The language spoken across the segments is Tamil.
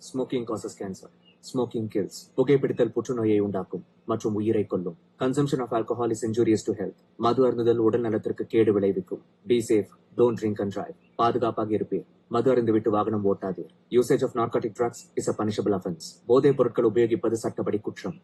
Smoking causes cancer. Smoking kills. புகைப்பிடித்தல் புற்றுநோயை உண்டாக்கும் மற்றும் உயிரை கொல்லும். Consumption of alcohol is injurious to health. மது அருந்துதல் உடல் நலத்திற்கு கேடு விளைவிக்கும். Be safe. Don't drink and drive. பாதுகாப்பாக இருப்பீர். மது அருந்து விட்டு வாகனம் ஓட்டாதீர். Usage of narcotic drugs is a punishable offense. போதைப் பொருட்கள் உபயோகிப்பது சட்டப்படி குற்றம்.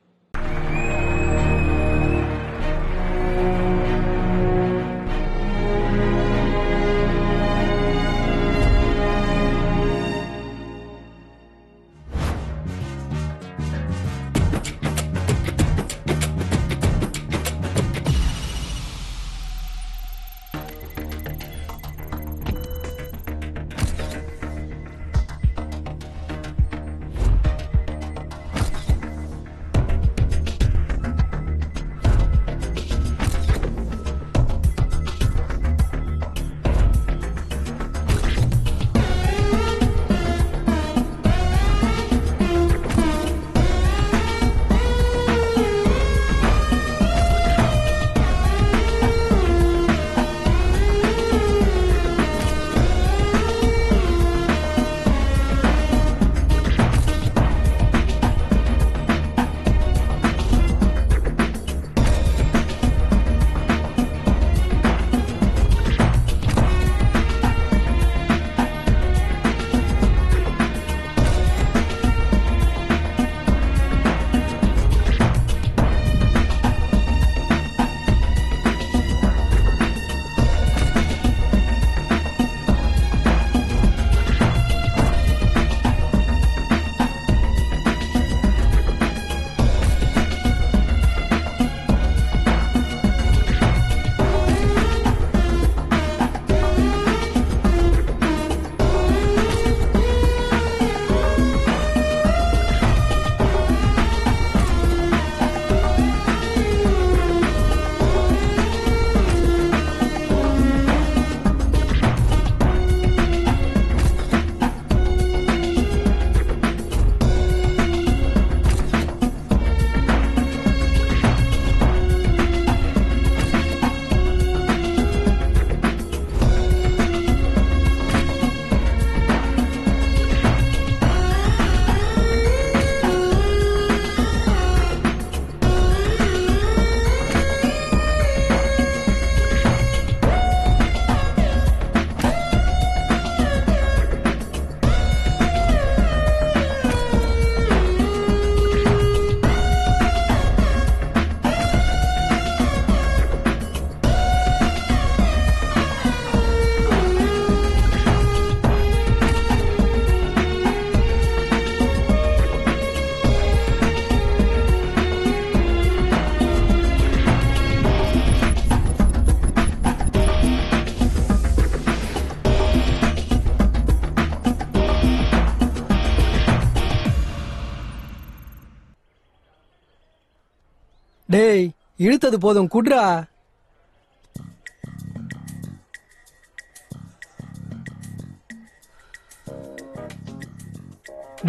டேய் இழுத்தது போதும் குட்ரா.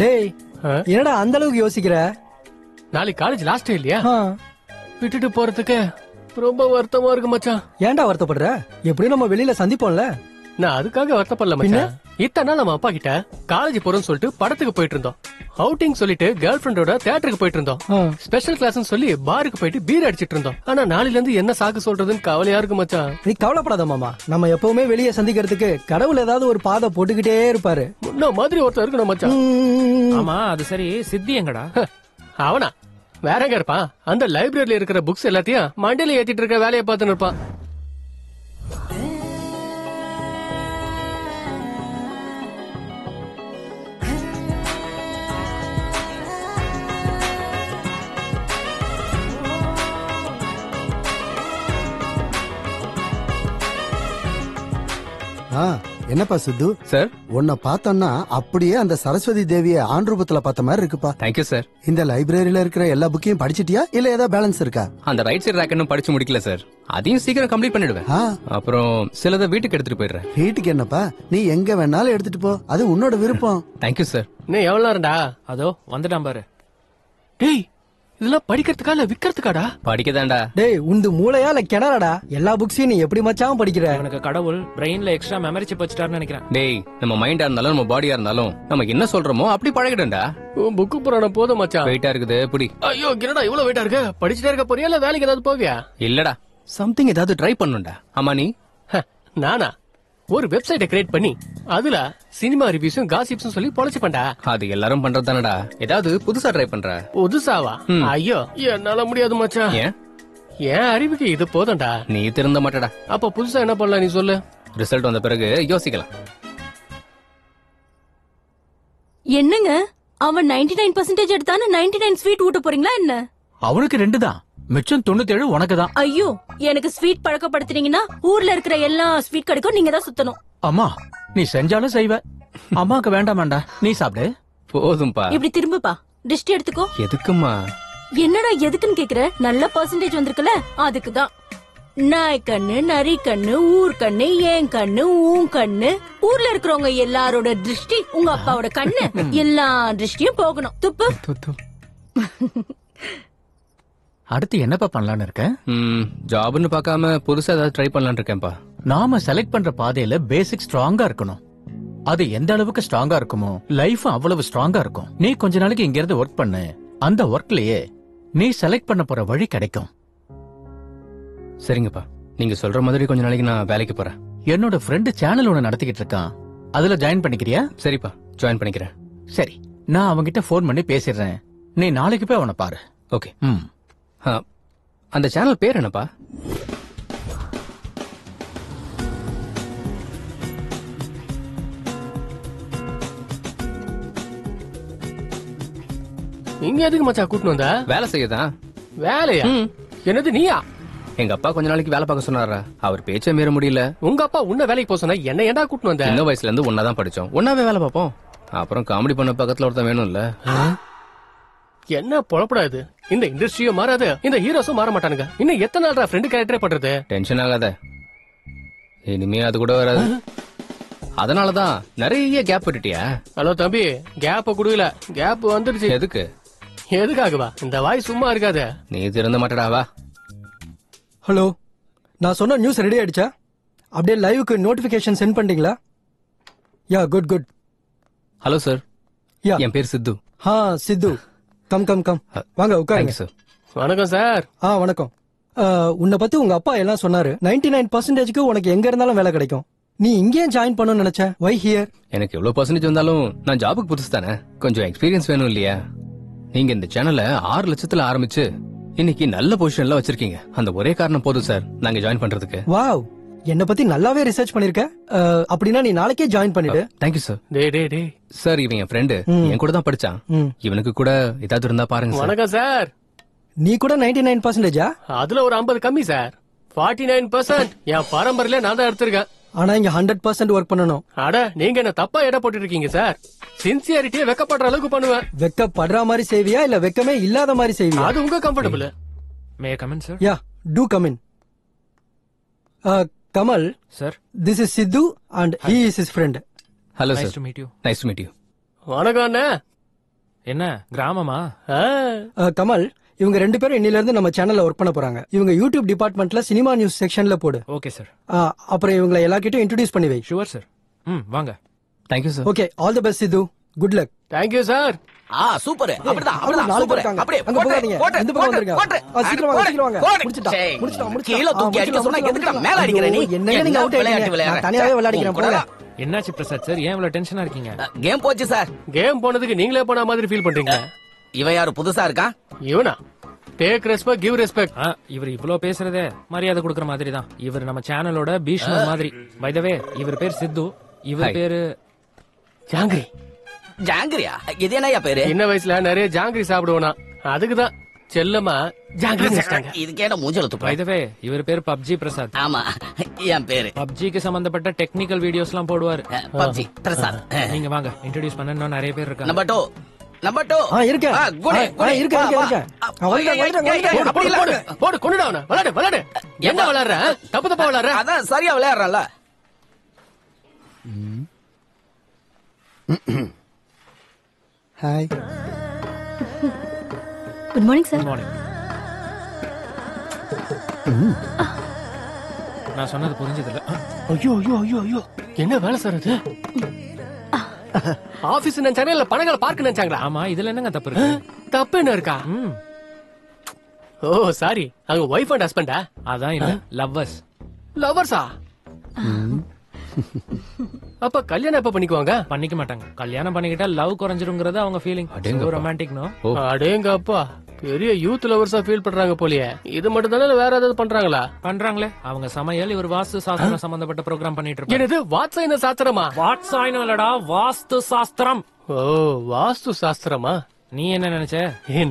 டேய் என்னடா அந்த அளவுக்கு யோசிக்கிற? நாளைக்கு காலேஜ் லாஸ்ட் இல்லையா? விட்டுட்டு போறதுக்கு ரொம்ப வருத்தமா இருக்கு மச்சான். ஏன்டா வருத்தப்படுற? எப்படியும் நம்ம வெளியில சந்திப்போம்ல. நான் அதுக்காக வருத்தப்படல மச்சான். இத்தனை நாள் நம்ம அப்பா கிட்ட காலேஜ் போறோம்னு சொல்லிட்டு படத்துக்கு போயிட்டு இருந்தோம். அவுட்டிங் சொல்லிட்டு கேர்ள் ஃபிரெண்டோட தியேட்டருக்கு போயிட்டு இருந்தோம். ஸ்பெஷல் கிளாஸ்னு சொல்லி பாருக்கு போயிட்டு பீர் அடிச்சிட்டு இருந்தோம். ஆனா நாளைல இருந்து என்ன சாக்கு சொல்றதுன்னு கவலையா இருக்கு மச்சான். நீ கவலைப்படாத மாமா, நம்ம எப்பவுமே வெளியே சந்திக்கிறதுக்கு கடவுள் ஏதாவது ஒரு பாதை போட்டுக்கிட்டே இருப்பாரு. முன்ன மாதிரி ஒருத்தர் இருக்கணும் மச்சான். ஆமா அது சரி, சித்தி எங்கடா? அவனா வேற எங்க இருப்பான்? அந்த லைப்ரரியில இருக்கிற புக்ஸ் எல்லாத்தையும் மண்டியில ஏத்திட்டு இருக்க வேலையை பார்த்துன்னு இருப்பான். என்னப்பா சித்து சார், உன்னை பார்த்தோம்னா அப்படியே அந்த சரஸ்வதி தேவிய ஆண் ரூபத்துல பார்த்த மாதிரி இருக்குப்பா. Thank you sir. இந்த லைப்ரரியில இருக்கிற எல்லா புக்கையும் படிச்சிட்டியா இல்ல ஏதாவது பேலன்ஸ் இருக்கா? அந்த ரைட் சைடு ரேக் இன்னும் படிச்சு முடிக்கல சார். அதையும் சீக்கிரம் கம்ப்ளீட் பண்ணிடுவேன். அப்புறம் சிலதை வீட்டுக்கு எடுத்துட்டு போயிடுறேன். வீட்டுக்கு என்னப்பா, நீ எங்க வேணாலும் எடுத்துட்டு போ, அது உன்னோட விருப்பம். Thank you sir. நீ எவ்வளவு நேரம்டா? அதோ வந்துட்டான் பாரு. டேய் இதெல்லாம் படிக்கிறதுக்கா இல்ல விக்கிறதுக்காடா? படிக்கதாண்டா. டேய் உந்து மூளையா இல்ல கிணறாடா? எல்லா புக்ஸையும் நீ எப்படி மச்சான் படிக்கிற? எனக்கு கடவுள் பிரெயின்ல எக்ஸ்ட்ரா மெமரி சிப் வச்சிட்டாருன்னு நினைக்கிறேன். டேய் நம்ம மைண்டா இருந்தாலும் நம்ம பாடியா இருந்தாலும் நமக்கு என்ன சொல்றோமோ அப்படி பழகிடும்டா. புக்கு புராணம் போதும் மச்சான். வெயிட்டா இருக்குது புடி. ஐயோ என்னடா இவ்வளவு வெயிட்டா இருக்கு? படிச்சுட்டே இருக்க போறியா இல்ல வேலைக்கு ஏதாவது போவியா? இல்லடா சம்திங் ஏதாவது ட்ரை பண்ணுண்டா. ஆமா நீ? நானா ஒரு வெப்சைட்டை கிரியேட் பண்ணி அதுல சினிமா ரிவ்யூஸும் காசிப்ஸும் சொல்லி பொழைச்சு பண்ணா. அது எல்லாரும் பண்றதுதானடா. ஏதாவது புதுசா ட்ரை பண்ற? புதுசாவா? ஐயோ என்னால முடியாது மச்சான். ஏன்? ஏன் அறிவுக்கு இது போதண்டா. நீ திருந்த மாட்டடா. அப்ப புதுசா என்ன பண்ணலாம் நீ சொல்லு. ரிசல்ட் வந்த பிறகு யோசிக்கலாம். என்னங்க அவன் 99% எடுத்தானு 99 ஸ்வீட் ஊட்ட போறீங்களா என்ன? அவனுக்கு 2 தான், மிச்சம் 97 உனக்கு தான். ஐயோ எனக்கு ஸ்வீட் பழக்கப்படுத்துறீங்கன்னா ஊர்ல இருக்கிற எல்லா ஸ்வீட் கடைக்கும் நீங்க தான் சுத்தணும். அம்மா நீ செஞ்சாலும் செய்வ. அம்மாக்கு வேண்டாமாண்டா, நீ சாப்பிடு. போதும்பா. இப்படி திரும்புப்பா, டிஸ்ட் எடுத்துக்கோ. எதுக்குமா? என்னடா எதுக்குன்னு கேக்குற? நல்ல பர்சன்டேஜ் வந்திருக்குல அதுக்குதான். நாய் கண்ணு, நரி கண்ணு, ஊர் கண்ணு, ஏன் கண்ணு, ஊன் கண்ணு, ஊர்ல இருக்கிறவங்க எல்லாரோட திருஷ்டி உங்க அப்பாவோட கண்ணு, எல்லா திருஷ்டியும் போகணும். துப்பு. அடுத்து என்னப்பா பண்ணலான்னு இருக்க? ஜாப்னு பார்க்காம புதுசா ஏதாவது ட்ரை பண்ணலாம்னு இருக்கேன்ப்பா. நாம செலக்ட் பண்ற பாதையில பேசிக் ஸ்ட்ராங்கா இருக்கணும். அது எந்த அளவுக்கு ஸ்ட்ராங்கா இருக்குமோ லைஃப் அவ்வளவு ஸ்ட்ராங்கா இருக்கும். நீ கொஞ்ச நாளைக்கு இங்க இருந்து ஒர்க் பண்ணு. அந்த ஒர்க்லயே நீ செலக்ட் பண்ண போற வழி கிடைக்கும். சரிங்கப்பா, நீங்க சொல்ற மாதிரி கொஞ்ச நாளைக்கு நான் வேலைக்கு போறேன். என்னோட ஃப்ரெண்டு சேனல் ஒன்னு நடத்திக்கிட்டு இருக்கான், அதுல ஜாயின் பண்ணிக்கிறியா? சரிப்பா, ஜாயின் பண்ணிக்கிறேன். சரி, நான் அவன்கிட்ட போன் பண்ணி பேசிடுறேன். நீ நாளைக்கு போய் அவனை பாரு. ஓகே. அந்த சேனல் பேர் என்னப்பா? இங்க எதுக்கு மச்சா கூட்டிட்டு வந்த? வேலை செய்யதான். வேலையா? என்னது நீயா? எங்க அப்பா கொஞ்ச நாளைக்கு வேலை பார்க்க சொன்னாரா, அவர் பேச்ச மீற முடியல. உங்க அப்பா உன்ன வேலைக்கு போக சொன்னா என்ன ஏன்டா கூட்டிட்டு வந்த? சின்ன வயசுல இருந்து ஒன்னாதான் படிச்சோம், ஒன்னாவே வேலை பார்ப்போம். அப்புறம் காமெடி பண்ண பக்கத்துல ஒருத்தன் வேணும்ல. என்ன பொழப்படாது? இந்த இண்டஸ்ட்ரியும் மாறாது, இந்த ஹீரோஸும் மாற மாட்டானுங்க. இன்னும் எத்தனை நாள் ஃப்ரெண்ட் கேரக்டரே பண்றது? டென்ஷன் ஆகாத, இனிமே அது கூட வராது. அதனாலதான் நிறைய கேப் விட்டுட்டியா? ஹலோ தம்பி, கேப் குடுக்கல, கேப் வந்துருச்சு. எதுக்கு? எதுக்காகவா? இந்த வாய் சும்மா இருக்காது. நீ திறந்த மாட்டடாவா? ஹலோ, நான் சொன்ன நியூஸ் ரெடி ஆயிடுச்சா? அப்படியே லைவுக்கு நோட்டிபிகேஷன் சென்ட் பண்ணிட்டீங்களா? Yeah, good good. Hello sir. Yeah, என் பேர் Sidhu. Sidhu. Come come come, வாங்க உட்காருங்க சார். வணக்கம் சார். வணக்கம். உன்னை பத்தி உங்க அப்பா எல்லாம் சொன்னாரு. 99%க்கு உனக்கு எங்க இருந்தாலும் வேலை கிடைக்கும். நீ இங்கே ஜாயின் பண்ணணும்னு நினைச்ச. வை ஹியர்? எனக்கு எவ்வளவு பர்சன்டேஜ் வந்தாலும் நான் ஜாபுக்கு புதுசு தானே, கொஞ்சம் எக்ஸ்பீரியன்ஸ் வேணும் இல்லையா? நீங்க இந்த சேனலை 6 லட்சத்துல ஆரம்பிச்சு இன்னைக்கு நல்ல பொசிஷன்ல வச்சிருக்கீங்க. அந்த ஒரே காரணம் போதும் சார் நாங்க ஜாயின் பண்றதுக்கு. வாவ், என்ன பத்தி நல்லாவே ரிசர்ச் பண்ணிருக்க. அப்படின்னா நீ நாளைக்கே ஜாயின் பண்ணிடு. Thank you sir. டே சார், இவன் என் ஃப்ரெண்டு, என் கூட தான் படிச்சான். இவனுக்கு கூட ஏதாவது இருந்தா பாருங்க சார். வணக்கம் சார். நீ கூட 99%? அதுல ஒரு 50 கம்மி சார். 49% என் பரம்பரையில நான் தான் எடுத்திருக்கேன். ஆனா இங்க 100% ஒர்க் பண்ணணும். அட, நீங்க என்ன தப்பா எடை போட்டு இருக்கீங்க சார். சின்சியாரிட்டியை வெக்கப்படுற அளவுக்கு பண்ணுவேன். வெக்கப்படுற மாதிரி செய்வியா இல்ல வெக்கமே இல்லாத மாதிரி செய்வியா? அது உங்க comfortable. May come in sir? Yeah, to come in. Kamal, sir, this is Sidhu and he is his friend. Hello sir. Nice to meet you. Nice to meet you. வணக்கம் அண்ணா. என்ன கிராமமா? கமல், இவங்க 2 பேரும் இன்னில இருந்து நம்ம சேனல்ல ஒர்க் பண்ண போறாங்க. இவங்க யூடியூப் டிபார்ட்மெண்ட்ல சினிமா நியூஸ் செக்ஷன்ல போடு. Okay sir. அப்புறம் இவங்களை எல்லார்கிட்டயும் இன்ட்ரோடியூஸ் பண்ணி வை. Sure sir. வாங்க. Thank you sir. Okay, all the best Sidhu. Good luck. Thank you sir. Super. அப்படிதான் சூப்பர். அப்படியே அங்க போகாதீங்க. இந்த பக்கம் வந்துருங்க. சீக்கிரம் வாங்க. முடிச்சிட்டோம். கீழ தூக்கி அடிக்க சொன்னா எதுக்கு மேல அடிக்கிற நீ? என்னங்க நீங்க அவுட் ஆயிட்டீங்க. நான் தனியாவே விளையாடிக்கிறேன் போங்க. என்னாச்சு பிரசாத் சார், ஏன் இவ்வளவு டென்ஷனா இருக்கீங்க? கேம் போச்சு சார். கேம் போனதுக்கு நீங்களே போன மாதிரி ஃபீல் பண்றீங்க. இவன் யாரு புதுசா இருக்கா? இவனா? Take respect, give respect. இவர் இவ்ளோ பேசுறதே மரியாதை கொடுக்கற மாதிரி தான். இவர் நம்ம சேனலோட பீஷ்மர் மாதிரி. பை தி வே, இவர் பேர் சித்து, இவர் பேரு ஜாங்கிரி. ஜாங்கிரியா? இது என்னையா பேரு? சின்ன வயசுல நிறைய ஜாங்கிரி சாப்பிடுவோனா, அதுக்குதான் செல்லமா ஜாங்கிரி வச்சிட்டாங்க. இதுக்கு என்ன மூஞ்சல துப்பு? பை தி வே, இவர் பேர் பப்ஜி பிரசாத். ஆமா, என் பேரு. பப்ஜிக்கு சம்பந்தப்பட்ட டெக்னிக்கல் வீடியோஸ் எல்லாம் போடுவாரு. பப்ஜி பிரசாத். நீங்க வாங்க, இன்ட்ரோடியூஸ் பண்ண இன்னும் நிறைய பேர் இருக்காங்க. நம்பர் 2. இருக்கேன். போடு, கொண்டுடா அவனை. விளையாடு. என்ன விளையாடுற? தப்பு விளையாடுற? அதான் சரியா விளையாடுறல. Hi. Good morning sir. Morning. நான் சொன்னது புரிஞ்சதில்ல. ஐயோ ஐயோ ஐயோ ஐயோ, என்ன வேலை சார் அது? ஆபீஸ் நினைச்சாங்க இல்ல பணங்களை பார்க்க நினைச்சாங்களா? ஆமா, இதுல என்னங்க தப்பு இருக்கு? தப்பு என்ன இருக்கா? ஓ சாரி, அங்க ஒய்ஃப் அண்ட் ஹஸ்பண்டா? அதான் இல்ல, லவ்வர்ஸ். லவர்ஸா? அப்ப கல்யாணம் எப்ப பண்ணிக்குவாங்க? பண்ணிக்க மாட்டாங்க. கல்யாணம் பண்ணிக்கிட்டா லவ் குறைஞ்சிருங்கிறது அவங்க ஃபீலிங். Romantic no? அடேங்கப்பா, பெரிய யூத் லவர்ஸா ஃபீல் பண்றாங்க போலியே. இது மட்டும் தானே, வேற ஏதாவது பண்றாங்களா? பண்றாங்களே. அவங்க சமையல், இவர் வாஸ்து சாஸ்திரம் சம்பந்தப்பட்ட ப்ரோக்ராம் பண்ணிட்டு இருக்காங்க. என்னது வாட்சாயின சாஸ்திரமா? வாட்சாயினம் இல்லடா, வாஸ்து சாஸ்திரம். ஓ, வாஸ்து சாஸ்திரமா? நீ என்ன நினைச்ச?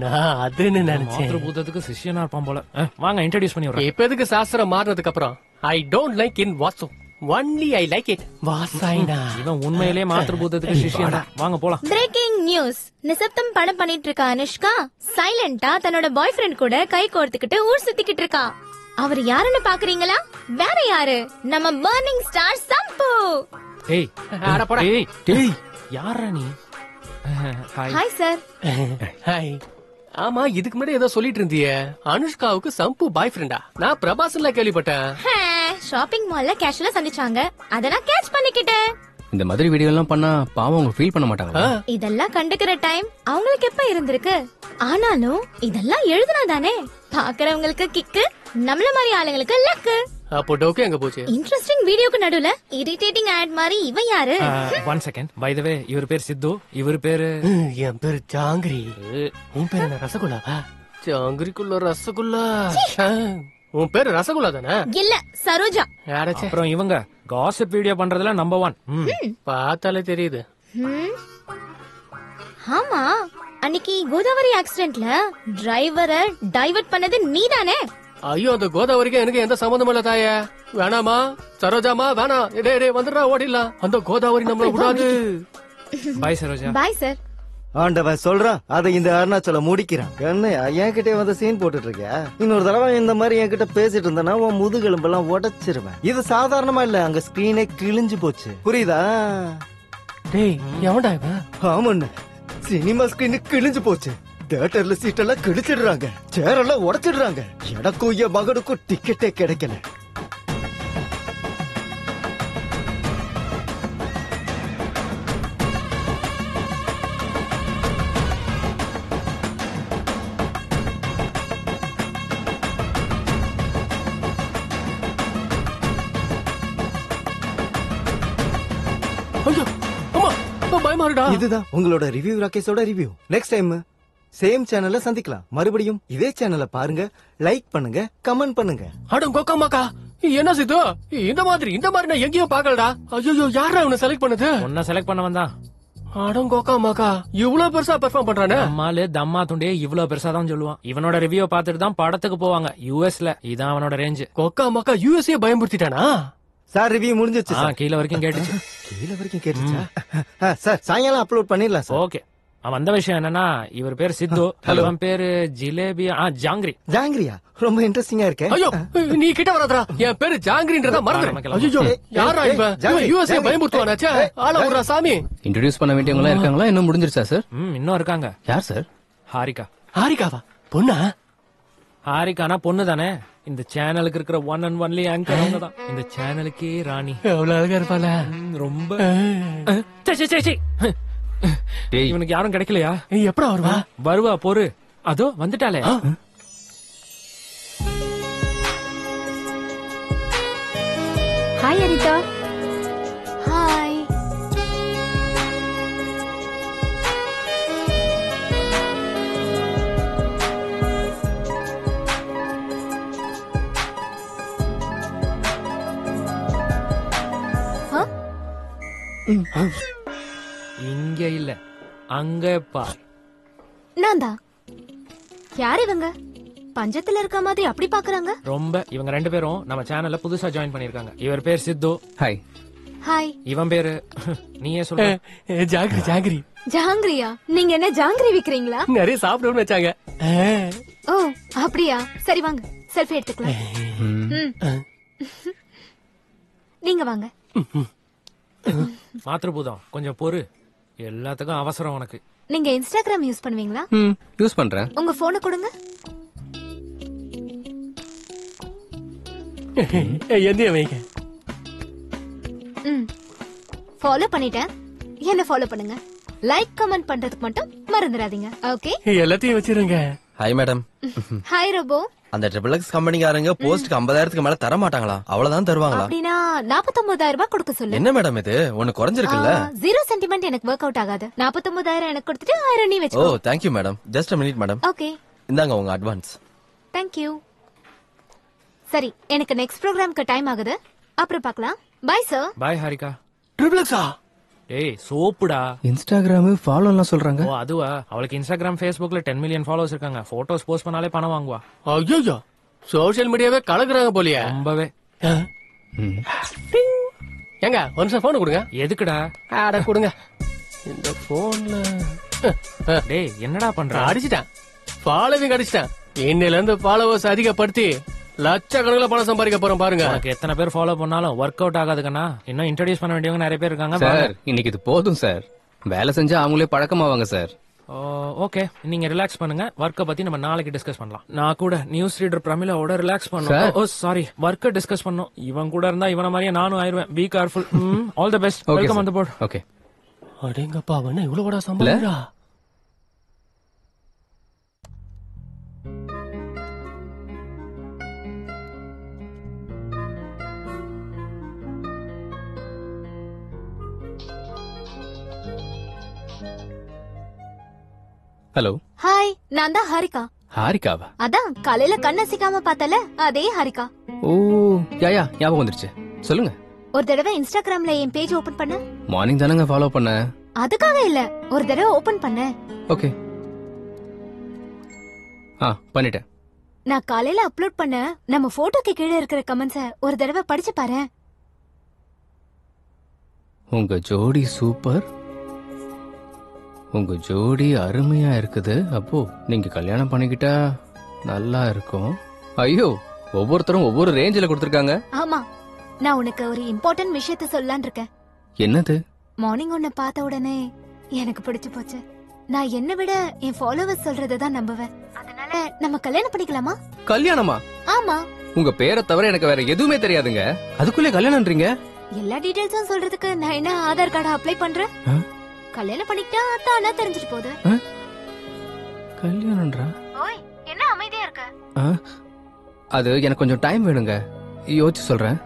நான் அதுன்னு நினைச்சேன். பூதத்துக்கு சிஷ்யனா இருப்பான் போல. வாங்க இன்ட்ரோடியூஸ் பண்ணி விடுறேன். இப்ப எதுக்கு சாஸ்திரம் மாறினதுக்கு அப்புறம்? I don't like in vastu, only I like it வாசாயினா. இவன் உண்மையிலேயே மாத்திருபூதத்துக்கு சிஷ்யன். வாங்க போலாம். Breaking news. நிசப்தம் படம் பண்ணிட்டு இருக்க அனுஷ்கா சைலண்டா தன்னோட பாய் ஃப்ரெண்ட் கூட கை கோர்த்துக்கிட்டு ஊர் சுத்திக்கிட்டு இருக்கா. அவர் யாருன்னு பாக்குறீங்களா? வேற யாரு, நம்ம பர்னிங் ஸ்டார் சம்பு. ஏய் அட போடா. ஏய் டேய், யாரா நீ? ஹாய். Hi sir. ஹாய். ஆமா, இதுக்கு முன்னாடி ஏதோ சொல்லிட்டு இருந்தியே, அனுஷ்காவுக்கு சம்பு பாய் ஃப்ரெண்டா? நான் பிரபாஸ்ல கேள்விப்பட்டேன். ஷாப்பிங் மால்ல கேஷுவலா சந்திச்சாங்க, அத நான் கேட்ச் பண்ணிக்கிட்டேன். இந்த மாதிரி வீடியோ எல்லாம் பண்ணா பாவம் அவங்க ஃபீல் பண்ண மாட்டாங்களா? இதெல்லாம் கண்டுக்கிற டைம் அவங்களுக்கு எப்ப இருந்திருக்கு? ஆனாலும் இதெல்லாம் எழுதுனாதானே பாக்குறவங்களுக்கு கிக்கு, நம்மள மாதிரி ஆளுங்களுக்கு லக்கு. அப்போ டோக்கே எங்க போச்சு? இன்ட்ரெஸ்டிங் வீடியோக்கு நடுவுல இரிட்டேட்டிங் ஆட் மாதிரி இவன் யாரு? One second. பை த வே, இவர் பேர் சித்து, இவர் பேரு என் பேரு ஜாங்கிரி. உன் பேரு என்ன, ரசகுல்லாவா? ஜாங்கிரிக்குள்ள ரசகுல்லா. உன் பேரு ரசகுல்லா தானே? இல்ல, சரோஜா. அப்புறம் இவங்க காசிப் வீடியோ பண்றதுல நம்பர் 1. பார்த்தாலே தெரியுது. ஆமா, அன்னைக்கு கோதாவரி ஆக்சிடென்ட்ல டிரைவரை டைவர்ட் பண்ணது நீதானே? ஐயோ, அந்த கோதாவரிக்கு எனக்கு எந்த சம்பந்தம் இல்ல தாயே. வேணாமா சரோஜாமா, வேணாம். டே வந்துடுறா, ஓடிடலாம். அந்த கோதாவரி நம்மள விடாது. பாய் சரோஜா. Bye sir. ஆண்டவன் சொல்றான், அதை இந்த அருணாச்சல முடிக்கிறான். என்னையா என்கிட்ட வந்து சீன் போட்டுட்டு இருக்க? இன்னொரு தடவை இந்த மாதிரி என்கிட்ட பேசிட்டு இருந்தனா உன் முதுகெலும்பெல்லாம் உடைச்சிருவேன். இது சாதாரணமா இல்ல, அங்க ஸ்கிரீனே கிழிஞ்சு போச்சு, புரியுதா? டேய், எவன்டா இவன்? ஆமாண்ண, சினிமா ஸ்கிரீன் கிழிஞ்சு போச்சு. தியேட்டர்ல சீட் எல்லாம் கிழிச்சிடுறாங்க, சேர் எல்லாம் உடைச்சிடுறாங்க. எனக்கும் என் மகனுக்கும் டிக்கெட்டே கிடைக்கல. இதுதான் உங்களோட ரிவ்யூ, ராகேஷோட ரிவ்யூ. நெக்ஸ்ட் டைம் சேம் சேனல்ல சந்திக்கலாம். மறுபடியும் இதே சேனலை பாருங்க, லைக் பண்ணுங்க, கமெண்ட் பண்ணுங்க. அட கோக்காமாக்கா, என்ன சித்து இந்த மாதிரி நான் எங்கேயும் பாக்கலடா. ஐயோ, யாரா இவனை செலக்ட் பண்ணது? உன்ன செலக்ட் பண்ண வந்தா. அடங்கோக்காமாக்கா, இவ்வளவு பெருசா பெர்ஃபார்ம் பண்றானே. அம்மாலு தம்மா துண்டே இவ்வளவு பெருசா தான் சொல்லுவான். இவனோட ரிவ்யூ பார்த்துட்டு தான் படத்துக்கு போவாங்க யூஎஸ்ல. இதான் அவனோட ரேஞ்ச். கோக்காமாக்கா யூஎஸ்ஏ பயமுறுத்திட்டானா? சார் ரிவ்யூ முடிஞ்சிச்சு. கீழ வரைக்கும் கேட்டுச்சு. கீழ வரைக்கும் கேட்டுச்சா? சார் சாயங்காலம் அப்லோட் பண்ணிடலாம் சார். ஓகே. வந்த விஷயம் என்னன்னா, இவர் பேர் சித்து, அவன் பேரு ஜிலேபியா. ஜாங்கிரி. ஜாங்கிரியா? ரொம்ப இன்ட்ரெஸ்டிங்கா இருக்கு. ஐயோ, நீ கிட்ட வராதா? என் பேரு ஜாங்கிரின்றத மறந்துட்டேன். ஐயோ, யாரா இவன்? யூஎஸ்ஏ பயமுறுத்துவானாச்சே. ஆள விடுறா சாமி. இன்ட்ரோடியூஸ் பண்ண வேண்டியவங்க இருக்காங்களா? இன்னும் முடிஞ்சிருச்சா சார்? இன்னும் இருக்காங்க. யார் சார்? ஹாரிகா. ஹாரிகாவா? பொண்ணா? ஹாரிகானா பொண்ணு தானே. இந்த சேனலுக்கு இருக்கிற ஒன் அண்ட் ஒன்லி ஆங்கர் அவங்க தான். இந்த சேனலுக்கே ராணி. எவ்வளவு அழகா இருப்பாள. ரொம்ப. இவனுக்கு யாரும் கிடைக்கலையா? எப்படா வருவா? வருவா, பொறு. அதோ வந்துட்டாலே. ஹாய் அனிதா. ஹாய். இங்க இல்ல, அங்க பார். நான் தான். யார் இவங்க? பஞ்சத்துல இருக்க மாதிரி அப்படி பாக்குறாங்க. ரொம்ப. இவங்க ரெண்டு பேரும் நம்ம சேனல்ல புதுசா ஜாயின் பண்ணிருக்காங்க. இவர் பேர் சித்து. ஹாய். ஹாய். இவன் பேரு நீயே சொல்லு. ஜாங்கிரி. ஜாங்கிரி. ஜாங்கிரியா? நீங்க என்ன ஜாங்கிரி விக்கிறீங்களா? நிறைய சாப்பிடணும்னு வச்சாங்க. ஓ அப்படியா? சரி வாங்க, செல்ஃபி எடுத்துக்கலாம். நீங்க வாங்க. மாத்திருபூதம், கொஞ்சம் பொறு. எல்லாத்துக்கும் அவசரம் உனக்கு. நீங்க இன்ஸ்டாகிராம் யூஸ் பண்ணுவீங்களா? யூஸ் பண்றேன். உங்க போனை கொடுங்க. எந்த வைங்க. ஃபாலோ பண்ணிட்டேன். என்ன ஃபாலோ பண்ணுங்க. லைக் கமெண்ட் பண்றதுக்கு மட்டும் மறந்துடாதீங்க. ஓகே, எல்லாத்தையும் வச்சிருங்க. Hi madam. Hi robo. அந்த XXX கம்பெனிக்காரங்க போஸ்ட்க்கு 50,000க்கு மேல தர மாட்டாங்களா? அவ்வளவுதான் தருவாங்களா? அப்படினா 49,000 ரூபாய் கொடுக்க சொல்லு. என்ன மேடம் இது? ஒன்னு குறைஞ்சிருக்குல்ல? 0 சென்டிமெண்ட் எனக்கு வொர்க் அவுட் ஆகாது. 49,000 எனக்கு கொடுத்துட்டு 1,000 நீ வெச்சுக்கோ. ஓ, thank you madam. Just a minute madam. Okay. இந்தாங்க உங்க அட்வான்ஸ். Thank you. சரி, எனக்கு நெக்ஸ்ட் ப்ரோகிராம்க்கு டைம் ஆகுது. அப்புறம் பார்க்கலாம். Bye sir. பை ஹாரிகா. ட்ரிபிள்எக்ஸா? ஏய் சோப்புடா. இன்ஸ்டாகிராம் ஃபாலோ எல்லாம் சொல்றாங்க. ஓ அதுவா? அவளுக்கு இன்ஸ்டாகிராம் ஃபேஸ்புக்ல 10 மில்லியன் ஃபாலோவர்ஸ் இருக்காங்க. போட்டோஸ் போஸ்ட் பண்ணாலே பணம் வாங்குவா. ஐயோ, சோஷியல் மீடியாவே கலக்குறாங்க போலியா? ரொம்பவே. ஏங்க ஒரு நிமிஷம் போன் கொடுங்க. எதுக்குடா? அட கொடுங்க. இந்த போன்ல டேய் என்னடா பண்ற? அடிச்சிட்டேன். ஃபாலோவிங் அடிச்சிட்டேன். இன்னையில இருந்து ஃபாலோவர்ஸ் அதிகப்படுத்தி லட்சக்கணக்கில் பணம் சம்பாதிக்க போறோம் பாருங்க. உனக்கு எத்தனை பேர் ஃபாலோ பண்ணாலும் ஒர்க் அவுட் ஆகாதுக்கண்ணா. இன்னும் இன்ட்ரோடியூஸ் பண்ண வேண்டியவங்க நிறைய பேர் இருக்காங்க சார். இன்னைக்கு இது போதும் சார். வேலை செஞ்சா அவங்களே பழக்கமாவாங்க சார். ஓகே, நீங்க ரிலாக்ஸ் பண்ணுங்க. ஒர்க்க பத்தி நம்ம நாளைக்கு டிஸ்கஸ் பண்ணலாம். நான் கூட நியூஸ் ரீடர் பிரமிளாவோட ரிலாக்ஸ் பண்ணோம். ஓ சாரி, ஒர்க்க டிஸ்கஸ் பண்ணோம். இவன் கூட இருந்தா இவன மாதிரியே நானும் ஆயிருவேன். Be careful. All the best. Welcome on the board. Okay. அடேங்கப்பா, அவன இவ்வளவு கூட சம்பாதிக்கிறா. ஹலோ. ஹாய், நான் தான் ஹாரிகா. ஹாரிகாவா? அதான் காலையில கண்ணசிக்காம பார்த்தல, அதே ஹாரிகா. ஓ யா ஞாபகம் வந்துருச்சு. சொல்லுங்க. ஒரு தடவை இன்ஸ்டாகிராம்ல என் பேஜ் ஓபன் பண்ண. மார்னிங் தானங்க ஃபாலோ பண்ண. அதுக்காக இல்ல, ஒரு தடவை ஓபன் பண்ண. ஓகே. பண்ணிட்டேன். நான் காலையில அப்லோட் பண்ண நம்ம போட்டோக்கு கீழே இருக்கிற கமெண்ட்ஸ ஒரு தடவை படிச்சு பாரு. உங்க ஜோடி சூப்பர். உங்க ஜோடி அருமையா இருக்குது. அப்போ நீங்க கல்யாணம் பண்ணிக்கிட்டா நல்லா இருக்கும். ஐயோ, ஒவ்வொருத்தரும் ஒவ்வொரு ரேஞ்சில கொடுத்திருக்காங்க. ஆமா, நான் உனக்கு ஒரு இம்பார்ட்டன்ட் விஷயத்த சொல்லலாம்னு இருக்கேன். என்னது? மார்னிங் உன்னை பார்த்த உடனே எனக்கு பிடிச்சு போச்சு. நான் என்ன விட என் ஃபாலோவர்ஸ் சொல்றதான் நம்புவேன். அதனால நம்ம கல்யாணம் பண்ணிக்கலாமா? கல்யாணமா? ஆமா. உங்க பேரை தவிர எனக்கு வேற எதுவுமே தெரியாதுங்க. அதுக்குள்ளே கல்யாணம்ன்றீங்க? எல்லா டீடைல்ஸும் சொல்றதுக்கு நான் என்ன ஆதார் கார்டு அப்ளை பண்றேன்? கல்யாணம் பண்ணிக்கிட்டா தானா தெரிஞ்சிட்டு போகுது. கல்யாணம்ன்றா? ஓய், என்ன அமைதியா இருக்க? அது எனக்கு கொஞ்சம் டைம் வேணுங்க. யோசிச்சு சொல்றேன்.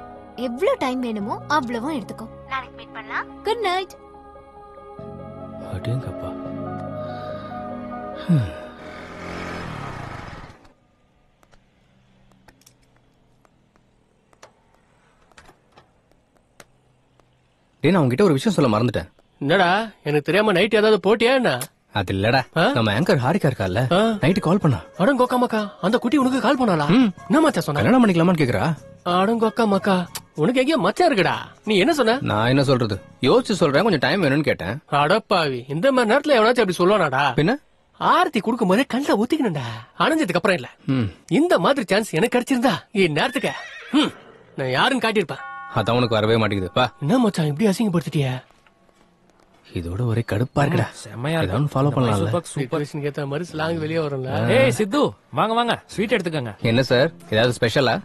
எவ்வளவு டைம் வேணுமோ அவ்வளவும் எடுத்துக்கோ. நாளைக்கு மீட் பண்ணலாம். Good night. அடேங்கப்பா. நான் உங்ககிட்ட ஒரு விஷயம் சொல்ல மறந்துட்டேன். என்னடா, எனக்கு தெரியாம நைட் ஏதாவது போட்டியா என்ன? அது இல்லடா, நம்ம ஆங்கர் ஹாரிகா இருக்கால, நைட் கால் பண்ணா. அடங்கோக்கா மக்கா, அந்த குட்டி உனக்கு கால் பண்ணாளா? என்ன மச்சா சொன்ன? கல்யாணம் பண்ணிக்கலாமான்னு கேக்குறா. அடங்கோக்கா மக்கா, உனக்கு எங்கேயா மச்சா இருக்குடா. நீ என்ன சொன்ன? நான் என்ன சொல்றது, யோசிச்சு சொல்றேன், கொஞ்சம் டைம் வேணும்னு கேட்டேன். அடப்பாவி, இந்த மாதிரி நேரத்துல எவனாச்சும் அப்படி சொல்லுவானாடா? பின்ன ஆரத்தி குடுக்கும் போதே கண்ட ஊத்திக்கணும்டா. அணைஞ்சதுக்கு அப்புறம் இல்ல. இந்த மாதிரி சான்ஸ் எனக்கு கிடைச்சிருந்தா இந்நேரத்துக்கு நான் யாருன்னு காட்டியிருப்பேன். அதான் உனக்கு வரவே மாட்டேங்குது. என்ன மச்சான் இப்படி அசிங்கப்படுத்திட்டிய? இதோட ஒரே கடுப்பா இருக்குடா. செமையா இருக்கு. ஃபாலோ பண்ணலாம்ல. சூப்பர் ஏத்த மாதிரி ஸ்லாங் வெளிய வரும்ல. ஏய் சித்து, வாங்க வாங்க, ஸ்வீட் எடுத்துக்கங்க. என்ன சார், ஏதாவது ஸ்பெஷலா?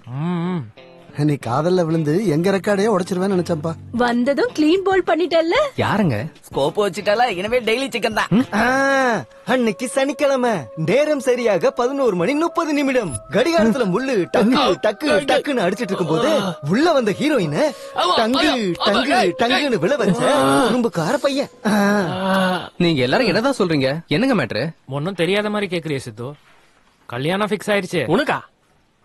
நீ காதல்ல விழுந்து எங்க ரெக்கார்டையே உடைச்சிருவேன்னு நினைச்சப்பா. வந்ததும் கிளீன் போல் பண்ணிட்டல்ல. யாருங்க? ஸ்கோப் வச்சுட்டால, இனிமே டெய்லி சிக்கன் தான். அன்னைக்கு சனிக்கிழமை நேரம் சரியாக 11:30 கடிகாரத்துல முள்ளு டக்கு டக்கு டக்குன்னு அடிச்சிட்டு இருக்கும் போது உள்ள வந்த ஹீரோயின் டங்கு டங்கு டங்குன்னு விழ வச்ச ரொம்ப கார பையன். நீங்க எல்லாரும் என்னதான் சொல்றீங்க? என்னங்க மேட்ரு? ஒன்னும் தெரியாத மாதிரி கேக்குறிய சித்து. கல்யாணம் பிக்ஸ் ஆயிருச்சு. உனக்கா?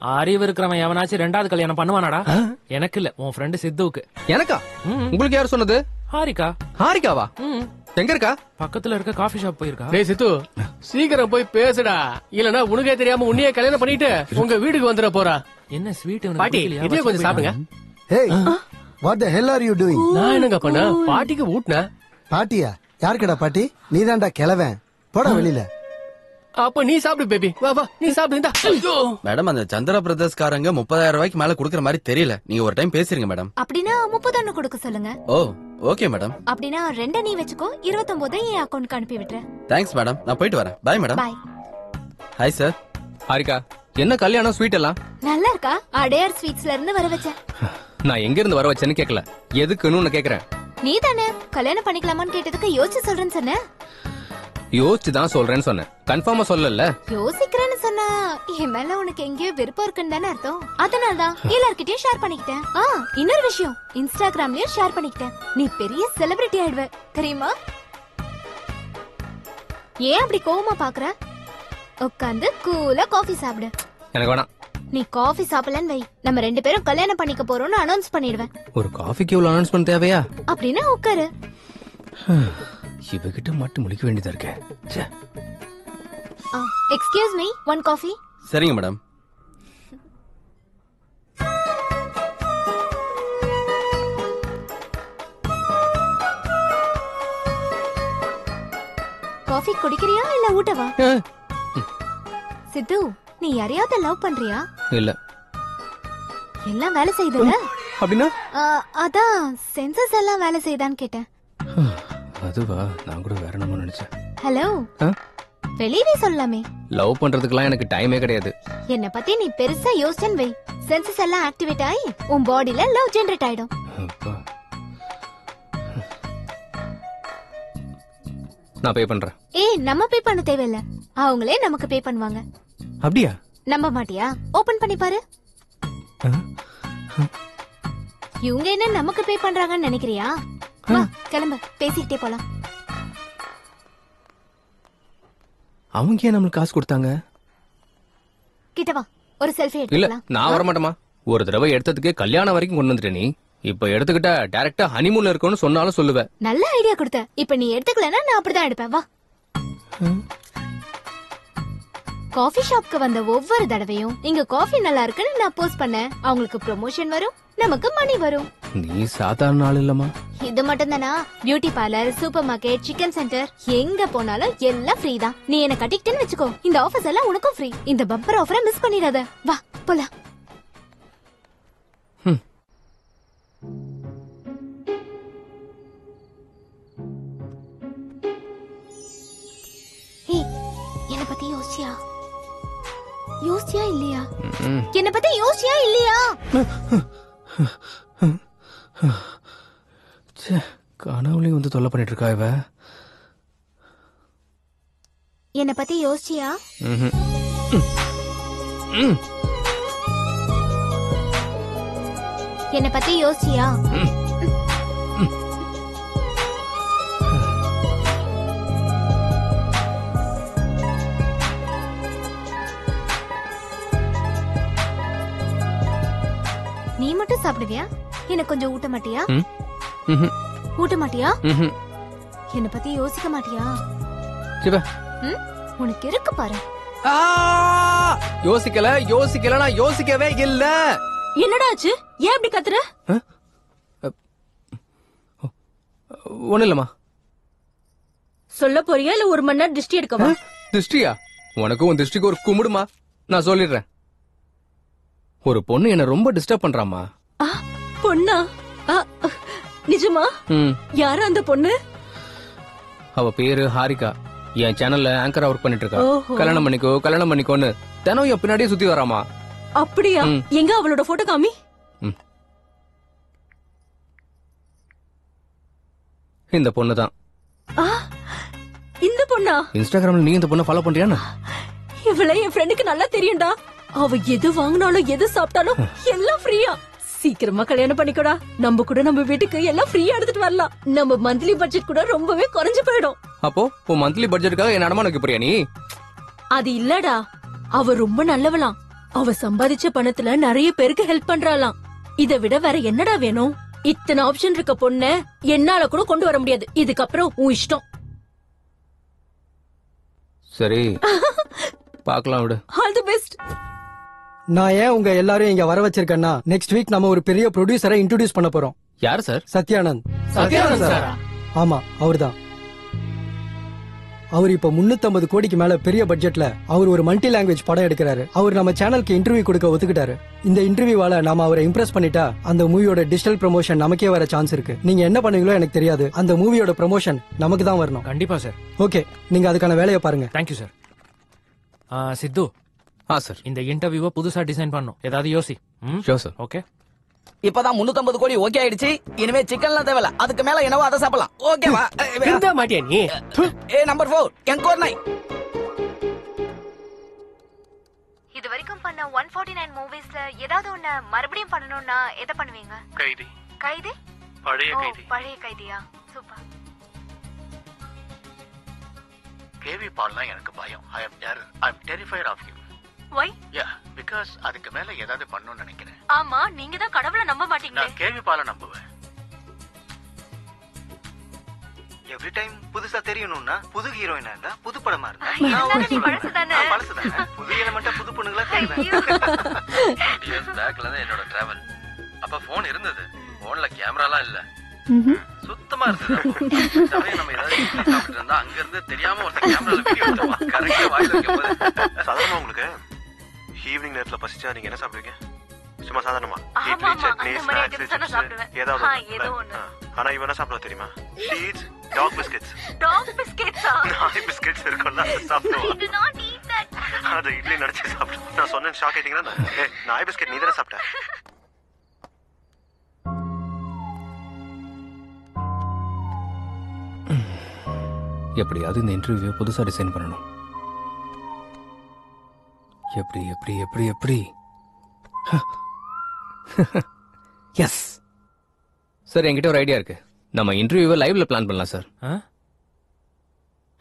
அறிவு இருக்கிறவன் எவனாச்சும் ரெண்டாவது கல்யாணம் பண்ணுவானாடா? எனக்கு இல்ல, உன் ஃப்ரெண்டு சித்துவுக்கு. எனக்கா? உங்களுக்கு யார் சொன்னது? ஹாரிகா. ஹாரிகாவா? எங்க இருக்கா? பக்கத்துல இருக்க காஃபி ஷாப் போயிருக்கா. டேய் சித்து, சீக்கிரம் போய் பேசுடா, இல்லனா உனக்கே தெரியாம உன்னையே கல்யாணம் பண்ணிட்டு உங்க வீட்டுக்கு வந்துட போறா. என்ன ஸ்வீட் பாட்டி, இதே கொஞ்சம் சாப்பிடுங்க. Hey, what the hell are you doing? நான் என்னங்க பண்ண? பாட்டிக்கு ஊட்ன. பாட்டியா? யாருக்கடா பாட்டி? நீதான்டா கிழவன். போடா வெளியில. அப்ப நீ சாப்பிடு பேபி. வா வா நீ சாப்பிடு. இந்தா. ஐயோ. மேடம் அந்த சந்திரா பிரதர்ஸ் காரங்க 30,000 ரூபாய்க்கு மேல குடுக்கற மாதிரி தெரியல. நீங்க ஒரு டைம் பேசுறீங்க மேடம். அப்படின்னா 31 கொடுக்க சொல்லுங்க. Oh okay madam. அப்படின்னா 2 நீ வச்சுக்கோ, 29 என் அக்கவுண்ட்க்கு அனுப்பி விட்டுறேன். Thanks madam. நான் போயிட்டு வரேன். Bye madam. Bye. Hi sir. Harika, என்ன கல்யாணம் ஸ்வீட் எல்லாம்? நல்லா இருக்கா? அடையார் ஸ்வீட்ஸ்ல இருந்து வர வச்சேன். நான் எங்க இருந்து வர வச்சேன்னு கேக்கல, எதுக்குன்னு கேக்குறேன். நீ தானே கல்யாணம் பண்ணிக்கலாமான்னு கேட்டதுக்கு யோசிச்சு சொல்றேன்னு சொன்ன. யோசிச்சு தான் சொல்றேன்னு சொன்னேன், கன்ஃபார்மா சொல்லல. யோசிக்கிறேன்னு சொன்னா என் மேல உனக்கு எங்கேயோ விருப்பம் இருக்குன்னு தானே அர்த்தம். அதனாலதான் எல்லார்கிட்டயும் ஷேர் பண்ணிக்கிட்டேன். இன்னொரு விஷயம், இன்ஸ்டாகிராம்லயும் ஷேர் பண்ணிக்கிட்டேன். நீ பெரிய செலிபிரிட்டி ஆயிடுவ தெரியுமா? ஏன் அப்படி கோவமா பாக்குற? உட்காந்து கூலா காஃபி சாப்பிடு. எனக்கு வேணாம். நீ காஃபி சாப்பிடலன்னு வை, நம்ம 2 பேரும் கல்யாணம் பண்ணிக்க போறோம்னு அனௌன்ஸ் பண்ணிடுவேன். ஒரு காஃபிக்கு இவ்வளவு அனௌன்ஸ்மெண்ட் தேவையா? அப்படின்னா உட்காரு. இவகிட்ட மட்டும் முடிக்க வேண்டியதா இருக்கு. Excuse me, 1 coffee. சரிங்க மேடம். காஃபி குடிக்கிறியா இல்ல ஊட்டவா? சித்து, நீ யாரையாவது லவ் பண்றியா? இல்ல. எல்லாம் வேலை செய்யுதுல? அப்படின்னா அதான் சென்சஸ் எல்லாம் வேலை செய்தான்னு கேட்டேன். அதுவா, நான் கூட வேற நம்ம நினைச்சேன். ஹலோ, வெளியவே சொல்லலாமே. லவ் பண்றதுக்குலாம் எனக்கு டைமே கிடையாது. என்ன பத்தி நீ பெருசா யோசிச்சேன்னு வை, சென்சஸ் எல்லாம் ஆக்டிவேட் ஆகி உன் பாடியில லவ் ஜெனரேட் ஆயிடும். நான் பே பண்றேன். நம்ம பே பண்ண தேவையில்ல, அவங்களே நமக்கு பே பண்ணுவாங்க. அப்படியா? நம்ப மாட்டியா? ஓபன் பண்ணி பாரு. இவங்க என்ன நமக்கு பே பண்றாங்கன்னு நினைக்கிறியா? வா கிளம்பு, பேசிக்கிட்டே போலாம். அவங்க ஏன் நம்மளுக்கு காசு கொடுத்தாங்க? கிட்ட வா, ஒரு செல்ஃபி இல்ல, எடுத்துக்கலாம். நான் வர மாட்டேமா. ஒரு தடவை எடுத்ததுக்கே கல்யாணம் வரைக்கும் கொண்டு வந்துட்ட நீ. இப்ப எடுத்துக்கிட்ட டைரக்டா ஹனிமூன்ல இருக்கணும்னு சொன்னாலும் சொல்லுவேன். நல்ல ஐடியா கொடுத்த. இப்ப நீ எடுத்துக்கலன்னா நான் அப்படிதான் எடுப்பேன். வா. காஃபி ஷாப்க்கு வந்த ஒவ்வொரு தடவையும் இங்க காஃபி நல்லா இருக்குன்னு நான் போஸ்ட் பண்ணேன். அவங்களுக்கு ப்ரொமோஷன் வரும், நமக்கு மணி வரும். நீ சாதாரண ஆள் இல்லமா. இது மட்டும் தானா? Beauty parlour, super market, chicken centre, எங்க போனாலும் எல்லாம் ஃப்ரீ தான். நீ என்ன கட்டிக்கிட்டேன்னு வச்சுக்கோ, இந்த ஆஃபர்ஸ் எல்லாம் உனக்கும் ஃப்ரீ. இந்த பம்பர் ஆஃபரை மிஸ் பண்ணிடாத. வா போலாம். என்ன பத்தி யோசிச்சியா? யோசிச்சியா இல்லையா? என்ன பத்தி யோசிச்சியா இல்லையா? கனவுலயும் வந்து தொல்லை பண்ணிட்டு இருக்கா இவ. என்ன பத்தி யோசிச்சியா? என்ன பத்தி யோசிச்சியா? நீ மட்டும் சாப்பிடுவியா? எனக்கு கொஞ்சம் ஊட்ட மாட்டியா? ஊட்ட மாட்டியா? என்ன பத்தி யோசிக்க மாட்டியா? உனக்கு இருக்கு பாரு. யோசிக்கல நான் யோசிக்கவே இல்ல. என்னடா ஆச்சு? ஏன் அப்படி கத்துற? ஒண்ணு இல்லம்மா. சொல்ல போறியா இல்ல 1 மணி நேரம் திருஷ்டி எடுக்கவா? திருஷ்டியா? உனக்கும் உன் திருஷ்டிக்கு ஒரு கும்பிடுமா. நான் சொல்லிடுறேன். ஒரு பொண்ணு என்ன ரொம்ப டிஸ்டர்ப் பண்றாமா. பொண்ணா? நிஜமா? யாரு அந்த பொண்ணு? அவ பேரு ஹாரிகா. என் சேனல்ல ஆங்கரா ஒர்க் பண்ணிட்டு இருக்கா. கல்யாணம் பண்ணிக்கோன்னு தினம் என் பின்னாடியே சுத்தி வராமா. அப்படியா? எங்க அவளோட போட்டோ காமி. இந்த பொண்ணுதான். இந்த பொண்ணா? இன்ஸ்டாகிராம்ல நீ இந்த பொண்ணை ஃபாலோ பண்றியான்னு? இவளை என் ஃப்ரெண்டுக்கு நல்லா தெரியும்டா. அவ எது வாங்கினாலும் எது சாப்பிட்டாலும் எல்லாம் ஃப்ரீயா. சீக்கிரமா கல்யாணம் பண்ணிக்கோடா. நம்ம கூட நம்ம வீட்டுக்கு எல்லாம் ஃப்ரீயா எடுத்துட்டு வரலாம். நம்ம மந்த்லி பட்ஜெட் கூட ரொம்பவே குறைஞ்சு போயிடும். அப்போ உன் மந்த்லி பட்ஜெட்டுக்காக என்ன அடமான வைக்க போறியா நீ? அது இல்லடா, அவ ரொம்ப நல்லவளாம். அவ சம்பாதிச்ச பணத்துல நிறைய பேருக்கு ஹெல்ப் பண்றாளாம். இதை விட வேற என்னடா வேணும்? இத்தனை ஆப்ஷன் இருக்க பொண்ண என்னால கூட கொண்டு வர முடியாது. இதுக்கப்புறம் உன் இஷ்டம். சரி, பாக்கலாம் விடு. All the best. நான் ஏன் உங்க எல்லாரும் இங்க வர வச்சிருக்கேன்னா, நெக்ஸ்ட் வீக் நம்ம ஒரு பெரிய ப்ரொடியூசரை இன்ட்ரோடியூஸ் பண்ண போறோம். யார் சார்? சத்யானந்த். சத்யானந்த் சார்? ஆமா, அவர்தான். அவர் இப்ப 350 கோடிக்கு மேல பெரிய பட்ஜெட்ல அவர் ஒரு மல்டி லாங்குவேஜ் படம் எடுக்கிறாரு. அவர் நம்ம சேனலுக்கு இன்டர்வியூ கொடுக்க ஒத்துக்கிட்டாரு. இந்த இன்டர்வியூவால நாம அவரை இம்ப்ரெஸ் பண்ணிட்டா அந்த மூவியோட டிஜிட்டல் ப்ரமோஷன் நமக்கே வர சான்ஸ் இருக்கு. நீங்க என்ன பண்ணுவீங்களோ எனக்கு தெரியாது. அந்த மூவியோட ப்ரமோஷன் நமக்கு தான் வரணும். கண்டிப்பா சார். ஓகே, நீங்க அதுக்கான வேலையை பாருங்க. Thank you sir. சித்து. சார், இந்த இன்டர்வியூவை புதுசா டிசைன் பண்ணும். ஏதாவது யோசி. Sure sir. ஓகே. இப்பதான் 350 கோடி ஓகே ஆயிடுச்சு. இனிமே சிக்கன்லாம் தேவையில்ல. அதுக்கு மேல என்னவோ அதை சாப்பிடலாம். ஓகேவா? திருந்த மாட்டியா நீ? Number 4 Encore 9. இது வரைக்கும் பண்ண 149 மூவிஸ்ல ஏதாவது ஒண்ணு மறுபடியும் பண்ணனும்னா எதை பண்ணுவீங்க? கைதி. கைதி? பழைய கைதி. பழைய கைதியா? சூப்பர். கேவி பால்லாம் எனக்கு பயம். I am terrified of him. Why? Yeah, because அதுக்கு மேல ஏதாவது பண்ணணும்னு நினைக்கிறேன். ஆமா, நீங்க தான் கடவுளை நம்ப மாட்டீங்களே. நான் கேவி பால நம்புவேன். எவ்ரி டைம் புதுசா தெரியணும்னா புது ஹீரோயினா இருந்தா புது படமா இருந்தா பழசுதானே. புது எலிமெண்டா புது பொண்ணுங்களா தேடுவேன். இயர்ஸ் பேக்ல தான் என்னோட டிராவல். அப்ப போன் இருந்தது. போன்ல கேமராலாம் இல்ல. சுத்தமா இருந்தது. நம்ம ஏதாவது சாப்பிட்டு இருந்தா அங்க இருந்து தெரியாம ஒருத்தர் கேமரால வீடியோ எடுத்துவான். கரெக்ட்டா வாயில வைக்கும்போது சாதாரணமா உங்களுக்கு ஈவினிங் நேரத்துல பசிச்சா நீங்க என்ன சாப்பிடுவீங்க? சும்மா சாதாரணமா இட்லி, சட்னி, ஸ்நாக்ஸ் ஏதாவது. ஆனா இவன் என்ன சாப்பிடுவா தெரியுமா? Seeds, dog biscuits. டாக் பிஸ்கெட்ஸா? நாய் பிஸ்கெட்ஸ் இருக்கும்ல, அதை சாப்பிடுவா. அது இட்லி நடிச்சு சாப்பிடுவா. நான் சொன்னேன், ஷாக் ஆயிட்டீங்களா? நாய் பிஸ்கெட் நீ தானே சாப்பிட்ட? எப்படியாவது இந்த இன்டர்வியூ புதுசா டிசைன் பண்ணணும். எப்படி எப்படி எப்படி எப்படி எஸ் சார், என்கிட்ட ஒரு ஐடியா இருக்கு. நம்ம இன்டர்வியூவை லைவ்ல பிளான் பண்ணலாம் சார்.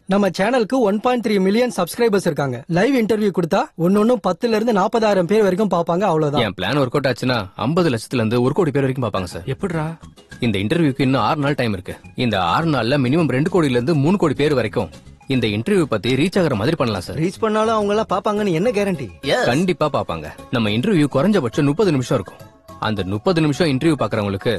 நம்ம சேனலுக்கு 1.3 மில்லியன் சப்ஸ்கிரைபர்ஸ் இருக்காங்க. லைவ் இன்டர்வியூ கொடுத்தா ஒன்னொன்னும் 10ல இருந்து 40,000 பேர் வரைக்கும் பாப்பாங்க. அவ்வளவுதான். என் பிளான் ஒர்க் அவுட் ஆச்சுன்னா 50 லட்சத்துல இருந்து 1 கோடி பேர் வரைக்கும் பாப்பாங்க சார். எப்படிடா? இந்த இன்டர்வியூக்கு இன்னும் 6 நாள் டைம் இருக்கு. இந்த 6 நாள்ல மினிமம் 2 கோடியில இருந்து 3 கோடி பேர் வரைக்கும் இந்த இன்டர்வியூ பத்தி ரீச் ஆகிற மாதிரி பண்ணலாம் சார். ரீச் பண்ணாலும் அவங்க எல்லாம் பாப்பாங்கன்னு என்ன கேரண்டி? கண்டிப்பா பாப்பாங்க. நம்ம இன்டர்வியூ குறைஞ்சபட்சம் 30 நிமிஷம் இருக்கும். அந்த 30 நிமிஷம் இன்டர்வியூ பாக்குறவங்களுக்கு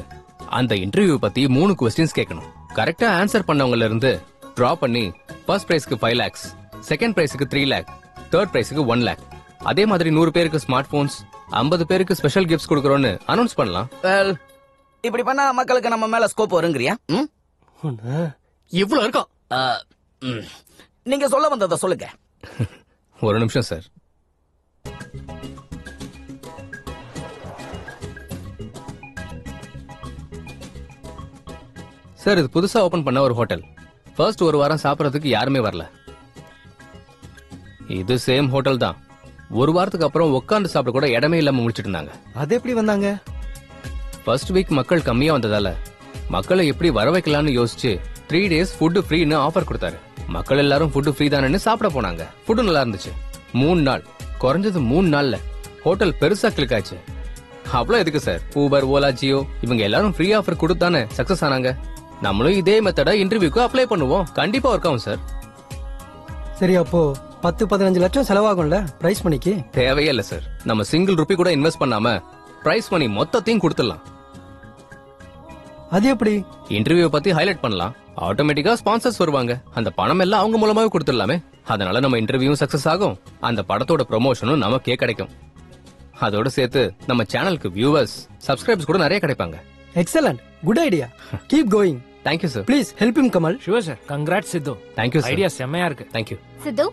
அந்த இன்டர்வியூ பத்தி 3 கொஸ்டின்ஸ் கேட்கணும். கரெக்டா ஆன்சர் பண்ணவங்கல இருந்து டிரா பண்ணி ஃபர்ஸ்ட் பிரைஸ்க்கு 5 lakhs, செகண்ட் பிரைஸ்க்கு 3 lakh, தேர்ட் பிரைஸ்க்கு 1 lakh. அதே மாதிரி 100 பேருக்கு ஸ்மார்ட் போன்ஸ், 50 பேருக்கு ஸ்பெஷல் கிஃப்ட்ஸ் கொடுக்கறோம்னு அனௌன்ஸ் பண்ணலாம். இப்படி பண்ணா மக்களுக்கு நம்ம மேல ஸ்கோப் வருங்கறியா? இவ்வளவு இருக்கும். நீங்க சொல்ல வந்தத சொல்லுங்க. ஒரு நிமிஷம் சார். சார், இது புதுசா ஓபன் பண்ண ஒரு ஹோட்டல். ஃபர்ஸ்ட் ஒரு வாரம் சாப்பிடறதுக்கு யாருமே வரல. இது சேம் ஹோட்டல் தான். ஒரு வாரத்துக்கு அப்புறம் உட்கார்ந்து சாப்பிட கூட இடமே இல்லாம முடிச்சிட்டு இருந்தாங்க. அது எப்படி வந்தாங்க? ஃபர்ஸ்ட் வீக் மக்கள் கம்மியா வந்ததால மக்களை எப்படி வர வைக்கலாம்னு யோசிச்சு 3 days ஃபுட் ஃப்ரீன்னு ஆஃபர் கொடுத்தாரு. மக்கள் எல்லாரும் ஃபுட் ஃப்ரீ தானேன்னு சாப்பிட போனாங்க. ஃபுட் நல்லா இருந்துச்சு. 3 நாள், குறைஞ்சது 3 நாள்ல ஹோட்டல் பெருசா கிளிக் ஆச்சு. அவ்வளவு எதுக்கு சார்? ஊபர், ஓலா, ஜியோ இவங்க எல்லாரும் ஃப்ரீ ஆஃபர் கொடுத்தானே சக்சஸ் ஆனாங்க. நம்மளும் இதே மெத்தட இன்டர்வியூக்கு அப்ளை பண்ணுவோம். கண்டிப்பா ஒர்க் ஆகும் சார். சரி, அப்போ 10-15 லட்சம் செலவாகும்ல பிரைஸ் மணிக்கு? தேவையே இல்ல சார். நம்ம சிங்கிள் ரூபி கூட இன்வெஸ்ட் பண்ணாம பிரைஸ் மணி மொத்தத்தையும் கொடுத்துடலாம். அது எப்படி? இன்டர்வியூ பத்தி ஹைலைட் பண்ணலாம். ஆட்டோமேட்டிக்கா ஸ்பான்சர்ஸ் வருவாங்க. அந்த பணம் எல்லாம் அவங்க மூலமாவே கொடுத்துடலாமே. அதனால நம்ம இன்டர்வியூ சக்சஸ் ஆகும். அந்த படத்தோட ப்ரமோஷனும் நமக்கே கிடைக்கும். அதோட சேர்த்து நம்ம சேனலுக்கு வியூவர்ஸ், சப்ஸ்கிரைபர்ஸ் கூட நிறைய கிடைப்பாங்க. Excellent, good idea. Keep going. Thank you sir. Please help him Kamal. Sure sir. Congrats Siddhu. Thank you sir. Idea செம்மையா இருக்கு. Thank you Siddhu,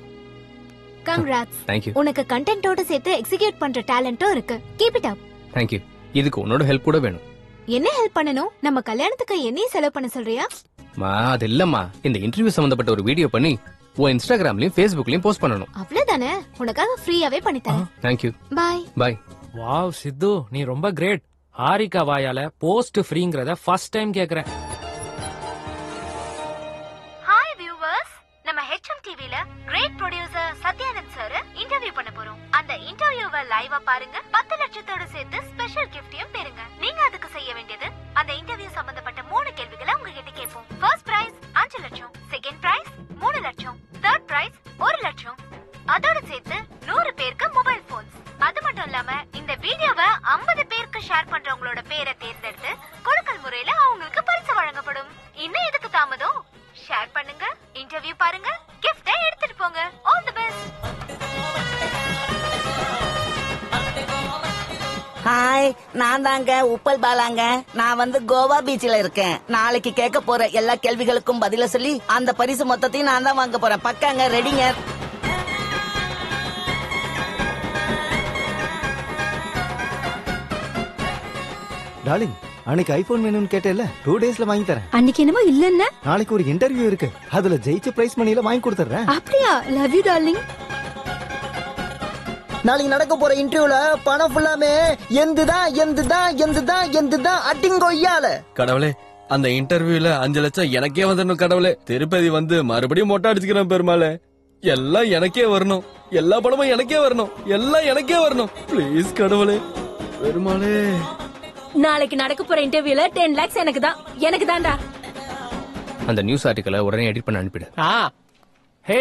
congrats. தேங்க்யூ. உனக்கு கண்டென்ட்டோட சேர்த்து எக்ஸிக்யூட் பண்ற டாலன்ட்டும் இருக்கு. Keep it up. தேங்க்யூ. இதுக்கு உன்னோட ஹெல்ப் கூட வேணும். என்ன ஹெல்ப் பண்ணனும்? நம்ம கல்யாணத்துக்கு என்னையும் செலவு பண்ண சொல்றியா? அது இல்லம்மா, இந்த இன்டர்வியூ சம்பந்தப்பட்ட ஒரு வீடியோ பண்ணி உன் இன்ஸ்டாகிராம்லயும் ஃபேஸ்புக்லயும் போஸ்ட் பண்ணனும். அவ்வளவுதானே? உனக்காக ஃப்ரீயாவே பண்ணி தரேன். Thank you. Bye bye. Wow Siddhu, நீ ரொம்ப கிரேட். ஹாரிகா வாயால போஸ்ட் ஃப்ரீங்கறத ஃபர்ஸ்ட் டைம் கேக்குறேன். ஹாய் வியூவர்ஸ், நம்ம HM TVல great producer Sathyanand sir interview பண்ண போறோம். அந்த இன்டர்வியூவை லைவா பாருங்க. 10 லட்சத்தோட சேர்த்து ஸ்பெஷல் கிஃப்டையும் பெறுங்க. நீங்க அதுக்கு செய்ய வேண்டியது, அந்த இன்டர்வியூ சம்பந்தப்பட்ட 3 கேள்விகளை உங்ககிட்ட கேட்போம். ஃபர்ஸ்ட் பிரைஸ் 5 லட்சம், செகண்ட் பிரைஸ் 3 லட்சம், தேர்ட் பிரைஸ் 1 லட்சம். அதோட சேர்த்து 100 பேருக்கு மொபைல் போன்ஸ். அது மட்டும் இல்லாம இந்த வீடியோவை 50 பேருக்கு ஷேர் பண்றவங்களோட பேரை தேர்ந்தெடுத்து கொடுக்கல் முறையில அவங்களுக்கு பரிசு வழங்கப்படும். இன்னும் எதுக்கு தாமதம்? ஷேர் பண்ணுங்க, இன்டர்வியூ பாருங்க, கிஃப்ட் நான் தாங்க உப்பல் பாலாங்க. நான் வந்து கோவா பீச்ல இருக்கேன். நாளைக்கு கேட்க போற எல்லா கேள்விகளுக்கும் பதில சொல்லி அந்த பரிசு மொத்தத்தையும் நான் தான் வாங்க போறேன். பக்காங்க, ரெடிங்க. டார்லிங், அன்னைக்கு ஐபோன் வேணும்னு கேட்டேல்ல, 2 daysல வாங்கி தரேன். அன்னைக்கு என்னமோ இல்லன்னா நாளைக்கு ஒரு இன்டர்வியூ இருக்கு, அதுல ஜெயிச்ச பிரைஸ் மணியில வாங்கி கொடுத்துறேன். அப்படியா? Love you darling. நாளைக்கு நடக்க போற இன்டர்வியூல பணம் ஃபுல்லாமே எந்துதான் அட்டிங்கொய்யால. கடவுளே, அந்த இன்டர்வியூல 5 லட்சம் எனக்கே வந்துடணும் கடவுளே. திருப்பதி வந்து மறுபடியும் மொட்டை அடிச்சுக்கிறேன் பெருமாளே. எல்லாம் எனக்கே வரணும், எல்லா பணமும் எனக்கே வரணும், எல்லாம் எனக்கே வரணும். ப்ளீஸ் கடவுளே, பெருமாளே. நாளைக்கு நடக்க போற இன்டர்வியூல 10 lakhs எனக்கு தான்டா. அந்த நியூஸ் ஆர்டிக்கலை உடனே எடிட் பண்ண அனுப்பிடு. ஹே,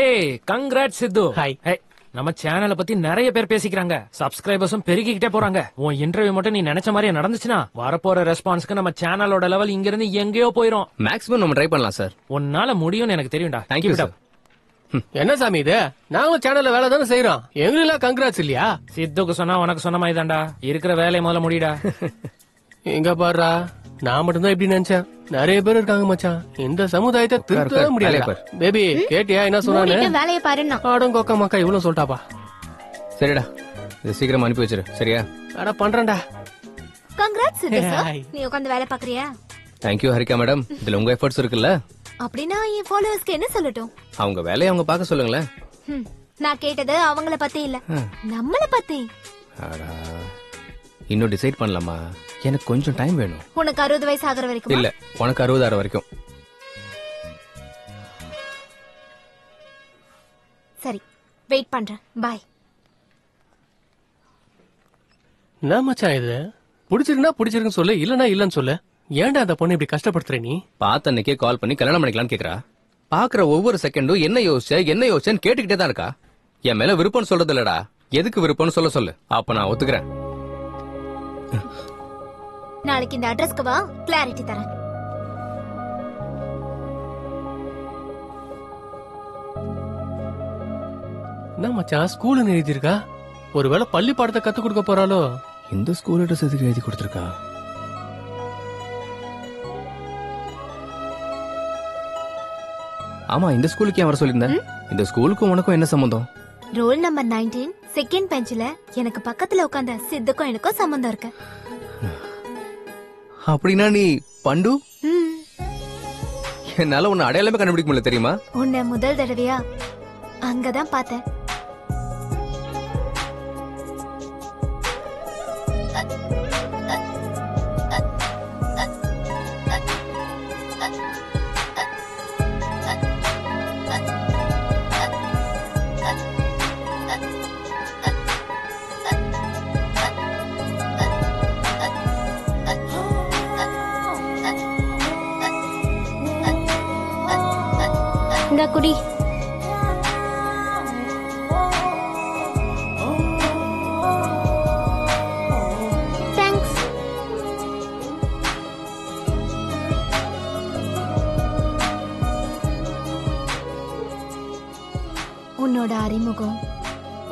கங்க்ராட்ஸ் சித்து. ஹாய். நம்ம சேனலை பத்தி நிறைய பேர் பேசிக்கிறாங்க, சப்ஸ்கிரைபர்ஸும் பெருகிக்கிட்டே போறாங்க. உன் இன்டர்வியூ மட்டும் நீ நினைச்ச மாதிரியே நடந்துச்சுன்னா வரப்போற ரெஸ்பான்ஸ்க்கு நம்ம சேனலோட லெவல் இங்க இருந்து எங்கேயோ போயிரும். மேக்ஸிமம் நம்ம ட்ரை பண்ணலாம் சார். உன்னால முடியும்னு எனக்கு தெரியும்டா. Thank you sir. என்ன சாமி இது? நாங்களும் சேனல்ல வேலை தானே செய்யறோம், எங்களுக்கு கங்க்ராட்ஸ் இல்லையா? சித்துக்கு சொன்னா உனக்கு சொன்ன மாதிரி தான்டா. இருக்கிற வேலையை முதல்ல முடிடா. எங்க பாருடா, நான் மட்டும்தான் இப்படி நினைச்சேன், நிறைய பேர் இருக்காங்க மச்சான். இந்த சமுதாயத்தை திருத்தவே முடியாது. பேபி கேட்டியா என்ன சொன்னானு? வேலையை பாருன்னா ஆடங்கோக்கா மக்கா இவ்வளவு சொல்லிட்டாப்பா. சரிடா, இது சீக்கிரம் அனுப்பி வச்சிரு. சரியா? அட பண்றேன்டா. கங்க்ராட்ஸ் நீ உட்கார்ந்து வேலை பாக்குறியா? Thank you Harika madam. இதுல உங்க எஃபர்ட்ஸ் இருக்குல்ல. அப்படின்னா என் ஃபாலோவர்ஸ்க்கு என்ன சொல்லட்டும்? அவங்க வேலையை அவங்க பார்க்க சொல்லுங்களேன். நான் கேட்டது அவங்கள பத்தி இல்ல, நம்மள பத்தி. இன்னும் டிசைட் பண்ணலாமா? எனக்கு கொஞ்சம் டைம் வேணும். உனக்கு 60 வயசு ஆகுற வரைக்கும்? இல்ல, உனக்கு 60 ஆற வரைக்கும். சரி, வெயிட் பண்றேன். பாய். என்ன மச்சான் இது? பிடிச்சிருக்குன்னா பிடிச்சிருக்குன்னு சொல்லு, இல்லன்னா இல்லன்னு சொல்லு. ஏன்டா அந்த பொண்ணு இப்படி கஷ்டப்படுத்துற நீ? பார்த்த அன்னைக்கே கால் பண்ணி கல்யாணம் பண்ணிக்கலாம்னு கேக்குறா. பாக்குற ஒவ்வொரு செகண்டும் என்ன யோசிச்சேன்னு கேட்டுக்கிட்டே தான் இருக்கா. என் மேல விருப்பம்னு சொல்றது இல்லடா, எதுக்கு விருப்பம்னு சொல்ல சொல்லு, அப்ப நான் ஒத்துக்கிறேன். நாளைக்கு இந்த அட்ரஸ்க்கு வா, கிளாரிட்டி தரேன். என்ன மச்சான் ஸ்கூல் எழுதிருக்கா? ஒருவேளை பள்ளி பாடத்தை கத்து கொடுக்க போறாளோ? இந்த ஸ்கூல் அட்ரஸ் எதுக்கு எழுதி கொடுத்திருக்கா? ஆமா, இந்த ஸ்கூலுக்கு ஏன் வர சொல்லியிருந்தேன்? இந்த ஸ்கூலுக்கும் உனக்கும் என்ன சம்பந்தம்? ரோல் நம்பர் 19 செகண்ட் பெஞ்சில எனக்கு பக்கத்துல உட்கார்ந்த சித்துக்கும் எனக்கும் சம்பந்தம் இருக்கு. அப்படின்னா நீ பண்டு? என்னால உன்னை அடையாளமே கண்டுபிடிக்க முடியல தெரியுமா? உன்னை முதல் தடவையா அங்கதான் பார்த்தேன். குடி. தேங்க்ஸ். உன்னோட அறிமுகம்,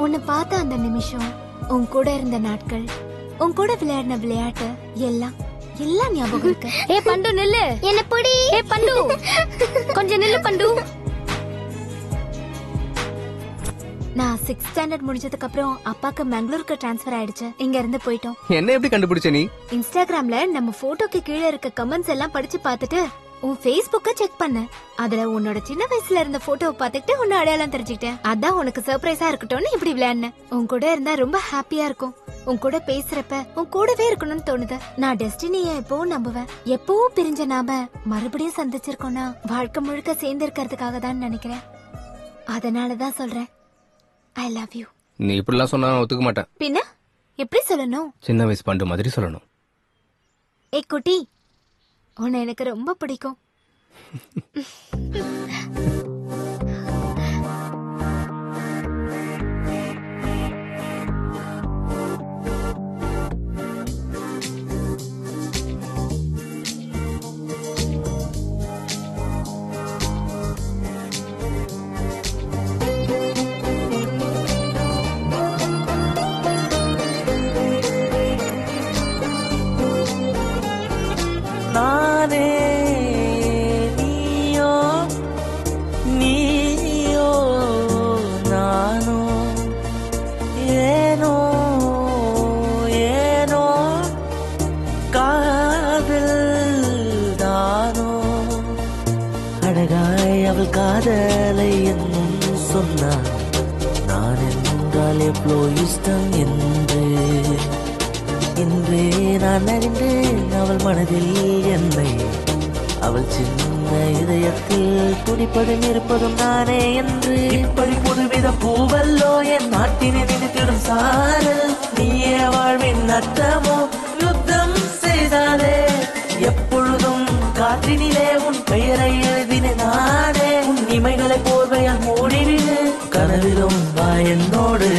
உன்னை பார்த்த அந்த நிமிஷம், உன் கூட இருந்த நாட்கள், உன் கூட விளையாடின விளையாட்டு எல்லாம் ஞாபகம் இருக்கு. ஏ பண்டு நில்லு. என்ன பொடி. ஏ பண்டு கொஞ்சம் நில்லு பண்டு. நான் 6th ஸ்டாண்டர்ட் முடிஞ்சதுக்கு அப்புறம் அப்பாக்கு பெங்களூருக்கு டிரான்ஸ்ஃபர் ஆயிடுச்சு. இங்க இருந்து போயிட்டோம். என்ன எப்படி கண்டுபிடிச்ச நீ? இன்ஸ்டாகிராம்ல நம்ம போட்டோக்கு கீழே இருக்க கமெண்ட்ஸ் எல்லாம் படிச்சு பார்த்துட்டு உன் Facebook'ை செக் பண்ண. அதுல உன்னோட சின்ன வயசுல இருந்த போட்டோவை பார்த்துட்டு உன்ன அடையாளம் தெரிஞ்சுக்கிட்டேன். அதான் உனக்கு சர்ப்ரைஸா இருக்கட்டும்னு இப்படி விளையாடினேன். உன் கூட இருந்தா ரொம்ப ஹாப்பியா இருக்கும். உன் கூட பேசுறப்ப உன் கூடவே இருக்கணும்னு தோணுது. நான் டெஸ்டினிய எப்பவும் நம்புவேன். எப்பவும் பிரிஞ்ச நாம மறுபடியும் சந்திச்சிருக்கோம்னா வாழ்க்கை முழுக்க சேர்ந்து இருக்கிறதுக்காக தான் நினைக்கிறேன். அதனாலதான் சொல்றேன், I love you. நீ இப்படிலாம் சொன்னா ஒத்துக்க மாட்டேன். பின்ன எப்படி சொல்லணும்? சின்ன வயசு பண்டு மாதிரி சொல்லணும். ஏ குட்டி, உன்னை எனக்கு ரொம்ப பிடிக்கும். சொன்னான் நான் என்றால் எவ்வளோ இஷ்டம் என்று. இன்றே நான் அறிந்தேன் அவள் மனதில் என்னை, அவள் சின்ன இதயத்தில் துடிப்பதும் இருப்பதும் நானே என்று. இப்படி புதுவித பூவல்லோ என் நாட்டினை நினைத்திடும் சாரல், நீயே வாழ்வின் அர்த்தமோ யுத்தம் செய்தாலே. எப்பொழுதும் காற்றினிலே உன் பெயரை எழுதின நானே, உன் இமைகளை போர்வையால் மூடிவிடு, கனவிலும் வா என்னோடு.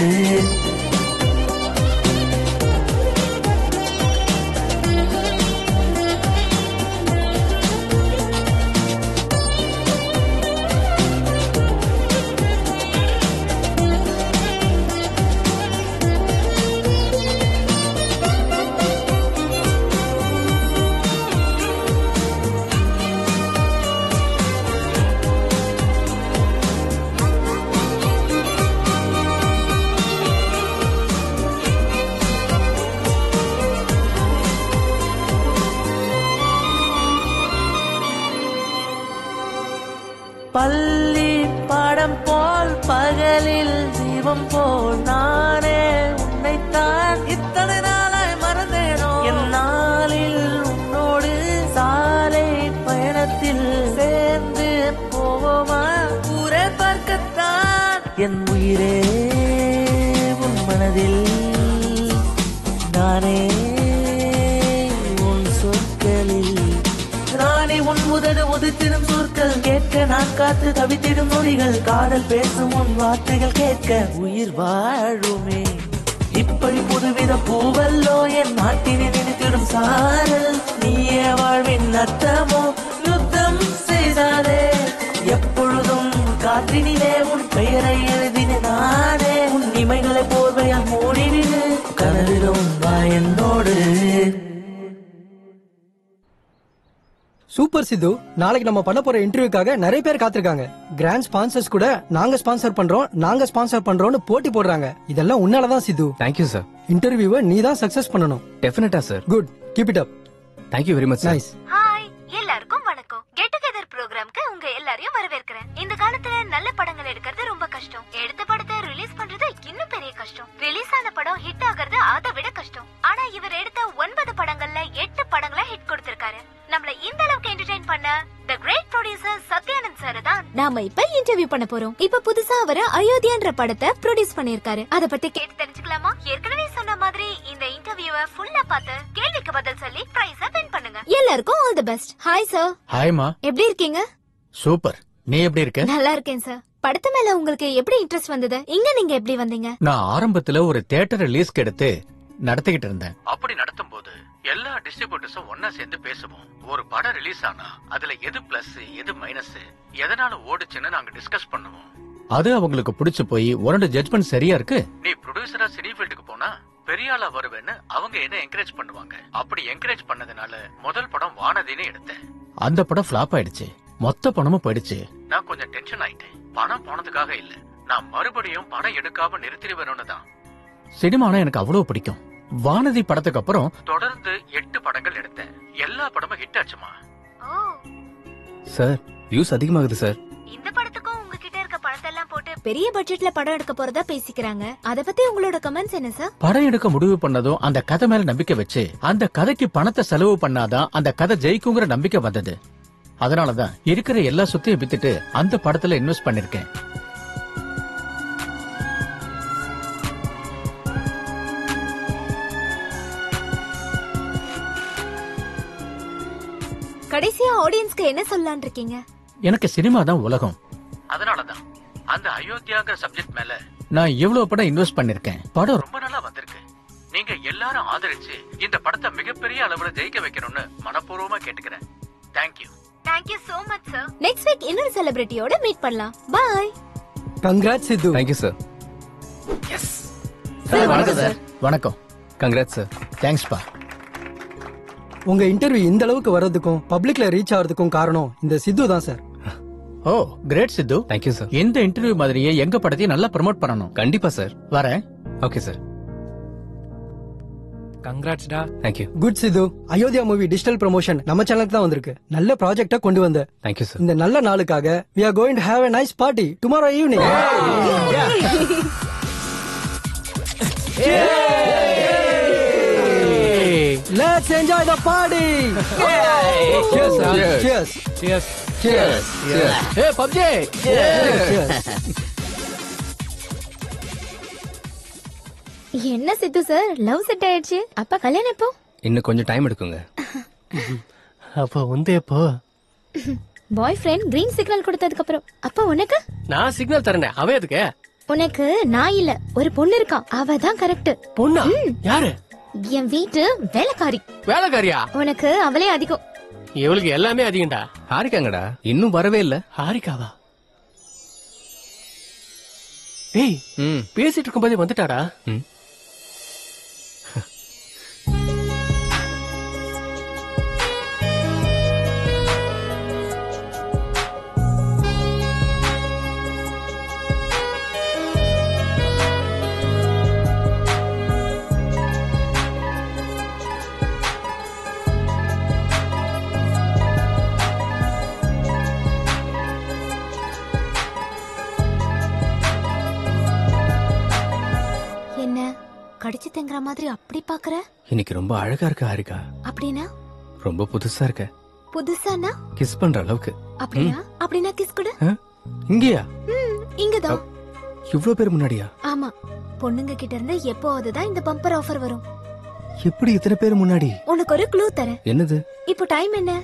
பள்ளி பாடம் போல் பகலில் தீபம் போல் நானே உன்னைத்தான் இத்தனை நாளாய் மறந்தேனோ. என் நாளில் உன்னோடு சாலை பயணத்தில் சேர்ந்து போவோமா ஊரே பார்க்கத்தான். என் உயிரே உன் மனதில் நானே உன் சொற்களில், நானே உன் முதல் உதித்திடும் சொற்கள் கேட்க நான் காத்து தவித்திடும் நொடிகள், காதல் பேசும் உன் வார்த்தைகள் கேட்க உயிர் வாழுமே. இப்படி புதுவித பூவல்லோ என் நாட்டினை நினைத்திடும் சாரல், நீயே வாழ்வின் அர்த்தமோ யுத்தம் செய்தாலே. எப்பொழுதும் காற்றினிலே உன் பெயரை எழுதின நானே, உன் இமைகளை போர்வையால் மூடிவிடு, கனவிலும் வா என்னோடு. சூப்பர் சித்து, நாளைக்கு நம்ம பண்ண போற இன்டர்வியூக்காக நிறைய பேர் காத்திருக்காங்க. கிராண்ட் ஸ்பான்சர்ஸ் கூட நாங்க ஸ்பான்சர் பண்றோம்னு போட்டி போடுறாங்க. இதெல்லாம் உன்னாலதான் சித்து. Thank you sir. இன்டர்வியூவை நீ தான் சக்சஸ் பண்ணணும். டெஃபினட்டா sir. Good, keep it up. Thank you very much. Nice. Hi எல்லாருக்கும் வணக்கம். கெட் டுகெதர் ப்ரோக்ராம்க்கு உங்க எல்லாரையும் வரவேற்கிறேன். இந்த காலத்துல நல்ல படங்கள் எடுக்கிறது ரொம்ப கஷ்டம். எடுத்த படத்தை ரிலீஸ் பண்றது இன்னும் பெரிய கஷ்டம். ரிலீஸ் ஆன படம் ஹிட் ஆகிறது அதை விட கஷ்டம். ஆனா இவர் எடுத்த 9 படங்கள்ல 8 படங்களை ஹிட் கொடுத்திருக்காரு. நம்மள இந்த அளவுக்கு என்டர்டெயின் பண்ண தி கிரேட் ப்ரொடியூசர் சத்யானந்த் சார் தான் நாம இப்ப இன்டர்வியூ பண்ண போறோம். இப்ப புதுசா அவர் அயோத்தியான்ற படத்தை ப்ரொடியூஸ் பண்ணிருக்காரு. அத பத்தி கேட்டு தெரிஞ்சுக்கலாமா? ஏற்கனவே சொன்ன மாதிரி இந்த இன்டர்வியூவை ஃபுல்லா பார்த்து கேள்விக்கு பதில் சொல்லி பிரைஸ வின் பண்ணுங்க. எல்லாருக்கும் all the best. Hi sir. ஹாய்மா. எப்படி இருக்கீங்க? சூப்பர். நீ எப்படி இருக்க? நல்லா இருக்கேன் சார். படத்து மேல உங்களுக்கு எப்படி இன்ட்ரெஸ்ட் வந்தது? இங்க நீங்க எப்படி வந்தீங்க? நான் ஆரம்பத்துல ஒரு தியேட்டர் ரிலீஸ்க்கு எடுத்து நடத்திக்கிட்டு இருந்தேன். அப்படி நடத்தும் போது எல்லா டிஸ்ட்ரிபியூட்டர்ஸும் ஒன்னா சேர்ந்து பேசுவோம். ஒரு படம் ரிலீஸ் ஆனா அதுல எது பிளஸ் எது மைனஸ், எதனால ஓடுச்சுன்னு நாங்க டிஸ்கஸ் பண்ணுவோம். அது அவங்களுக்கு பிடிச்சு போய் உன்னோட ஜட்ஜ்மெண்ட் சரியா இருக்கு, நீ ப்ரொடியூசரா சினி ஃபீல்டுக்கு போனா பெரிய ஆளா வருவேன்னு அவங்க என்ன என்கரேஜ் பண்ணுவாங்க. அப்படி என்கரேஜ் பண்ணதுனால முதல் படம் வானதின்னு எடுத்தேன். அந்த படம் ஃபிளாப் ஆயிடுச்சு. மொத்த பணமும் போயிடுச்சு. நான் கொஞ்சம் டென்ஷன் ஆயிட்டேன். பணம் போனதுக்காக இல்ல, நான் மறுபடியும் பணம் எடுக்காம நிறுத்திடுவேன்னு தான். சினிமானா எனக்கு அவ்வளவு பிடிக்கும். வானதி படத்துக்கு அப்புறம் தொடர்ந்து 8 படங்கள் எடுத்தேன். எல்லா படமும் ஹிட் ஆச்சுமா. சார் வியூஸ் அதிகமாகுது சார். இந்த படத்துக்கும் உங்ககிட்ட இருக்க பணத்தை எல்லாம் போட்டு பெரிய பட்ஜெட்ல படம் எடுக்க போறதா பேசிக்கிறாங்க. அத பத்தி உங்களோட கமெண்ட்ஸ் என்ன சார்? படம் எடுக்க முடிவு பண்ணதும் அந்த கதை மேல நம்பிக்கை வச்சு அந்த கதைக்கு பணத்தை செலவு பண்ணாதான் அந்த கதை ஜெயிக்குங்கிற நம்பிக்கை வந்தது. அதனாலதான் இருக்கிற எல்லா சொத்தையும் வித்துட்டு அந்த படத்துல இன்வெஸ்ட் பண்ணிருக்கேன். கடைசியா ஆடியன்ஸ்க்கு என்ன சொல்லலாம்னு இருக்கீங்க? எனக்கு சினிமா தான் உலகம். அதனாலதான் அந்த அயோத்தியாங்கிற சப்ஜெக்ட் மேல நான் இவ்வளவு படம் இன்வெஸ்ட் பண்ணிருக்கேன். படம் ரொம்ப நல்லா வந்திருக்கு. நீங்க எல்லாரும் ஆதரிச்சு இந்த படத்தை மிகப்பெரிய அளவுல ஜெயிக்க வைக்கணும்னு மனப்பூர்வமா கேட்டுக்கிறேன். Thank you. Thank you so much sir. Next week இன்னொரு செலிபிரிட்டியோட மீட் பண்ணலாம். Bye. Congrats Siddhu. Thank you sir. Yes sir. வணக்கம் சார். வணக்கம். Congrats sir. தேங்க்ஸ் பா. உங்க இன்டர்வியூ இந்த அளவுக்கு வர்றதுக்கும் பப்ளிக்ல ரீச் ஆகிறதுக்கும் காரணம் இந்த சித்து தான் sir. Oh great Siddhu. Thank you sir. இந்த இன்டர்வியூ மாதிரியே எங்க படத்தையும் நல்லா ப்ரோமோட் பண்ணணும். கண்டிப்பா சார். வரேன். Okay sir. கங்க்ராட்ஸ் டா. Thank you. Good Siddhu. Ayodhya movie digital promotion நம்ம சேனலுக்கு தான் வந்திருக்கு. நல்ல ப்ராஜெக்டா கொண்டு வந்த. Thank you sir. இந்த நல்ல நாளுக்காக we are going to have a nice party tomorrow evening. Let's enjoy the party. Cheers. Cheers. Cheers. Cheers. Hey PUBG. Cheers. என்ன சித்து சார் லவ் செட் ஆயிடுச்சு. அப்ப கல்யாணம் எப்போ? இன்னும் கொஞ்சம் டைம் எடுக்குங்க. அப்போ வந்து எப்போ? பாய் ஃப்ரெண்ட் கிரீன் சிக்னல் கொடுத்ததுக்கு அப்புறம். அப்ப உனக்கு? நான் சிக்னல் தரேனே, அவ எதுக்கு? உனக்கு நான் இல்ல, ஒரு பொண்ணு இருக்கா, அவ தான் கரெக்ட். பொண்ணா? யாரு? என் வீட்டு வேலைக்காரி. வேலைக்காரியா? உனக்கு அவளே அதிகம். இவளுக்கு எல்லாமே அதிகம்டா. ஹாரிக்காங்கடா இன்னும் வரவே இல்ல. ஹாரிக்காவா? ஏய் பேசிட்டு இருக்கும்போதே வந்துட்டாடா. கடிச்சு தெங்குற மாதிரி அப்படி பாக்குற? இன்னைக்கு ரொம்ப அழகா இருக்க ஹாரிகா. அப்படினா? ரொம்ப புதுசா இருக்க. புதுசானா? கிஸ் பண்ற அளவுக்கு. அப்படினா கிஸ் கொடு. இங்கயா? இங்கதான். இவ்ளோ பேர் முன்னாடியா? ஆமா. பொண்ணுங்க கிட்ட இருந்து எப்போது தான் இந்த பம்பர் ஆஃபர் வரும். எப்படி இத்தனை பேர் முன்னாடி? உனக்கு ஒரு க்ளூ தரேன். என்னது? இப்போ டைம் என்ன?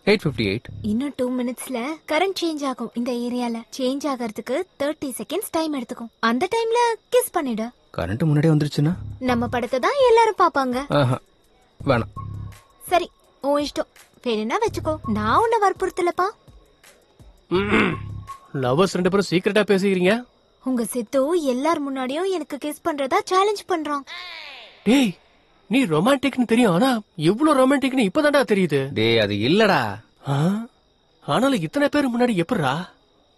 8:58. இன்னும் 2 மினிட்ஸ்ல கரண்ட் சேஞ்ச் ஆகும். இந்த ஏரியால சேஞ்ச் ஆகிறதுக்கு 30 செகண்ட்ஸ் டைம் எடுத்துக்கும். அந்த டைம்ல கிஸ் பண்ணிடு. கரண்ட் முன்னாடியே வந்துருச்சுன்னா நம்ம படத்தை தான் எல்லாரும் பாப்பாங்க. வேணாம். சரி உன் இஷ்டம். வேணும்னா வச்சுக்கோ, நான் உன்னை வற்புறுத்தலப்பா. லவ்வர்ஸ் ரெண்டு பேரும் சீக்கிரட்டா பேசிக்கிறீங்க. உங்க சித்து எல்லார் முன்னாடியும் எனக்கு கிஸ் பண்றதா சேலஞ்ச் பண்றான். டேய் நீ ரொமான்டிக்னு தெரியும், ஆனா இவ்ளோ ரொமான்டிக்னு இப்பதான்டா தெரியுது. டேய் அது இல்லடா. ஆனாலும் இத்தனை பேர் முன்னாடி எப்படிடா?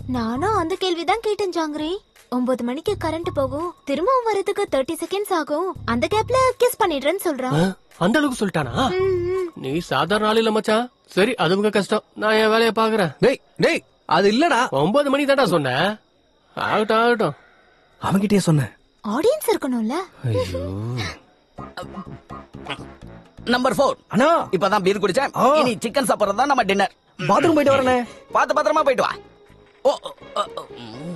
நானும் அந்த கேள்விதான் கேட்டேன் ஜாங்கிரி. 9 மணிக்கு கரண்ட் போகும், திரும்பவும் வரதுக்கு 30 செகண்ட்ஸ் ஆகும். அந்த கேப்ல கிஸ் பண்ணிடுறேன்னு சொல்றான். அந்த அளவுக்கு சொல்லிட்டானா? நீ சாதாரண ஆள் இல்ல மச்சான். சரி அது உங்க கஷ்டம், நான் என் வேலையை பாக்குறேன். டேய் டேய் அது இல்லடா. 9 மணி தான்டா சொன்னேன். ஆகட்டும் ஆகட்டும். அவன்கிட்டயே சொன்னேன். ஆடியன்ஸ் இருக்கணும்ல. ஐயோ. நம்பர் 4 அண்ணா இப்பதான் பீர் குடிச்சேன். இனி சிக்கன் சாப்பிடுறது தான் நம்ம டின்னர். பாத்ரூம் போயிட்டு வரனே. பாத்து பத்திரமா போயிட்டு வா.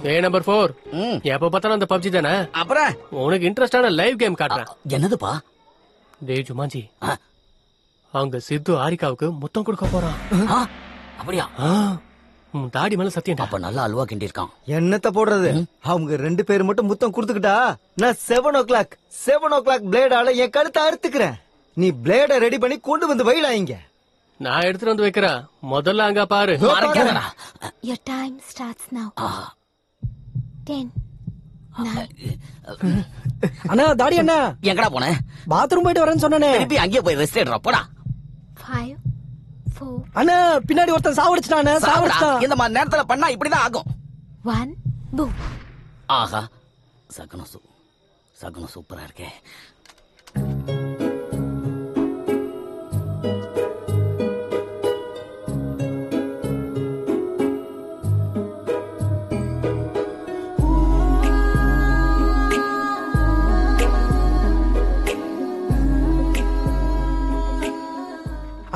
ஏ நம்பர் 4 எப்ப பார்த்தாலும் அந்த PUBG தானே. அப்புறம் உனக்கு இன்ட்ரெஸ்டான லைவ் கேம் காட்டுறேன். என்னதுப்பா? டேய் ஜுமாஞ்சி, அங்க சித்து ஹாரிகாவுக்கு முத்தம் கொடுக்க போறான். அப்படியா? தாடி மேல சத்தியம். அப்ப நல்லா அல்வா கிண்டி இருக்கான். என்னத்த போடுறது, அவங்க 2 பேர் மட்டும் முத்தம் குடுத்துக்கிட்டா நான் 7 o'clock பிளேடால என் கழுத்தை அறுத்துக்கிறேன். நீ பிளேட ரெடி பண்ணி கொண்டு வந்து வைடா இங்க. நான் எடுத்துட்டு வந்து வைக்கிறேன். முதல்ல அங்க பாரு. Your time starts now. 10 9. அண்ணா தாடி அண்ணா எங்கடா போன? பாத்ரூம் போயிட்டு வரேன்னு சொன்னனே. திருப்பி அங்கேயே போய் ரெஸ்ட் எடுறா போடா. 5 4. அண்ணா பின்னாடி ஒருத்தன் சாவடிச்சிட்டானே. சாவடிச்சான். இந்த மாதிரி நேரத்துல பண்ணா இப்படிதான் ஆகும். 1 boom. ஆஹா சகுனம் சூப்பரா இருக்கே.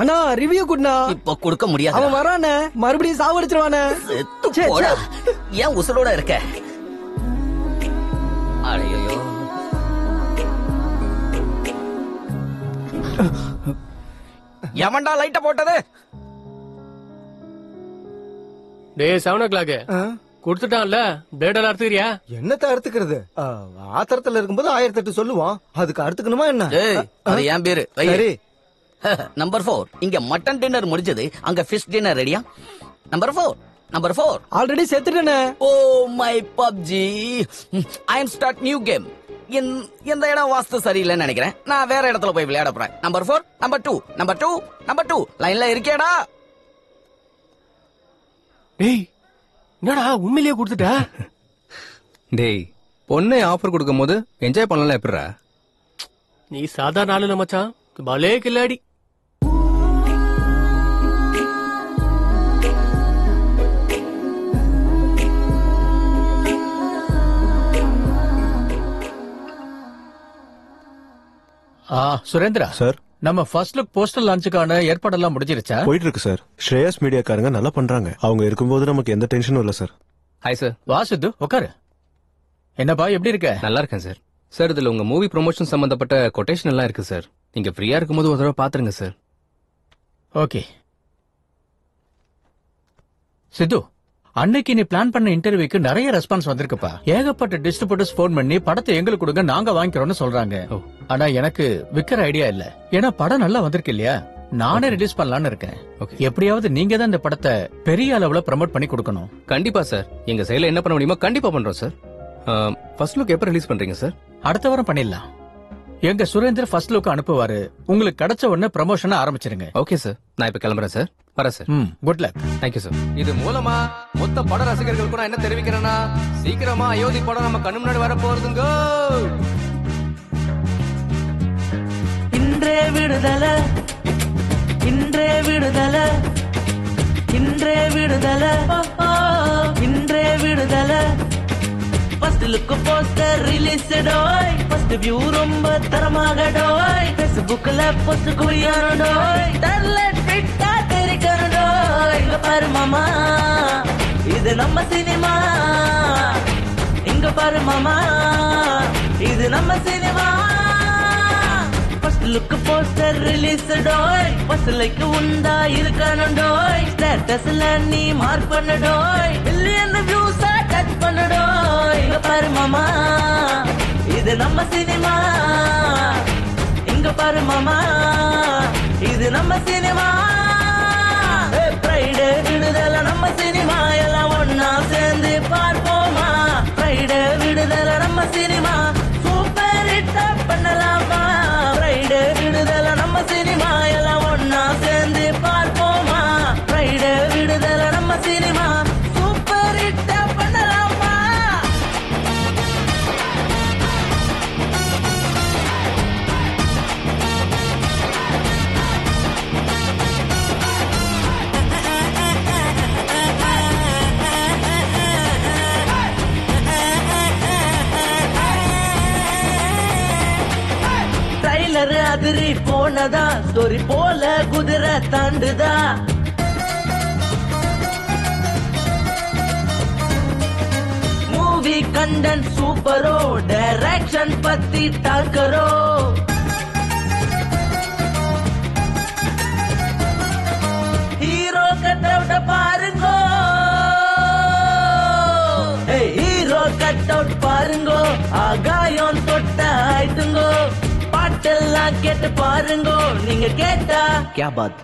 அண்ணா ரிவ்யூ குட்னா. இப்ப கொடுக்க முடியாது. அவன் வரானே, மறுபடியும் சாவடிச்சிருவானே. ஏன் உசுரோட இருக்க? அடையோ. எவன்டா லைட்ட போட்டது? டேய் 7 o'clock கொடுத்துட்டான்ல, பிளேடெல்லாம் அறுத்துக்கிறியா? என்னத்த அறுத்துக்கிறது? ஆத்திரத்துல இருக்கும்போது 1008 சொல்லுவான். அதுக்கு அறுத்துக்கணுமா என்ன? அது ஏன் பேரு. சரி. நம்பர் 4 இங்க மட்டன் டின்னர் முடிஞ்சது, அங்க ஃபிஷ் டின்னர் ரெடியா? நம்பர் 4 ஆல்ரெடி செத்துட்டேனே. Oh my PUBG, I am start new game. இந்த இடம் வாஸ்து சரியில்லைன்னு நினைக்கிறேன். நான் வேற இடத்துல போய் விளையாட போறேன். நம்பர் 4 நம்பர் 2 லைன்ல இருக்கேடா. டேய் என்னடா உண்மையிலேயே கொடுத்துட்ட? டேய் பொண்ணை ஆஃபர் கொடுக்கும் போது என்ஜாய் பண்ணலாம் எப்படிடா? நீ சாதாரண ஆளு இல்ல மச்சான், பலே கில்லாடி. சுரேந்திரா சார், நம்ம ஃபர்ஸ்ட் லுக் போஸ்டர் லான்ச்சுக்கான ஏற்பாடெல்லாம் முடிஞ்சிருச்சா? போயிட்டு இருக்கு சார். ஸ்ரேயஸ் மீடியாக்காரங்க நல்லா பண்றாங்க. அவங்க இருக்கும்போது நமக்கு எந்த டென்ஷனும் இல்ல சார். Hi sir. வா சித்து, உட்காரு. என்னப்பா, எப்படி இருக்க? நல்லா இருக்கேன் சார். சார், இதுல உங்க மூவி ப்ரொமோஷன் சம்பந்தப்பட்ட கொட்டேஷன் எல்லாம் இருக்கு சார். நீங்க ஃப்ரீயா இருக்கும்போது ஒரு தடவை பாத்துருங்க சார். ஓகே சித்து, அன்னைக்கு நீ பிளான் பண்ண இன்டர்வியூக்கு நிறைய ரெஸ்பான்ஸ் வந்திருக்குப்பா. ஏகப்பட்ட டிஸ்ட்ரிபியூட்டர்ஸ் போன் பண்ணி படத்தை எங்களுக்கு கொடுங்க, நாங்க வாங்கிக்கிறோம்னு சொல்றாங்க. ஆனா எனக்கு விக்கிற ஐடியா இல்ல. ஏன்னா படம் நல்லா வந்திருக்கு இல்லையா, நானே ரிலீஸ் பண்ணலாம்னு இருக்கேன். எப்படியாவது நீங்க தான் இந்த படத்தை பெரிய அளவுல ப்ரமோட் பண்ணி கொடுக்கணும். கண்டிப்பா சார். எங்க சைடுல என்ன பண்ண முடியுமோ கண்டிப்பா பண்றோம் சார். ஃபர்ஸ்ட் லுக் எப்ப ரிலீஸ் பண்றீங்க சார்? அடுத்த வாரம் பண்ணிடலாம். எங்க சுரேந்தர் ஃபர்ஸ்ட் லுக் அனுப்புவாரு. உங்களுக்கு கிடைச்ச உடனே ப்ரமோஷன் ஆரம்பிச்சிருங்க. ஓகே சார், நான் இப்ப கிளம்புறேன் சார். வரேன் sir. Good luck. Thank you sir. இது மூலமா மொத்த பட ரசிகர்களுக்கு நான் என்ன தெரிவிக்கிறேன்னா, சீக்கிரமா அயோத்தி படம் நம்ம கண்ணு முன்னாடி வர போறதுங்க. இன்றே விடுதலை, இன்றே விடுதலை, இன்றே விடுதலை, இன்றே விடுதலை. ஃபர்ஸ்ட் லுக் போஸ்டர் ரிலீஸ் டோய், ஃபர்ஸ்ட் வியூ ரொம்ப தரமாக டோய், ஃபேஸ்புக்ல போஸ்ட் குடியானோ டோய், டர்லெட் ஃபிட்டா தெரிக்கணும் டோய். இங்க பாரு மாமா, இது நம்ம சினிமா. இங்க பாரு மாமா, இது நம்ம cinema. First look poster release டோய், ஃபர்ஸ்ட் லைக் உண்டா இருக்கணும் டோய், ஸ்டேட்டஸ்ல நீ மார்க் பண்ண டோய், மில்லியன் வியூஸ் டச் பண்ண டோய். இங்க பாரு மாமா, இது நம்ம சினிமா. இங்க பாரு மாமா, இது நம்ம சினிமா. ஃப்ரைடே விடுதலை நம்ம சினிமா, எல்லாம் ஒன்னா சேர்ந்து பார்ப்போமா. ஃப்ரைடே விடுதலை நம்ம சினிமா, சூப்பர் ஹிட் பண்ணலாமா. ஃப்ரைடே விடுதலை நம்ம சினிமா, எல்லாம் ஒன்னா சேர்ந்து பார்ப்போமா. ஃப்ரைடே விடுதலை நம்ம சினிமா, சூப்பர் ஹிட் பண்ணலாமா. ட்ரைலர் அதிரி போனதா, ஸ்டோரி போல குதிரை தாண்டுதா. மூவி கண்டென்ட் சூப்பரோ, டைரக்ஷன் பத்தி டாக்கரோ. ஹீரோ கட் அவுட் பாருங்கோ, ஹீரோ கட் அவுட் பாருங்கோ, ஆகாயம் தொட்ட ஆயிட்டுங்கோ. பாட்டெல்லாம் கேட்டு பாருங்கோ, நீங்க கேட்டா क्या बात,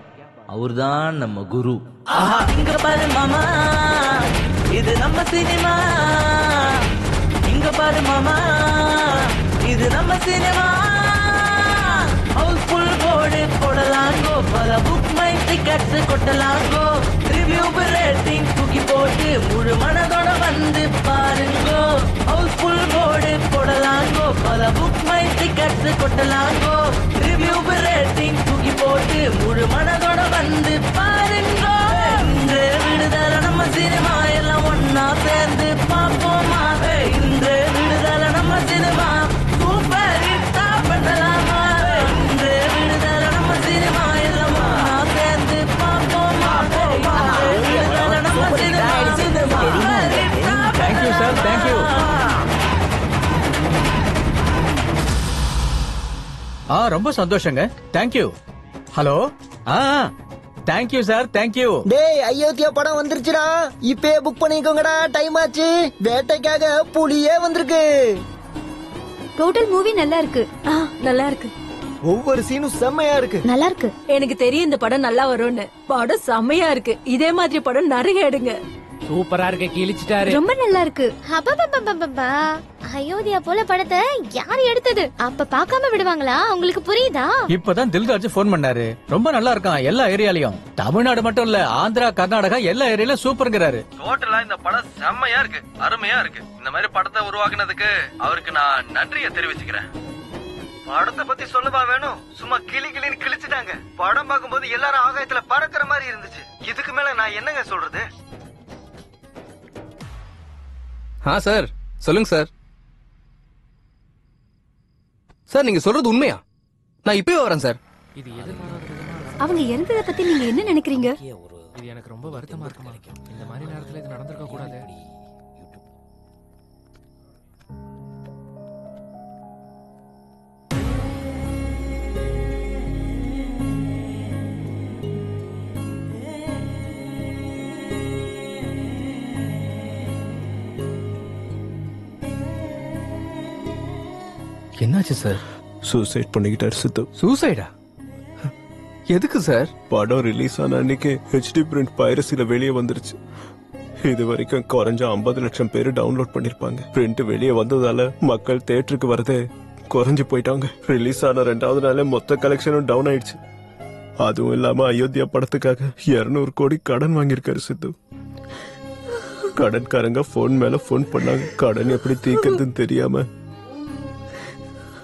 அவர்தான் நம்ம குரு. ஆஹா, இங்க பாரு மாமா, இது நம்ம சினிமா. இங்க பாரு மாமா, இது நம்ம சினிமா. ஹவுஸ்ஃபுல் போர்டு போடலாங்கோ, பல புக் மை டிக்கெட்ஸ் கொட்டலாங்கோ. ரிவ்யூ ரேட்டிங் தூக்கி போட்டு முழு மனதோட வந்து பாருங்கோ. ஹவுஸ்ஃபுல் போர்டு போடலாங்கோ, பல புக் மை டிக்கெட்ஸ் கொட்டலாங்கோ. ரிவ்யூ ரேட்டிங் தூக்கி போட்டு முழு மனதோட வந்து பாருங்கோ. இன்று விடுதலை நம்ம சினிமா, எல்லாம் ஒன்னா சேர்ந்து பார்ப்போமா. இன்று விடுதலை நம்ம சினிமா, சூப்பர் ஹிட்டா பண்ணலாமா. இன்று விடுதலை நம்ம சினிமா, எல்லாம் ஒன்னா சேர்ந்து பார்ப்போமா. இன்று விடுதலை நம்ம சினிமா, சூப்பர் ஹிட்டா தேங்க்யூ சார், தேங்க்யூ. ரொம்ப சந்தோஷங்க, thank you. Hello, thank you sir, thank you. டேய், அயோத்தியா படம் வந்துருச்சுடா, இப்பயே புக் பண்ணிக்கோங்கடா, டைம் ஆச்சு. வேட்டைக்காக புலியே வந்திருக்கு. டோட்டல் மூவி நல்லா இருக்கு. நல்லா இருக்கு. ஒவ்வொரு சீனும் செம்மையா இருக்கு. நல்லா இருக்கு. எனக்கு தெரியும் இந்த படம் நல்லா வரும்னு. படம் செம்மையா இருக்கு. இதே மாதிரி படம் நிறைய எடுங்க. சூப்பரா இருக்கு, கிழிச்சிட்டாரு. ரொம்ப நல்லா இருக்கு. அப்பப்பப்பப்பப்பா, அயோத்தியா போல படத்தை யார் எடுத்தது? அப்ப பார்க்காம விடுவாங்களா? உங்களுக்கு புரியுதா? இப்பதான் தில்ராஜ் போன் பண்ணாரு. ரொம்ப நல்லா இருக்கான் எல்லா ஏரியாலயும். தமிழ்நாடு மட்டும் இல்ல, ஆந்திரா, கர்நாடகா எல்லா ஏரியாலயும் சூப்பர்ங்கிறாரு. டோட்டலா இந்த படம் செம்மையா இருக்கு, அருமையா இருக்கு. இந்த மாதிரி படத்தை உருவாக்குனதுக்கு அவருக்கு நான் நன்றியை தெரிவிச்சுக்கிறேன். படத்தை பத்தி சொல்லவா வேணும்? சும்மா கிளி கிளின்னு கிழிச்சிட்டாங்க. படம் பார்க்கும்போது எல்லாரும் ஆகாயத்துல பறக்கிற மாதிரி இருந்துச்சு. இதுக்கு மேல நான் என்னங்க சொல்றது? சார் சொல்லுங்க சார். சார் நீங்க சொல்றது உண்மையா? நான் இப்பவே வரேன் சார். இது எதிர்பாராத அவங்க இறந்ததை பத்தி நீங்க என்ன நினைக்கிறீங்க? இது எனக்கு ரொம்ப வருத்தமா இருக்குமா. இந்த மாதிரி நேரத்துல இது நடந்திருக்க கூடாது. என்னாச்சு சார்? சூசைட் பண்ணிக்கிட்டாரு சித்து. சூசைடா? எதுக்கு சார்? படம் ரிலீஸ் ஆன அன்னைக்கு HD பிரிண்ட் பைரசில வெளியே வந்துருச்சு. இது வரைக்கும் குறைஞ்ச 50 லட்சம் பேர் டவுன்லோட் பண்ணிருப்பாங்க. பிரிண்ட் வெளியே வந்ததால மக்கள் தியேட்டருக்கு வரதே குறைஞ்சு போயிட்டாங்க. ரிலீஸ் ஆன 2வது நாளே மொத்த கலெக்ஷனும் டவுன் ஆயிடுச்சு. அதுவும் இல்லாம அயோத்தியா படத்துக்காக 200 கோடி கடன் வாங்கியிருக்காரு சித்து. கடன்காரங்க போன் மேல போன் பண்ணாங்க. கடன் எப்படி தீர்க்கிறதுன்னு தெரியாம,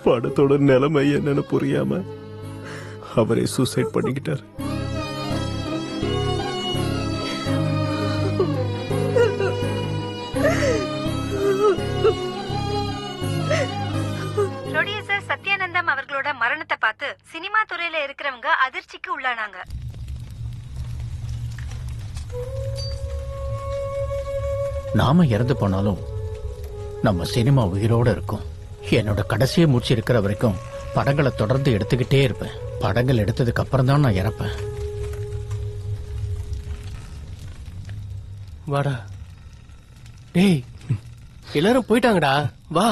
படத்தோட நிலைமை என்னன்னு புரியாம அவரே சூசைட் பண்ணிக்கிட்டார். ப்ரொடியூசர் சத்யானந்தம் அவர்களோட மரணத்தை பார்த்து சினிமா துறையில இருக்கிறவங்க அதிர்ச்சிக்கு உள்ளானாங்க. நாம இறந்து போனாலும் நம்ம சினிமா உயிரோட இருக்கும். என்னோட கடைசியை மூச்சு இருக்கிற வரைக்கும் படங்களை தொடர்ந்து எடுத்துக்கிட்டே இருப்பேன். படங்கள் எடுத்ததுக்கு அப்புறம் தான் நான் இறப்பேன். வாடா. டேய், எல்லாரும் போயிட்டாங்கடா. வா.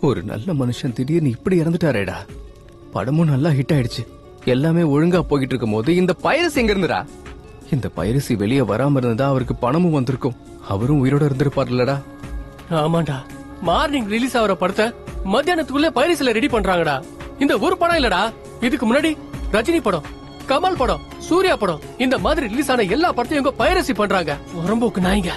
ஒரு நல்ல மனுஷன் திடீர்னு இப்படி இறந்துட்டாரேடா. படமும் நல்லா ஹிட் ஆயிடுச்சு. எல்லாமே ஒழுங்கா போயிட்டு இருக்கும் போது இந்த பைரசி எங்க இருந்துடா? இந்த பைரசி வெளியே வராம இருந்ததா அவருக்கு பணமும் வந்திருக்கும். அவரும் உயிரோட இருந்திருப்பாருலடா. ஆமாண்டா. மார்னிங் ரிலீஸ் ஆகிற படத்தை மத்தியானத்துக்குள்ள பைரசில ரெடி பண்றாங்கடா. இந்த ஒரு படம் இல்லடா, இதுக்கு முன்னாடி ரஜினி படம், கமல் படம், சூர்யா படம், இந்த மாதிரி ரிலீஸ் ஆன எல்லா படத்தையும் இவங்க பைரசி பண்றாங்க. உடம்புக்கு நாய்ங்க.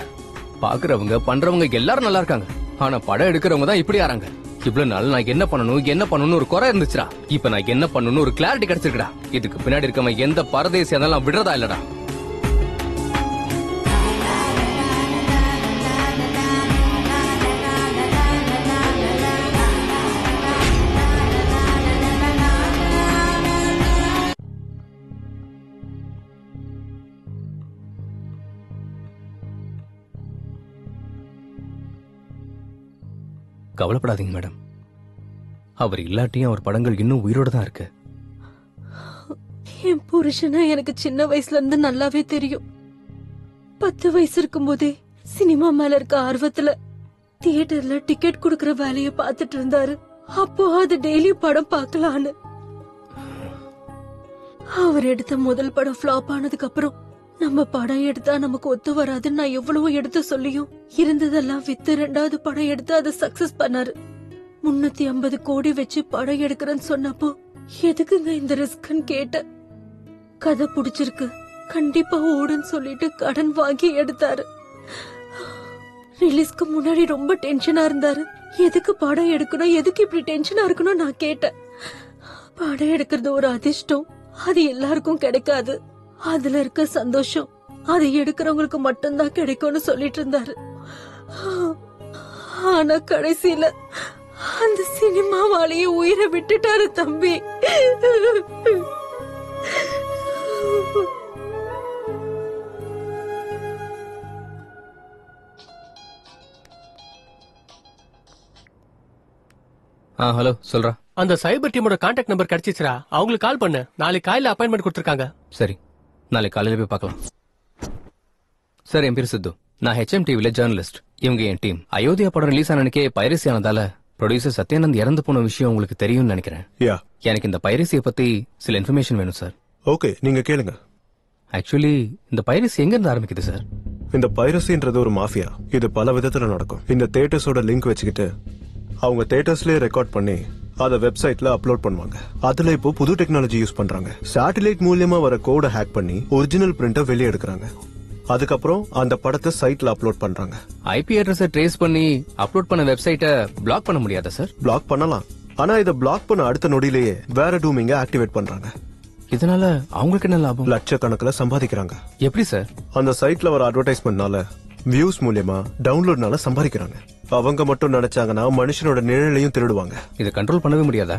பாக்குறவங்க பண்றவங்க எல்லாரும் நல்லா இருக்காங்க. ஆனா படம் எடுக்கிறவங்க தான் இப்படி ஆறாங்க. இவ்வளவு நாள் நான் என்ன பண்ணணும்னு ஒரு குறை இருந்துச்சுடா. இப்ப நான் என்ன பண்ணணும்னு ஒரு கிளாரிட்டி கிடைச்சிருக்கா. இதுக்கு பின்னாடி இருக்கவன் எந்த பரதேசி அதெல்லாம் விடுறதா இல்லடா. கவலைப்படாதீங்க மேடம். அவர் இல்லாட்டியும் அவர் படங்கள் இன்னும் உயிரோட தான் இருக்கு. என் புருஷனா எனக்கு சின்ன வயசுல இருந்து நல்லாவே தெரியும். 10 வயசு இருக்கும் போதே சினிமா மேல இருக்க ஆர்வத்துல தியேட்டர்ல டிக்கெட் குடுக்கற வேலைய பாத்துட்டு இருந்தாரு. அப்போ அது டெய்லி படம் பார்க்கலான்னு. அவர் எடுத்த முதல் படம் ஃபிளாப் ஆனதுக்கு அப்புறம் நம்ம படம் எடுத்தா நமக்கு ஒத்து வராதுன்னு நான் எவ்வளவோ எடுத்து சொல்லியும் இருந்ததெல்லாம் வித்து 2வது படம் எடுத்து அதை சக்சஸ் பண்ணாரு. 350 கோடி வச்சு படம் எடுக்கிறேன்னு சொன்னப்போ எதுக்குங்க இந்த ரிஸ்க்னு கேட்ட. கதை பிடிச்சிருக்கு, கண்டிப்பா ஓடுன்னு சொல்லிட்டு கடன் வாங்கி எடுத்தாரு. ரிலீஸ்க்கு முன்னாடி ரொம்ப டென்ஷனா இருந்தாரு. எதுக்கு படம் எடுக்கணும், எதுக்கு இப்படி டென்ஷனா இருக்கணும் நான் கேட்டேன். படம் எடுக்கிறது ஒரு அதிர்ஷ்டம், அது எல்லாருக்கும் கிடைக்காது. அதுல இருக்க சந்தோஷம் அது எடுக்கிறவங்களுக்கு மட்டும்தான் கிடைக்கும்னு சொல்லிட்டு இருந்தாரு. ஆனா கடைசியில அந்த சினிமாவாலேயே உயிரை விட்டுட்டாரு தம்பி. ஹலோ சொல்றா. அந்த சைபர் டீமோட கான்டாக்ட் நம்பர் கிடைச்சிச்சுடா. அவங்களுக்கு கால் பண்ணு. நாளைக்கு காலையில அப்பாயின்மெண்ட் கொடுத்திருக்காங்க. சரி, நாளைக்கு காலையில போய் பார்க்கலாம். சார், என் பேர் சித்து. நான் HM டிவில ஜேர்னலிஸ்ட். இவங்க என் டீம். அயோத்தியா படம் ரிலீஸ் ஆனக்கே பைரசி ஆனதால ப்ரொடியூசர் சத்யானந்த் இறந்து போன விஷயம் உங்களுக்கு தெரியும்னு நினைக்கிறேன். எனக்கு இந்த பைரசியை பத்தி சில இன்ஃபர்மேஷன் வேணும் சார். ஓகே, நீங்க கேளுங்க. ஆக்சுவலி இந்த பைரசி எங்க இருந்து ஆரம்பிக்குது சார்? இந்த பைரசின்றது ஒரு மாஃபியா. இது பல விதத்துல நடக்கும். இந்த தியேட்டர்ஸோட லிங்க் வச்சுக்கிட்டு அவங்க தியேட்டர்ஸ்லயே ரெக்கார்ட் பண்ணி அத வெப்சைட்ல அப்லோட் பண்ணுவாங்க. அதுல இப்போ புது டெக்னாலஜி யூஸ் பண்றாங்க. சேட்டலைட் மூலியமா வர கோட ஹேக் பண்ணி ஒரிஜினல் பிரிண்ட வெளியே எடுக்கிறாங்க. அதுக்கப்புறம் அந்த படத்தை சைட்ல அப்லோட் பண்றாங்க. IP அட்ரஸை ட்ரேஸ் பண்ணி அப்லோட் பண்ண வெப்சைட்டை பிளாக் பண்ண முடியாதா சார்? பிளாக் பண்ணலாம். ஆனா இதை பிளாக் பண்ண அடுத்த நொடியிலேயே வேற டூமிங்க ஆக்டிவேட் பண்றாங்க. இதனால அவங்களுக்கு என்ன லாபம்? லட்சக்கணக்கில் சம்பாதிக்கிறாங்க. எப்படி சார்? அந்த சைட்ல வர அட்வர்டைஸ்மெண்ட்னால, வியூஸ் மூலியமா, டவுன்லோட்னால சம்பாதிக்கிறாங்க. அவங்க மட்டும் நினைச்சாங்கன்னா மனுஷனோட நிழலையும் திருடுவாங்க. இதை கண்ட்ரோல் பண்ணவே முடியாதா?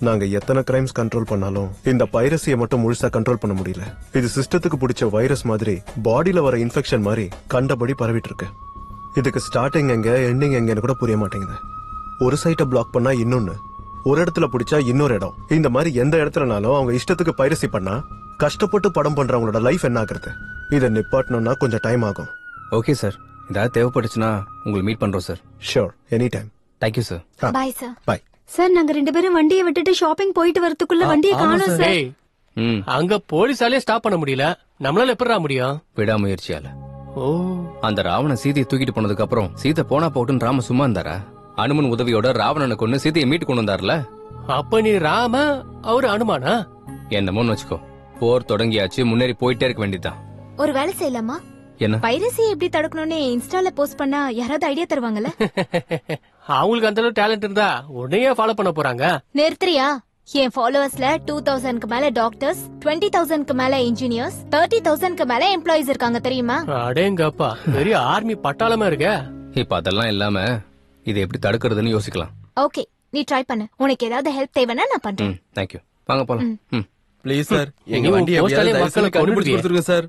நாங்க எத்தனை கிரைம்ஸ் கண்ட்ரோல் பண்ணாலும் இந்த பைரசியை மட்டும் முழுசா கண்ட்ரோல் பண்ண முடியல. இது சிஸ்டத்துக்கு பிடிச்ச வைரஸ் மாதிரி பாடியில வர இன்ஃபெக்ஷன் மாதிரி கண்டபடி பரவிட்டு இருக்கு. இதுக்கு ஸ்டார்டிங் எங்க எண்டிங் எங்கன்னு கூட புரிய மாட்டேங்குது. ஒரு சைட்டை பிளாக் பண்ணா இன்னொன்னு, ஒரு இடத்துல பிடிச்சா இன்னொரு இடம், இந்த மாதிரி எந்த இடத்துலனாலும் அவங்க இஷ்டத்துக்கு பைரசி பண்ணா கஷ்டப்பட்டு படம் பண்றவங்களோட லைஃப் என்ன ஆகுறது? இதை நிப்பாட்டணும்னா கொஞ்சம் டைம் ஆகும். ஓகே சார், ஏதாவது தேவைப்பட்டுச்சுன்னா உங்களை மீட் பண்றோம் sir. Sure, any time. Thank you sir. Bye sir. Bye sir. நாங்க 2 பேரும் வண்டியை விட்டுட்டு ஷாப்பிங் போயிட்டு வரதுக்குள்ள வண்டியை காணோம் சார். அங்க போலீஸாலே ஸ்டாப் பண்ண முடியல, நம்மளால எப்படிடா முடியும்? விடாமுயற்சியால. ஓ, அந்த ராவணன் சீதையை தூக்கிட்டு போனதுக்கு அப்புறம் சீதை போனா போட்டுன்னு ராம சும்மா இருந்தாரா? அனுமன் உதவியோட ராவணனை கொண்டு சீதையை மீட்டு கொண்டு வந்தார்ல. அப்ப நீ ராம, அவரு அனுமானா? என்னமோன்னு வச்சுக்கோ, போர் தொடங்கியாச்சு, முன்னேறி போயிட்டே இருக்க வேண்டியதுதான். ஒரு வேலை செய்யலாமா? என்ன? பைரசி எப்படி தடுக்கணும்னு இன்ஸ்டால போஸ்ட் பண்ணா யாராவது ஐடியா தருவாங்கல்ல? அவங்களுக்கு அந்த அளவு டேலண்ட் இருந்தா உடனே ஃபாலோ பண்ண போறாங்க. நிறுத்துறியா? என் ஃபாலோவர்ஸ்ல 2000க்கு மேல டாக்டர்ஸ், 20,000க்கு மேல இன்ஜினியர்ஸ், 30,000க்கு மேல எம்ப்ளாயிஸ் இருக்காங்க தெரியுமா? அடேங்கப்பா, பெரிய ஆர்மி பட்டாளமா இருக்க. இப்ப அதெல்லாம் இல்லாம இதை எப்படி தடுக்கிறதுன்னு யோசிக்கலாம். ஓகே, நீ ட்ரை பண்ணு. உனக்கு ஏதாவது ஹெல்ப் தேவைன்னா நான் பண்றேன். தேங்க்யூ. வாங்க போலாம். ப்ளீஸ் சார், எங்க வண்டி எப்படியாவது மக்களுக்கு கண்டுபிடிச்சு கொடுத்துருங்க சார்.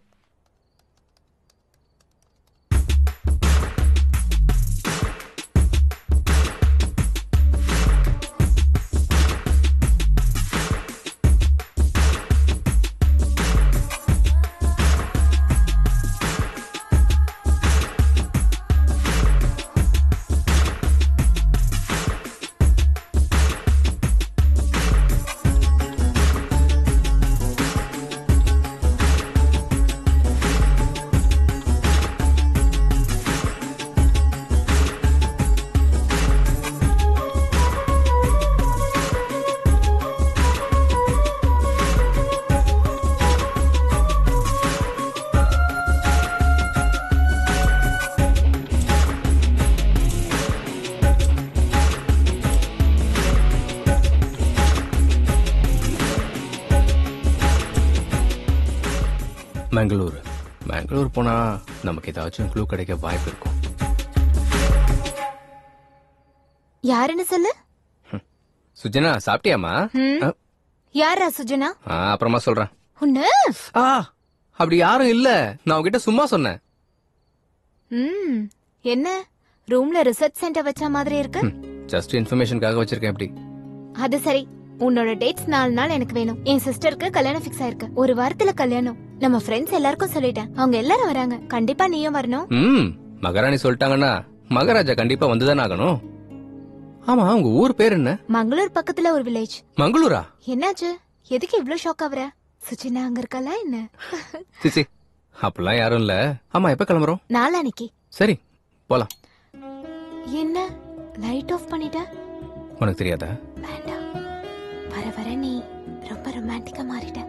பெங்களூர் போனா நமக்கு ஏதாச்சும் க்ளூ கிடைக்க வாய்ப்பு இருக்கும். யாருன்னு சொல்லு. சுஜனா, சாப்பிட்டியாமா? யாரா சுஜனா? அப்புறமா சொல்றேன். உன்ன அப்படி யாரும் இல்ல, நான் உன்கிட்ட சும்மா சொன்னேன். என்ன ரூம்ல ரிசர்ச் சென்டர் வச்ச மாதிரி இருக்கு? ஜஸ்ட் இன்ஃபர்மேஷனுக்காக வச்சிருக்கேன். எப்படி? அது சரி, உன்னோட டேட்ஸ் 4 நாள் எனக்கு வேணும். என் சிஸ்டருக்கு கல்யாணம் ஃபிக்ஸ் ஆயிருக்கு. ஒரு வாரத்துல கல்யாணம். நம்ம ஃப்ரெண்ட்ஸ் எல்லாருக்கும் சொல்லிட்டேன், அவங்க எல்லாரும் வராங்க. கண்டிப்பா நீயும் வரணும். மகாராணி சொல்லிட்டாங்கன்னா மகாராஜா கண்டிப்பா வந்துதானே ஆகணும். ஆமா, உங்க ஊர் பேர் என்ன? மங்களூர் பக்கத்துல ஒரு வில்லேஜ். மங்களூரா? என்னாச்சு, எதுக்கு இவ்ளோ ஷாக் ஆவற? சுச்சினா அங்க இருக்கல என்ன? சிச்சி, அப்பெல்லாம் யாரும் இல்ல. ஆமா, எப்ப கிளம்புறோம்? நாளானிக்கு. சரி, போலாம். என்ன லைட் ஆஃப் பண்ணிட்ட? உனக்கு தெரியாதா? வேண்டாம், வர வர நீ ரொம்ப ரொமான்டிக்கா மாறிட்ட.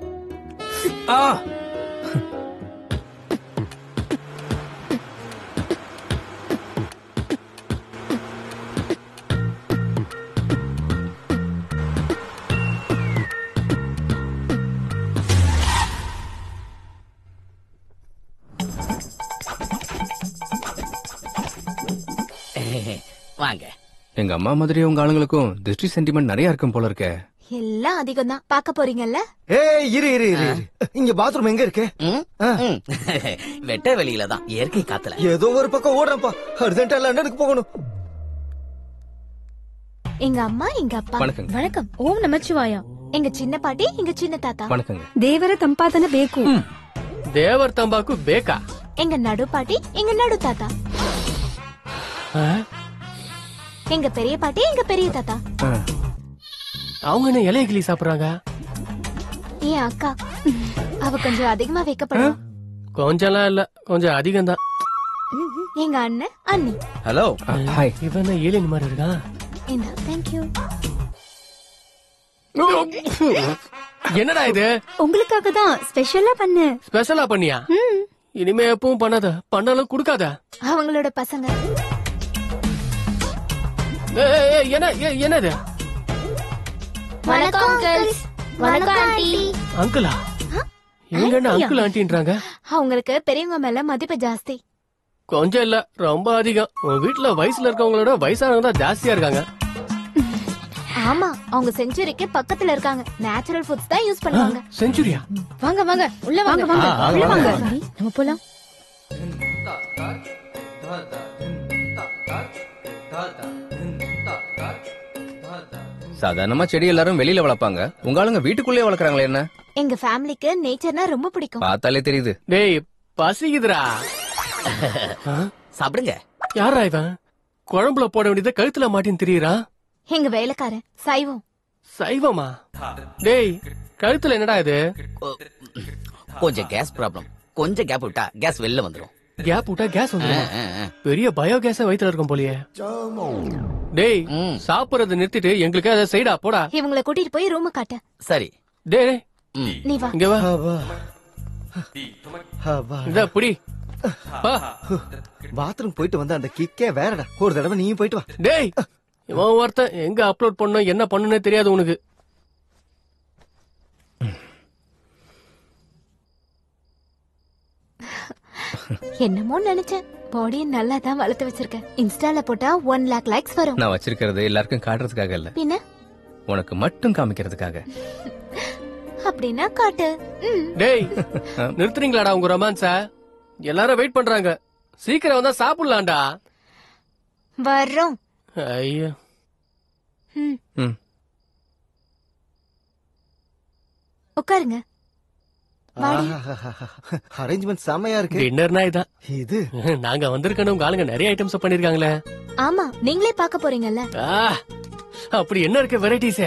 வாங்க. எங்க அம்மா மாதிரி உங்க ஆளுங்களுக்கும் திருஷ்டி சென்டிமெண்ட் நிறைய இருக்கும் போல இருக்க. எல்லாம் அதிகம் தான். பாக்க போறீங்கல்ல? ஏய், இரு இரு இரு. இங்க பாத்ரூம் எங்க இருக்கு? வெட்ட வெளியில தான், இயற்கை காத்துல. ஏதோ ஒரு பக்கம் ஓடுறப்பா, அர்ஜென்ட்டா லண்டனுக்கு போகணும். எங்க அம்மா, எங்க அப்பா. வணக்கம். ஓம் நமச்சிவாயா. எங்க சின்ன பாட்டி, எங்க சின்ன தாத்தா. வணக்கங்க. ದೇವರ ತಂಪಾತನ ಬೇಕು. தேவர் தம்பாக்கு பேக்கா? எங்க நடு பாட்டி, எங்க நடு தாத்தா. எங்க பெரிய பாட்டி, எங்க பெரிய தாத்தா. அவங்க என்ன இலைய கிளி சாப்பிடுறாங்க? என் அக்கா, அவ கொஞ்சம் அதிகமா வைக்கப்படுவா. கொஞ்சம்லாம் இல்ல, கொஞ்சம் அதிகம் தான். எங்க அண்ணன், அண்ணி. Hello, hi. இவன் ஏலியன் மாதிரி இருக்கான். இந்த தேங்க்யூ. என்னடா இது? உங்களுக்காக தான் ஸ்பெஷலா பண்ண. ஸ்பெஷலா பண்ணியா? இனிமே எப்பவும் பண்ணாத, பண்ணாலும் குடுக்காத. அவங்களோட பசங்க. என்னது? வணக்கம் அங்கிள்ஸ். வணக்கம் ஆண்டி. அங்கிளா? இவங்க என்ன அங்கிள் ஆண்டின்றாங்க? அவங்களுக்கு பெரியவங்க மேல மதிப்பு ஜாஸ்தி. கொஞ்சம் இல்ல, ரொம்ப அதிகம். உங்க வீட்டுல வயசுல இருக்கவங்களோட வயசானவங்க தான் ஜாஸ்தியா இருக்காங்க. ஆமா, அவங்க செஞ்சுரிக்கு பக்கத்துல இருக்காங்க. நேச்சுரல் ஃபுட்ஸ் தான் யூஸ் பண்ணுவாங்க. செஞ்சுரியா? வாங்க வாங்க, உள்ள வாங்க வாங்க, உள்ள வாங்க. நம்ம போலாம். சாதாரணமா செடி எல்லாரும் வெளியில வளர்ப்பாங்க, உங்க ஆளுங்க வீட்டுக்குள்ளே வளர்க்கறாங்களே என்ன? எங்க ஃபேமிலிக்கு நேச்சர்னா ரொம்ப பிடிக்கும். பார்த்தாலே தெரியுது. டேய் பசிக்குதுடா. சாப்பிடுங்க. யாரா இவன்? குழம்புல போட வேண்டியதை கழுத்துல மாட்டின்னு திரியறா. எங்க வேலைக்காரன் சைவம். சைவமா? டேய் கழுத்துல என்னடா இது? கொஞ்சம் கேஸ் ப்ராப்ளம். கொஞ்சம் கேப் விட்டா கேஸ் வெளில வந்துரும். கேப் விட்டா கேஸ் வந்துரும்? பெரிய பயோ கேஸ வயித்துல இருக்கும் போலயே. டேய் சாப்பிடுறத நிறுத்திட்டு எங்களுக்கு அதை சைடா போடா. இவங்களை கூட்டிட்டு போய் ரூம் காட்ட. சரி. டேய் நீ வா. இங்க வா. இத புடி. பாத்ரூம் போயிட்டு வந்து அந்த கிக்கே வேறடா. ஒரு தடவை நீயும் போயிட்டு வா. டேய் இவன் ஒருத்தன் எங்க அப்லோட் பண்ணணும் என்ன பண்ணணும்னே தெரியாது உனக்கு. என்னமோ நினைச்சேன். பாடியை நல்லா தான் வளர்த்து வச்சிருக்கேன். இன்ஸ்டால போட்டா 1 lakh லைக்ஸ் வரும். நான் வச்சிருக்கிறது எல்லாருக்கும் காட்டுறதுக்காக இல்ல, பின்ன உனக்கு மட்டும் காமிக்கிறதுக்காக. அப்படின்னா காட்டு. டேய் நிறுத்துறீங்களாடா உங்க ரொமான்ஸ? எல்லாரும் வெயிட் பண்றாங்க. சீக்கிரம் வந்தா சாப்பிடலாம்டா. வர்றோம். ஐயோ. உட்காருங்க. அரேஞ்ச்மெண்ட் செமையா இருக்கு. டின்னர்னா இதான். இது நாங்க வந்திருக்கணும், உங்க ஆளுங்க நிறைய ஐட்டம்ஸ் பண்ணிருக்காங்களே. ஆமா, நீங்களே பார்க்க போறீங்கல்ல. அப்படி என்ன இருக்கு வெரைட்டிஸ்?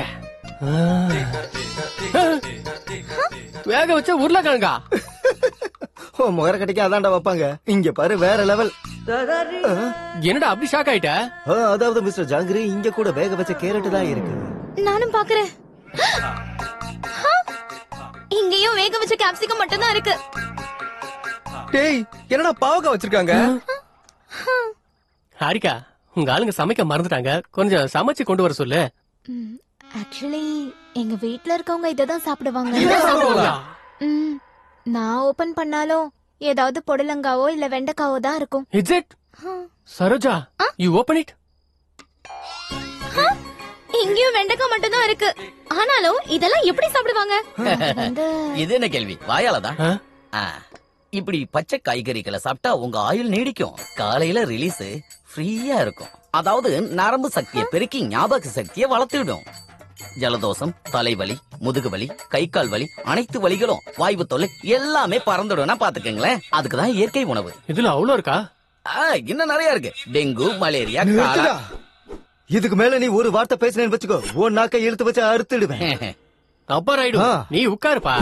வேக வச்ச உருளைக்கிழங்கா? முகர கட்டிக்க அதான்டா வைப்பாங்க. இங்க பாரு வேற லெவல். என்னடா அப்படி ஷாக் ஆயிட்ட? அதாவது மிஸ்டர் ஜாங்கிரி, இங்க கூட வேக வச்ச கேரட் தான் இருக்கு. நானும் பாக்குறேன். இங்கேயும் வேக வச்ச கேப்சிகம் மட்டும் தான் இருக்கு. டேய் என்னடா பாவக்காய் வச்சிருக்காங்க? ஹாரிகா, உங்க ஆளுங்க சமைக்க மறந்துட்டாங்க, கொஞ்சம் சமைச்சு கொண்டு வர சொல்லு. ஆக்சுவலி எங்க வீட்ல இருக்கவங்க இததான் சாப்பிடுவாங்க. நான் ஓபன் பண்ணாலும் ஏதாவது பொடலங்காவோ இல்ல வெண்டைக்காவோ தான் இருக்கும். Is it? Saroja, you open it. இங்கேயும் வெண்டைக்காய் மட்டும் தான் இருக்கு. ஆனாலும் இதெல்லாம் எப்படி சாப்பிடுவாங்க? இது என்ன கேள்வி? வாயாலதான். இப்படி பச்சை காய்கறிகளை சாப்பிட்டா உங்க ஆயுள் நீடிக்கும். காலையில ரிலீஸ் ஃப்ரீயா இருக்கும். அதாவது நரம்பு சக்தியை பெருக்கி ஞாபக சக்தியை வளர்த்துவிடும். ஜலதோஷம், தலைவலி, முதுகு வலி, கை கால் வலி, அனைத்து வலிகளும், வாய்வு தொல்லை எல்லாமே பறந்துடும்னா பாத்துக்கங்களேன். அதுக்குதான் இயற்கை உணவு. இதுல அவ்வளவு இருக்கா? இன்னும் நிறைய இருக்கு. Dengue, malaria, cholera. இதுக்கு மேல நீ ஒரு வார்த்தை பேசினேன்னு வச்சுக்கோ, உன் நாக்கை இழுத்து வச்சு அறுத்துடுவேன். அப்பா ராயிடு, நீ உட்காருப்பா.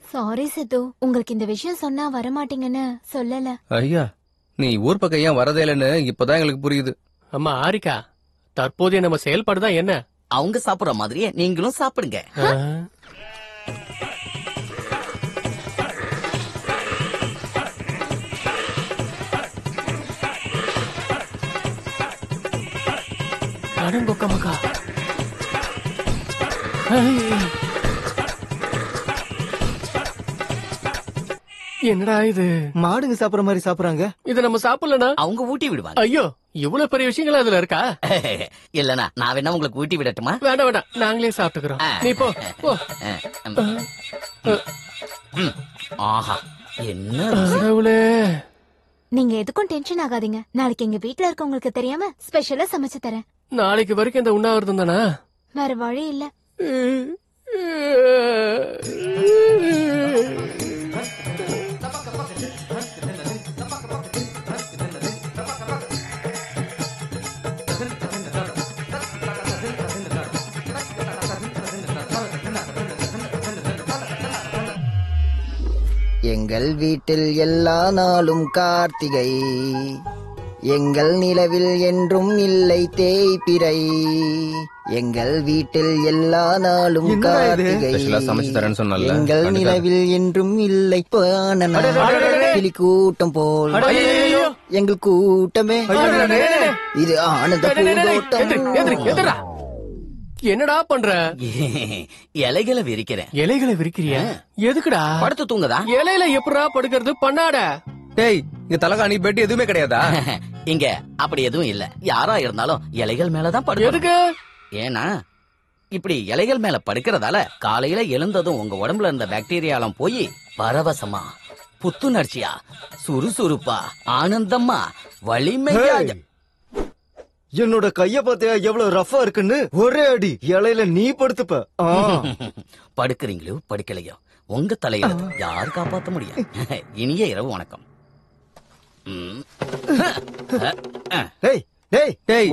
சாரி சித்து, உங்களுக்கு இந்த விஷயம் சொன்னா வரமாட்டீங்கன்னு சொல்லல. ஐயா, நீ ஊர் பக்கம் ஏன் வரதே இல்லைன்னு இப்பதான் எங்களுக்கு புரியுது. அம்மா ஆரிகா, தற்போதைய நம்ம செயல்பாடுதான் என்ன? அவங்க சாப்பிடுற மாதிரியே நீங்களும் சாப்பிடுங்க. அடங்கொக்கமக்கா. என்னடா இது? மாடுங்க சாப்பிடுற மாதிரி சாப்பிடுறாங்க. இது நம்ம சாப்பிடலனா அவங்க ஊட்டி விடுவாங்க. ஐயோ, இவ்வளவு பெரிய விஷயங்கள் அதுல இருக்கா? இல்லனா நான் வேணா உங்களுக்கு ஊட்டி விடட்டுமா? வேண்டாம் வேண்டாம், நாங்களே சாப்பிட்டுக்கிறோம். நீ போ போ. ஆஹா, என்ன கடவுளே. நீங்க எதுக்கும் டென்ஷன் ஆகாதீங்க. நாளைக்கு எங்க வீட்ல இருக்கவங்களுக்கு தெரியாம ஸ்பெஷலா சமைச்சு தரேன். நாளைக்கு வரைக்கும் இந்த உண்ணாவிரதம் தானா? வேற வழி இல்ல. எங்கள் வீட்டில் எல்லா நாளும் கார்த்திகை, எங்கள் நிலவில் என்றும் இல்லை தேய்பிறை. எங்கள் வீட்டில் எல்லா நாளும் கார்த்திகை, எங்கள் நிலவில் என்றும் இல்லை கிளி கூட்டம் போல் எங்கள் கூட்டமே. இது ஆனந்த பூந்தோட்டம். என்னடா பண்ற? இலைகளை விரிக்கிறேன். இலைகளை விரிக்கிறியா? எதுக்குடா? படுத்து தூங்குதா? இலையில எப்படா படுக்கிறது? பண்ணாட. டேய், இங்க தலகாணி பெட் எதுவுமே கிடையாதா? இங்க அப்படி எதுவும் இல்ல. யாரா இருந்தாலும் இலைகள் மேலதான் படுக்க. எதுக்கு? ஏன்னா இப்படி இலைகள் மேல படுக்கிறதால காலையில எழுந்ததும் உங்க உடம்புல இருந்த பாக்டீரியாலாம் போய் பரவசமா, புத்துணர்ச்சியா, சுறுசுறுப்பா, ஆனந்தமா, வலிமையா. என்னோட கைய பாத்தியா எவ்வளவு ரஃபா இருக்குன்னு? ஒரே அடி இலையில நீ படுத்துப்ப. படுக்கிறீங்களோ படுக்கலையோ உங்க தலையில யார் காப்பாத்த முடியும்? இனிய இரவு வணக்கம்.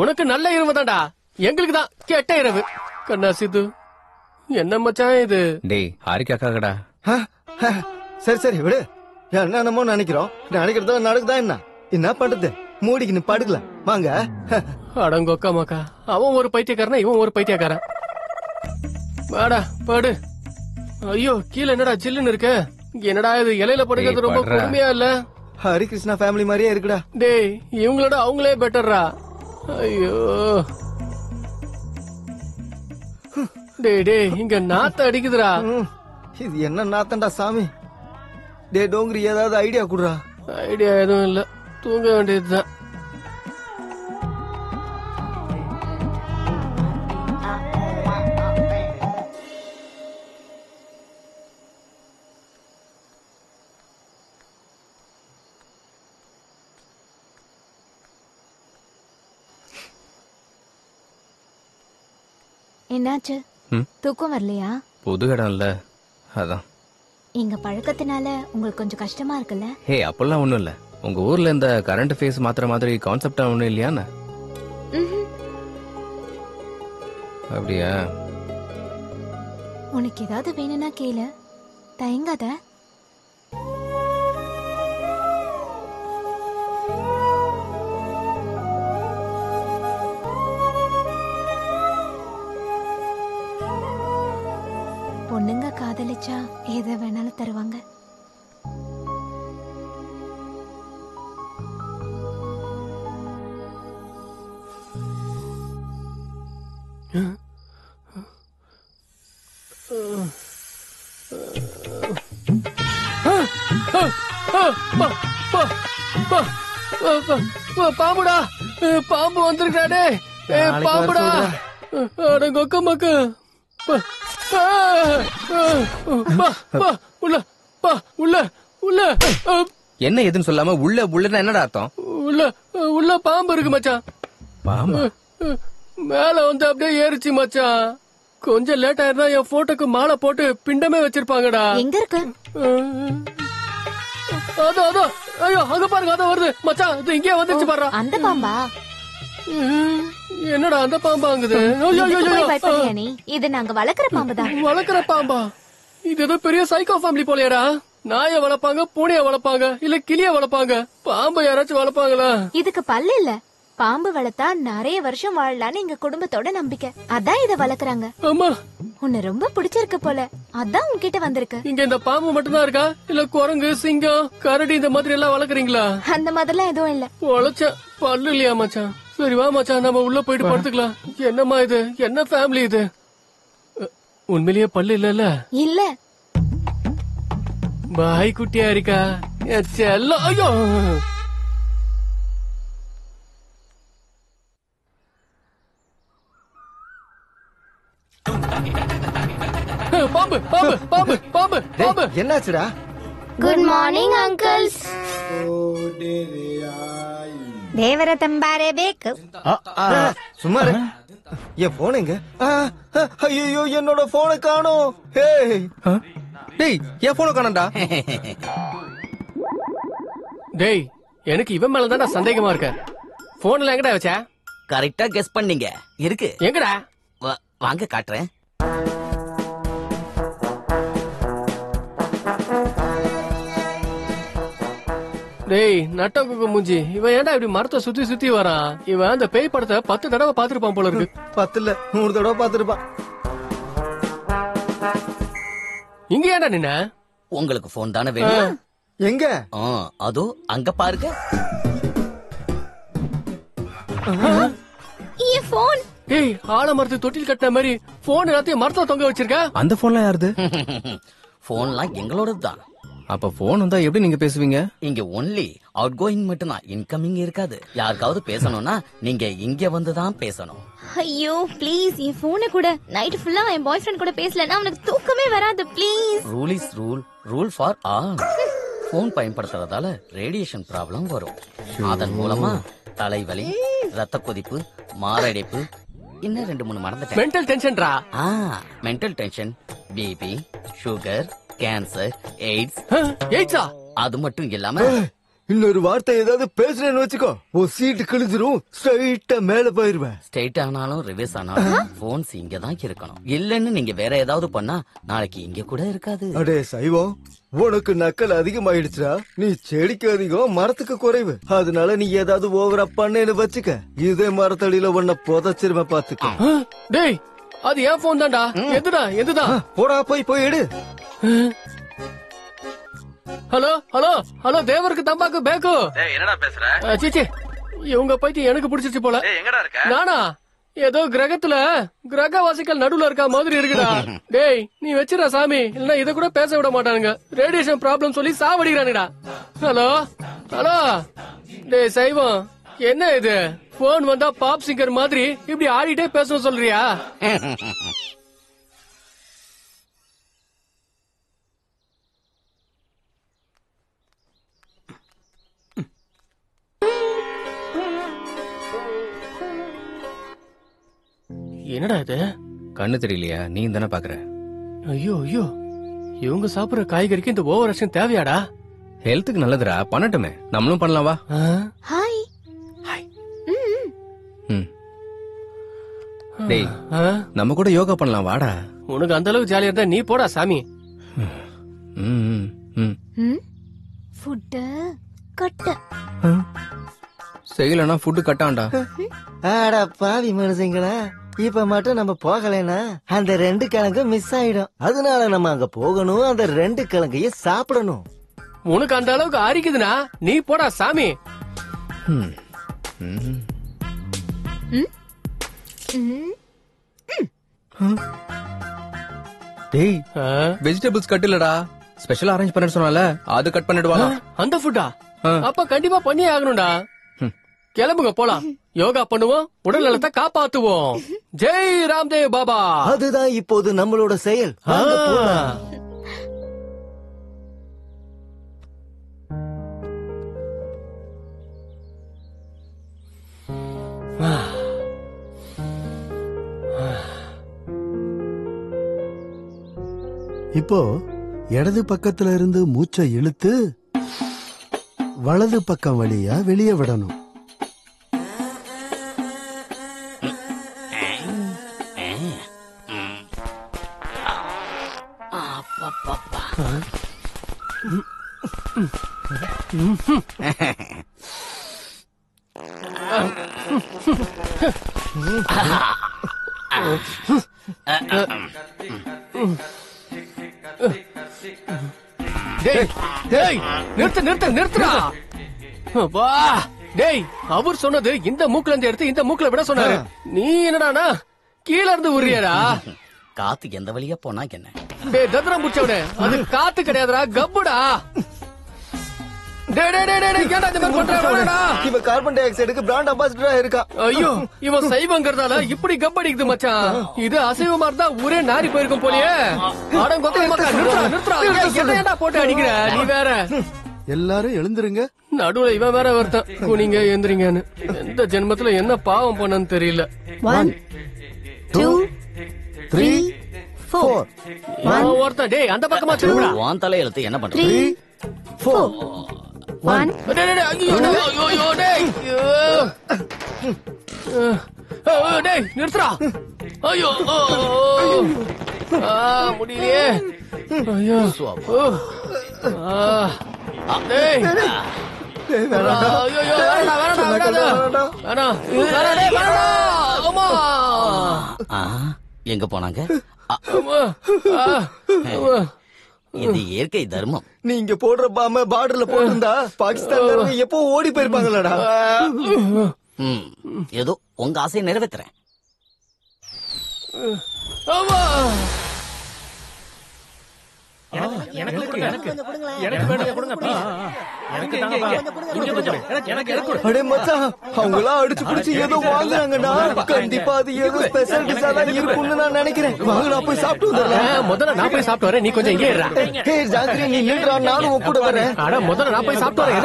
உனக்கு நல்ல இரவு தான்டா, எங்களுக்கு தான் கெட்ட இரவு. கண்ணா சித்து, என்ன மச்சான் இது? டேய், ஹாரிக்காக்கடா. சரி சரி விடு. என்னமோ நினைக்கிறோம், நினைக்கிறதோ நடக்குதா என்ன? என்ன பண்றது? மூடிக்கு படுக்கலாம் வாங்க. அடங்கொக்கா மாக்கா, அவன் ஒரு பைத்தியக்காரனா, இவன் ஒரு பைத்தியக்காரன். வாடா படு. ஐயோ, கீழே என்னடா ஜில்லுன்னு இருக்க? என்னடா இது, இலையில படுக்கிறது ரொம்ப கொடுமையா இல்ல? ஹரிகிருஷ்ணா ஃபேமிலி மாதிரியே இருக்குடா. டேய், இவங்களோட அவங்களே பெட்டர்ரா. ஐயோ டேய் டேய், இங்க நாத்த அடிக்குதுடா. இது என்ன நாத்தண்டா சாமி? டே டோங்கிரி, ஏதாவது ஐடியா குடுறா. ஐடியா எதுவும் இல்ல, தூங்க வேண்டியதுதான். என்னாச்சு? தூக்கம் வரலையா? புது இடம் இல்ல, அதான். இங்க பழக்கத்தினால உங்களுக்கு கொஞ்சம் கஷ்டமா இருக்குல்ல? ஹே, அப்பெல்லாம் ஒண்ணும் இல்ல. உங்க ஊர்ல இந்த கரண்ட் ஃபேஸ் மாத்திர மாதிரி கான்செப்டா ஒண்ணும் இல்லையாண்ணா? அப்படியா? உனக்கு ஏதாவது வேணும்னா கேளு, தயங்காத. பொண்ணுங்க காதலிச்சா எதை வேணாலும் தருவாங்க. பாம்புடா, பாம்பு வந்திருக்காடே. பாம்புடா, அடங்கொக்க மக்கு. என்ன எதுன்னு சொல்லாம உள்ள உள்ளன்னா என்னடா அர்த்தம்? உள்ள பாம்பு இருக்கு மச்சான். பாம்பு மேல வந்து அப்படியே ஏறிச்சு மச்சான். கொஞ்சம் லேட் ஆயிருந்தா என் போட்டோக்கு மாலை போட்டு பிண்டமே வச்சிருப்பாங்கடா. எங்க இருக்கு? அதோ அதோ, ஐயோ அங்க பாருங்க, அதோ வருது மச்சான். இது இங்கே வந்துருச்சு பாரு. அந்த பாம்பா? என்னடா அந்த பாம்பாங்குது? இது நாங்க வளர்க்குற பாம்புதான். வளர்க்குற பாம்பா? இது ஏதோ பெரிய சைக்கோ ஃபேமிலி போலயேடா. நாயை வளர்ப்பாங்க, பூனைய வளர்ப்பாங்க, இல்ல கிளிய வளர்ப்பாங்க. பாம்பை யாராச்சும் வளர்ப்பாங்களா? இதுக்கு பல்லு இல்ல. பாம்பு வளர்த்தா நிறைய வருஷம் வாழலான்னு எங்க குடும்பத்தோட நம்பிக்கை. அதான் இத வளர்க்குறாங்க. ஆமா, உன்னை ரொம்ப பிடிச்சிருக்கு போல, அதான் உன்கிட்ட வந்திருக்கு. இங்க இந்த பாம்பு மட்டும்தான் இருக்கா, இல்ல குரங்கு, சிங்கம், கரடி இந்த மாதிரி எல்லாம் வளர்க்குறீங்களா? அந்த மாதிரிலாம் எதுவும் இல்ல. வளர்ச்ச பல்லு இல்லையா மச்சான்? சரி வா மச்சான், நம்ம உள்ள போயிட்டு படுத்துக்கலாம். என்னம்மா இது, என்ன ஃபேமிலி இது? உண்மையிலேயே பல்லு இல்ல? இல்ல. பாய் குட்டியா இருக்கா செல்லம். ஐயோ, பாம்பு பாம்பு பாம்பு பாம்பு பாம்பு. என்னாச்சுடா? Good morning uncles. ದೇವರ ತಂಬಾರೆ ಬೇಕು. சும்மா என் போன் எங்க? ஐயோ, என்னோட போனை காணோம். டேய், என் போனை காணோம்டா. டேய், எனக்கு இவன் மேலதான் சந்தேகமா இருக்க. போன்ல எங்கடா வச்ச? கரெக்டா கெஸ் பண்ணீங்க. இருக்கு. எங்கடா? வாங்க காட்டுறேன். டேய் நட்டக்குக்கு மூஞ்சி, இவன் ஏன்டா இப்படி மரத்தை சுத்தி சுத்தி வரான்? இவன் அந்த பேய் படத்தை 10 தடவை பாத்துருப்பான் போல இருக்கு. 10 இல்ல 100 தடவை பாத்துருப்பான். இங்க ஏன்டா நின்ன? உங்களுக்கு போன் தானே வேணும்? எங்க? அதோ அங்க பாருங்க. என் போன் ஏய் ஆலமரத்து தொட்டில் கட்டின மாதிரி போன் எல்லாத்தையும் மரத்துல தொங்க வச்சிருக்க. அந்த போன்லாம் யாருது? போன்லாம் எங்களோடது தான். அப்ப போன் வந்தா எப்படி நீங்க பேசுவீங்க? இங்க ஒன்லி அவுட் கோயிங் மட்டும்தான், இன்கமிங் இருக்காது. யாருக்காவது பேசணும்னா நீங்க இங்க வந்துதான் பேசணும். ஐயோ ப்ளீஸ் என் போனை கூட நைட் ஃபுல்லா என் பாய் ஃப்ரெண்ட் கூட பேசலன்னா அவனுக்கு தூக்கமே வராது. Please. Rule is rule, rule for all. Phone பயன்படுத்துறதால ரேடியேஷன் ப்ராப்ளம் வரும். அதன் மூலமா தலைவலி, ரத்த கொதிப்பு, மாரடைப்பு, இன்னும் 2-3 மறந்துட்டேன். மென்டல் டென்ஷன்டா. Mental tension, BP, sugar, cancer, AIDS. எய்ட்ஸா? அது மட்டும் இல்லாம இன்னொரு வார்த்தை ஏதாவது பேசுறேன்னு வச்சுக்கோ, ஒரு சீட்டு கிழிஞ்சிரும், ஸ்ட்ரைட்டா மேல போயிருவேன். ஸ்ட்ரைட் ஆனாலும் ரிவர்ஸ் ஆனாலும் போன்ஸ் இங்க தான் இருக்கணும். இல்லன்னு நீங்க வேற ஏதாவது பண்ணா நாளைக்கு இங்க கூட இருக்காது. அடே சைவம், உனக்கு நக்கல் அதிகமாயிடுச்சுடா. நீ செடிக்கு அதிகம், மரத்துக்கு குறைவு. அதனால நீ ஏதாவது ஓவரா பண்ணேன்னு வச்சுக்க, இதே மரத்தடியில உன்னை புதைச்சிருவேன் பாத்துக்க. டேய் அது ஏன் போன் தான்டா. எதுடா எதுதான்? போடா போய் எடு. ஹலோ ஹலோ ஹலோ, தேவருக்கு தம்பாக்கு பேக்கு. என்னடா பேசுற? சீச்சி, இவங்க பைத்தியம் எனக்கு பிடிச்சிச்சு போல. எங்கடா இருக்க? நானா ஏதோ கிரகத்துல கிரகவாசிகள் நடுவுல இருக்க மாதிரி இருக்குடா. டேய் நீ வச்சிடா சாமி, இல்லன்னா இத கூட பேச விட மாட்டானுங்க. ரேடியேஷன் ப்ராப்ளம் சொல்லி சாவடிக்கிறானுடா. ஹலோ ஹலோ, டேய் சைவம், என்ன இது? போன் வந்தா பாப் சிங்கர் மாதிரி இப்படி ஆடிட்டே பேசணும் சொல்றியா? என்னடா இது? கண்ணு தெரியலையா? நீ தானே பாக்குற. ஐயோ ஐயோ, இவங்க சாப்பிடுற காய்கறிக்கு இந்த ஓவர் ஆக்ஷன் தேவையாடா? ஹெல்த்துக்கு நல்லதுடா, பண்ணட்டுமே. நம்மளும் பண்ணலாம் வா. ஹாய். டேய் நம்ம கூட யோகா பண்ணலாம் வாடா. உனக்கு அந்த அளவுக்கு ஜாலியா இருந்தா நீ போடா சாமி. ஃபுட் கட்ட செய்யலனா ஃபுட் கட்டான்டா. ஆடா பாவி மனுஷங்களா, இப்ப மட்டும் நம்ம போகலைன்னா அந்த 2 கிழங்கு மிஸ் ஆயிடும். அதனால நம்ம அங்க போகணும், அந்த 2 கிழங்கையும் சாப்பிடணும். உனக்கு அந்த அளவுக்கு அரிக்குதுன்னா நீ போடா சாமி. டேய் வெஜிடபிள்ஸ் கட் இல்லடா, ஸ்பெஷல் அரேஞ்ச் பண்ண சொன்னால அது கட் பண்ணிடுவாங்க. அந்த ஃபுட்டா? அப்ப கண்டிப்பா பண்ணியே ஆகணும்டா. கிளம்புங்க போலாம், யோகா பண்ணுவோம், உடல் நலத்தை காப்பாத்துவோம். ஜெய் ராம்தேவ் பாபா. அதுதான் இப்போது நம்மளோட செயல். வாங்க போலாம். இப்போ இடது பக்கத்துல இருந்து மூச்சை இழுத்து வலது பக்கம் வழியா வெளியே விடணும். நிறுத்துடா. வா டேய், அவர் சொன்னது இந்த மூக்குல இருந்து எடுத்து இந்த மூக்குல விட சொன்னாரு. நீ என்னடானா கீழ இருந்து உரியடா. காத்து எந்த வழியா போனா என்ன? டேய் தத்ரம் புடிச்சவனே, அது காத்து கிடையாதுடா, கப்புடா. இவன் கார்பன் டை ஆக்சைடுக்கு பிராண்ட் அம்பாசிடரா இருக்கா. ஐயோ, இவன் சைவங்கிறதால இப்படி கப்படிக்குது மச்சான். இது அசைவமா இருந்தா ஊரே நாரி போயிருக்கும் போலயே. நிறுத்துறா போட்டு அடிக்கிற நீ வேற. எல்லாரும் எழுந்துருங்க. நடுவுல இவன் வேற ஒருத்தன் குனிங்க எந்திரிங்கன்னு. எந்த ஜென்மத்துல என்ன பாவம் பண்ணன்னு தெரியல. 1 2 3 4 ஒருத்தன் டேய் அந்த பக்கமா திரும்புடா. உன் தலை எழுத்து என்ன பண்ற? 3 4 1 டேய் நிறுத்துறா. ஐயோ முடியலையே. ஐயோ டேய் எங்க போனாங்க? இது இயற்கை தர்மம். நீங்க போடுற பாம பார்டர்ல போட்டிருந்தா பாகிஸ்தான் எப்போ ஓடி போயிருப்பாங்களடா. ஏதோ உங்க ஆசையை நிறைவேற்றுறேன். ஆமா அடே மச்சான், அவங்களாம் அடிச்சு பிடிச்சு ஏதோ வாங்குறாங்கடா. கண்டிப்பா அது ஏதோ ஸ்பெஷல் டிஷ்ஷா தான் இருக்கும்னு நான் நினைக்கிறேன். வாங்க, நான் போய் சாப்பிட்டு வந்துடுறேன். முதல்ல நான் போய் சாப்பிட்டு வரேன், நீ கொஞ்சம் இங்கே இருடா. ஏய் ஜாங்கிரி, நீ நில்றா, நானும் உன் கூட வரேன். அட முதல்ல நான் போய் சாப்பிட்டு வரேன்.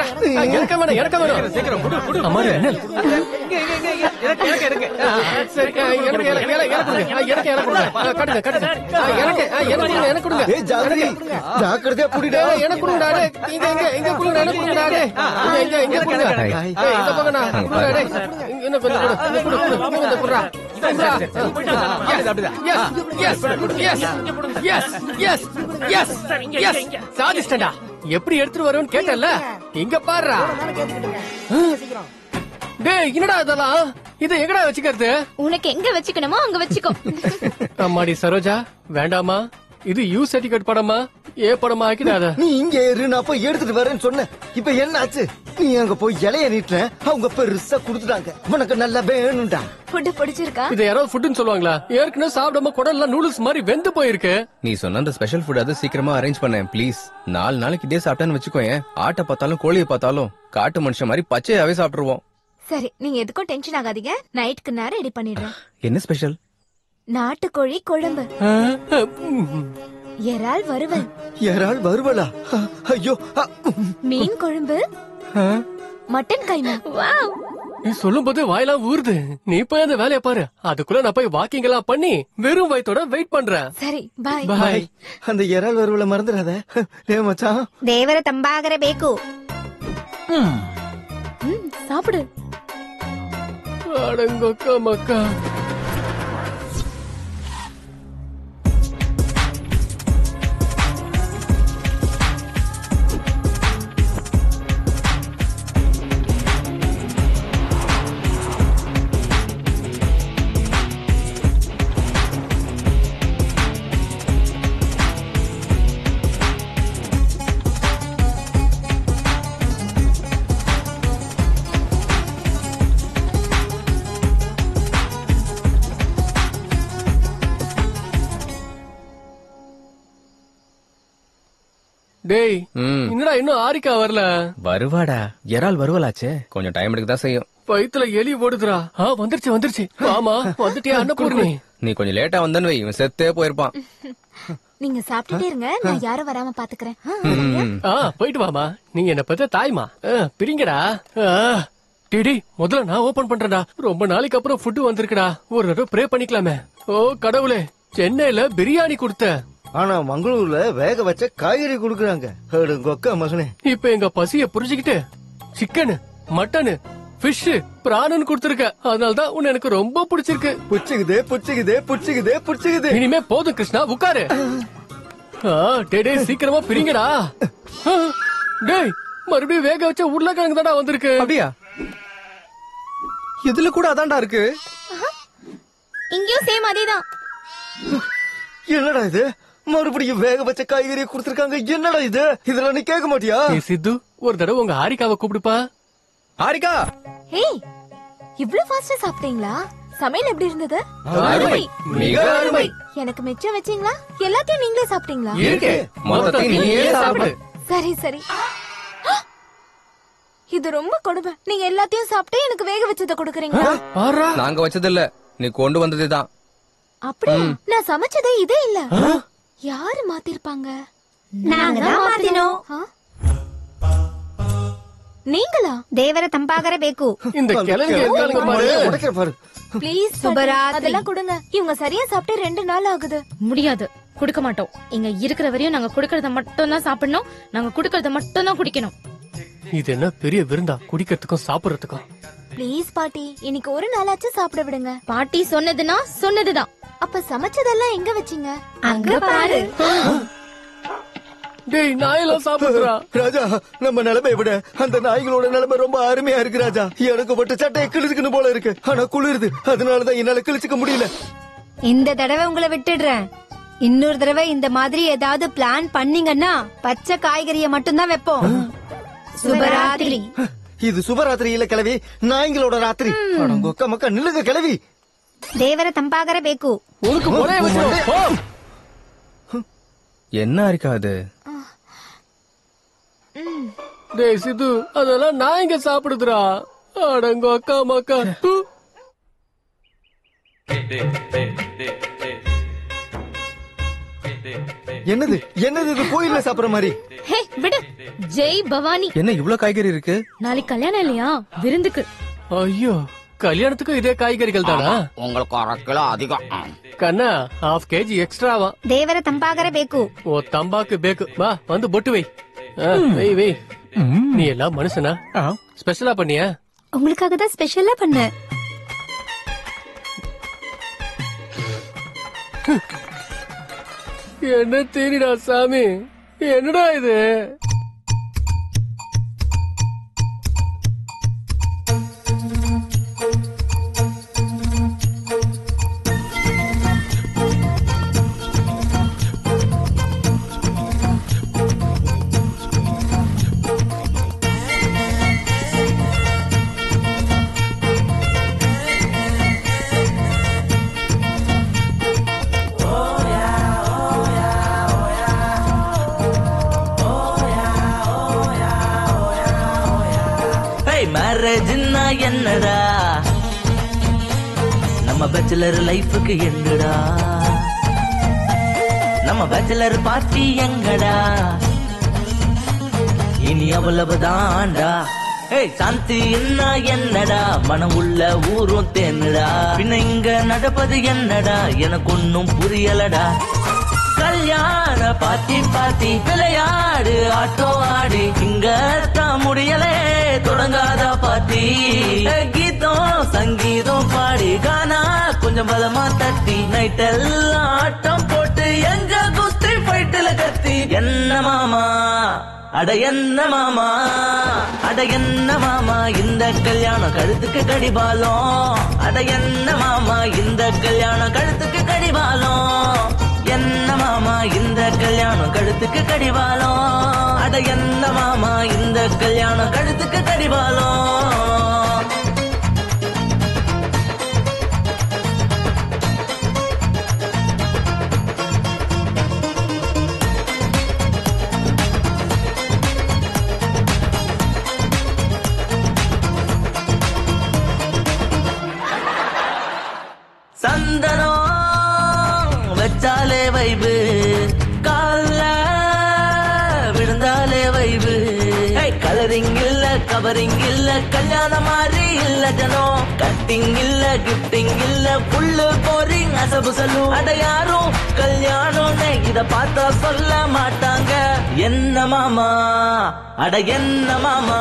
எனக்கு வேணும், எனக்கு வேணும். சீக்கிரம் குடு குடு. அம்மா என்ன? சரி, எனக்கு கொடுங்க. ஏய் ஜாங்கிரி, ஜாக்கிரதையா புடிடா. எனக்கு கொடுங்கடா. இங்க கொடுங்க, எனக்கு கொடுங்கடா. இங்க கொடுங்க. இந்த பக்கம்டா. இன்னும் கொஞ்சம் கொடுறா. சாதிச்சிட்டா. எப்படி எடுத்துட்டு வருவேன்னு கேட்டல, இங்க பாருடா. டேய், என்னடா இதெல்லாம்? இதை எங்கடா வச்சுக்கிறது? உனக்கு எங்க வச்சுக்கணுமோ அங்க வச்சுக்கோ. அம்மாடி சரோஜா, வேண்டாமா? இது யூ சர்டிபிகேட் படமா, ஏ படமா ஆக்கிடாத. நீ இங்க இரு, நான் போய் எடுத்துட்டு வரேன்னு சொன்னேன். இப்ப என்ன ஆச்சு? நீ அங்க போய் இலைய நீட்டுற, அவங்க பெருசா குடுத்துட்டாங்க. உனக்கு நல்லா வேணும்டா. ஃபுட் பிடிச்சிருக்கா? இது யாராவது ஃபுட்னு சொல்லுவாங்களா? ஏற்கனவே சாப்பிடாம குடல்லாம் நூடுல்ஸ் மாதிரி வெந்து போயிருக்கு. நீ சொன்ன அந்த ஸ்பெஷல் ஃபுட் அது சீக்கிரமா அரேஞ்ச் பண்ணேன் ப்ளீஸ். 4 நாளைக்கு இதே சாப்பிட்டேன்னு வச்சுக்கோயேன், ஆட்டை பார்த்தாலும் கோழியை பார்த்தாலும் காட்டு மனுஷன் மாதிரி பச்சையாவே சாப்பிட்டுருவோம். சரி, நீங்க எதுக்கும் டென்ஷன் ஆகாதீங்க. நைட்க்கு நான் ரெடி பண்ணிடுறேன். என்ன ஸ்பெஷல்? நாட்டுக்கோழி குழம்பு, இறால் வறுவல். இறால் வறுவலா? ஐயோ. மீன் குழம்பு, மட்டன் கைமா. வாவ், நீ சொல்லும் போது வாயெல்லாம் ஊறுது. நீ போய் அந்த வேலையை பாரு, அதுக்குள்ள நான் போய் வாக்கிங் எல்லாம் பண்ணி வெறும் வயித்தோட வெயிட் பண்றேன். சரி, பாய் பாய். அந்த இறால் வறுவலை மறந்துடாத. டேய் மச்சான், ದೇವರ ತಂಬಾಗರೆ ಬೇಕು. சாப்பிடு. அடங்கொக்க மக்கா. டேய், என்னடா இன்னும் ஆரிக்கா வரல? வருவாடா, இறால் வருவலாச்சே, கொஞ்சம் டைம் எடுக்க தான் செய்யும். வயித்துல எலி ஓடுதுடா. வந்துருச்சு. ஆமா, வந்துட்டியா அன்னபூர்ணி? நீ கொஞ்சம் லேட்டா வந்தன்னு வை, இவன் செத்தே போயிருப்பான். நீங்க சாப்பிட்டுட்டே இருங்க, நான் யாரும் வராம பாத்துக்கிறேன். போயிட்டு வாமா. நீங்க என்ன பத்த தாய்மா. பிரிங்கடா. டிடி, முதல்ல நான் ஓபன் பண்றேன்டா. ரொம்ப நாளைக்கு அப்புறம் ஃபுட் வந்திருக்குடா. ஒரு தடவை ப்ரே பண்ணிக்கலாமே. ஓ கடவுளே, சென்னையில பிரியாணி கொடுத்த, ஆனா மங்களூர்ல வேக வச்ச காய்கறி குடுக்குறாங்க. கொக்க மகனே, இப்ப எங்க பசிய புரிஞ்சுக்கிட்டு சிக்கன், மட்டன், ஃபிஷ், பிராணன் கொடுத்திருக்க. அதனாலதான் உன்னை எனக்கு ரொம்ப பிடிச்சிருக்கு. புடிச்சுக்குதே. இனிமே போதும் கிருஷ்ணா, உட்காரு. டேய் சீக்கிரமா பிரிங்கடா. டேய், மறுபடியும் வேக வச்ச உருளைக்கிழங்கு தான்டா வந்திருக்கு. அப்படியா? இதுல கூட அதான்டா இருக்கு. இங்கேயும் சேம் அதேதான். என்னடா இது? மறுபடியும் வேக வச்ச காய்கறியை கொடுத்திருக்காங்க. என்னடா இது? இதெல்லாம் நீ கேட்க மாட்டியா? சித்து, ஒரு தடவை உங்க ஹாரிகாவை கூப்பிடுப்பா. ஹாரிகா, ஹேய், இவ்ளோ ஃபாஸ்டா சாப்பிட்டீங்களா? சமையல் எப்படி இருந்தது? மிக அருமை. எனக்கு மிச்சம் வச்சீங்களா? எல்லாத்தையும் நீங்களே சாப்பிட்டீங்களா? மொத்தத்தையும் நீயே சாப்பிடு. சரி. இது ரொம்ப கொடுமை. நீங்க எல்லாத்தையும் சாப்பிட்டு எனக்கு வேக வச்சத கொடுக்கறீங்களா? நாங்க வச்சதில்ல, நீ கொண்டு வந்ததுதான். அப்படி நான் சமைச்சதே இதே இல்ல. யாரு மாத்திருப்பாங்க? நாங்க தான் மாத்தினோம். நீங்களா? ದೇವರ ತಂಪಾಗರೆ ಬೇಕು. இந்த கிழங்கு இருக்கானுங்க பாரு. உடைக்கிற பாரு. ப்ளீஸ் சுபராத்திரி. அதெல்லாம் கொடுங்க. இவங்க சரியா சாப்பிட்டு 2 நாள் ஆகுது. முடியாது, குடுக்க மாட்டோம். இங்க இருக்கிற வரையும் நாங்க குடுக்கறத மட்டும் தான் சாப்பிடணும். நாங்க குடுக்கறத மட்டும் தான் குடிக்கணும். இது என்ன பெரிய விருந்தா, குடிக்கிறதுக்கும் சாப்பிடறதுக்கும்? ப்ளீஸ் பாட்டி, இன்னைக்கு ஒரு நாளாச்சும் சாப்பிட விடுங்க. பாட்டி சொன்னதுன்னா சொன்னதுதான். அப்ப சமைச்சதெல்லாம் எங்க வச்சீங்க? அங்க பாரு. டேய், நாயெல்லாம் சாப்பிடுறா. ராஜா, நம்ம நிலைமை விட அந்த நாய்களோட நிலைமை ரொம்ப அருமையா இருக்கு ராஜா. எனக்கு மட்டும் சட்டையை கிழிச்சுக்கணும் போல இருக்கு. ஆனா குளிருது, அதனாலதான் என்னால கிழிச்சுக்க முடியல. இந்த தடவை உங்களை விட்டுடுறேன். இன்னொரு தடவை இந்த மாதிரி ஏதாவது பிளான் பண்ணீங்கன்னா பச்சை காய்கறியை மட்டும்தான் வைப்போம். சுபராத்திரி. இது சுபராத்திரி இல்ல கிழவி, நாய்களோட ராத்திரி. கொக்க மக்கா நில்லுங்க கிழவி. ದೇವರ ತಂಪಾಗರ ಬೇಕು. என்ன இருக்கா அது? டேய் சித்து, அதெல்லாம் நான் இங்க சாப்பிடுதுடா. அடங்கோ அக்கா மக்கா. என்னது என்னது இது கோயில்ல சாப்பிடுற மாதிரி? ஹே விடு. ஜெய் பவானி. என்ன இவ்ளோ காய்கறி இருக்கு? நாளைக்கு கல்யாணம் இல்லையா? விருந்துக்கு. ஐயோ, கல்யாணத்துக்கு இதே காய்கறிகள் தானா? உங்களுக்கு 1/2 கிலோ அதிகம். கண்ணா, 1/2 kg எக்ஸ்ட்ராவா? ದೇವರ ತಂಪಾಗರ ಬೇಕು. ஓ தம்பாக்கு பேக்கு. வா வந்து பொட்டு வை. வெய் வெய். நீ எல்லாம் மனுஷனா? ஸ்பெஷலா பண்ணியா? உங்களுக்காக தான் ஸ்பெஷலா பண்ணேன். என்ன தேனிடா சாமி, என்னடா இது? மேரேஜ்னா என்னடா, நம்ம பேச்சுலர் லைஃபுக்கு என்னடா, நம்ம பேச்சுலர் பார்ட்டி எங்கடா, இனி அவ்வளவுதான்டா. ஏய் சாந்தி என்னடா, மனம் உள்ள ஊரும் தேனுடா, பின்ன இங்க நடப்பது என்னடா, எனக்கு ஒன்னும் புரியலடா. கல்யாண பாத்தி பாத்தி விளையாடு ஆட்டோ ஆடி, இங்க தான் முடியலே தொடங்காத பாத்தி. கீதம் சங்கீதம் பாடி கானா கொஞ்சம் பலமா தட்டி, நைட் எல்லாம் ஆட்டம் போட்டு எங்க குஸ்தி ஃபைட்டுல கத்தி. என்ன மாமா அட என்ன மாமா, அட என்ன மாமா இந்த கல்யாணம் கழுத்துக்கு கடிபாலம், அட என்ன மாமா இந்த கல்யாணம் கழுத்துக்கு கடிபாலம், என்ன மாமா இந்த கல்யாணம் கழுத்துக்கு கடிவாளம், அட என்ன மாமா இந்த கல்யாணம் கழுத்துக்கு கடிவாளம். சந்தனம் வச்சாலே வைபு, கால்ல விழுந்தாலே வைபு. கலரிங் இல்ல கவரிங் இல்ல கல்யாணம் மாதிரி இல்ல ஜனம், கட்டிங் இல்ல கிஃப்டிங் இல்ல புல்லு போரிங் அசபு சொல்லும். அட யாரும் கல்யாணம்னு இத பார்த்தா சொல்ல மாட்டாங்க. என்ன மாமா அட என்ன மாமா,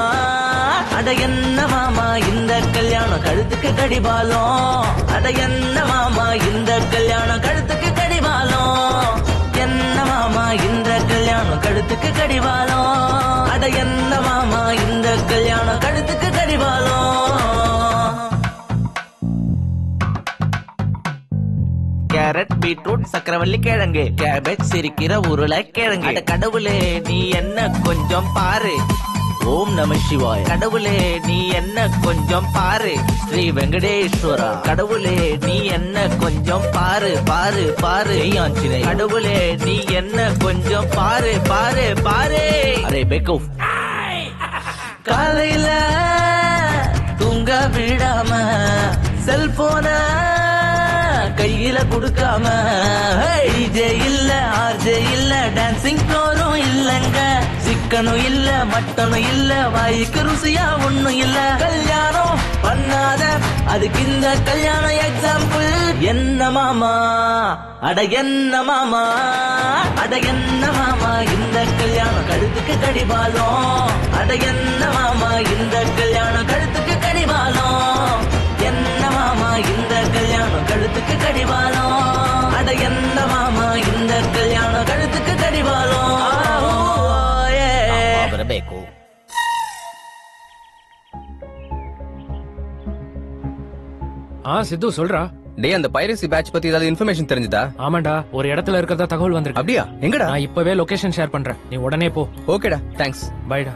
அட என்ன மாமா இந்த கல்யாணம் கழுத்துக்கு கடிபாலம், அட என்ன மாமா இந்த கல்யாணம் கழுத்துக்கு கடிவாளம், என்ன மாமா இந்த கல்யாணம் கழுத்துக்கு கடிவாளம், அட என்ன மாமா இந்த கல்யாணம் கழுத்துக்கு கடிவாளம். கேரட் பீட்ரூட் சக்கரவள்ளி கிழங்கு கேபேஜ் சிரிக்கிற உருளைக்கிழங்கு. அட கடவுளே நீ என்ன கொஞ்சம் பாரு, ஓம் நம சிவாய. கடவுளே நீ என்ன கொஞ்சம் பாரு, ஸ்ரீ வெங்கடேஸ்வரா. கடவுளே நீ என்ன கொஞ்சம் பாரு பாரு பாரு ஆஞ்சநேயர். கடவுளே நீ என்ன கொஞ்சம் பாரு பாரு பாரு. அரே பேக்கோ காலையில தூங்க விடாம செல்போன கையில குடுக்காம, டிஜே இல்ல ஆர்ஜே இல்ல டான்சிங் ஃப்ளோரும் இல்லங்க, சிக்கனும் இல்ல மட்டனும் இல்ல வாய்க்கு ருசியா ஒண்ணும் இல்ல. கல்யாணம் பண்ணாத அதுக்கு இந்த கல்யாணம் எக்ஸாம்பிள். என்ன மாமா அட என்ன மாமா, அட என்ன மாமா இந்த கல்யாணம் கழுத்துக்கு கடிபாலம், அட என்ன மாமா இந்த கல்யாணம் கழுத்துக்கு கடிபாலம், என்ன மாமா இந்த கல்யாணம் கழுத்துக்கு கடிவாளம், அட என்ன மாமா இந்த கல்யாணம் கழுத்துக்கு கடிவாளம். ಬರಬೇಕು. சித்து சொல்றா. டேய் அந்த பைரசி பேட்ச் பத்தி ஏதாவது இன்ஃபர்மேஷன் தெரிஞ்சதா? ஆமாண்டா, ஒரு இடத்துல இருக்கிறதா தகவல் வந்திருக்கு. அப்படியா? எங்கடா? நான் இப்பவே லொகேஷன் ஷேர் பண்றேன், நீ உடனே போ. ஓகேடா, தேங்க்ஸ். பைடா.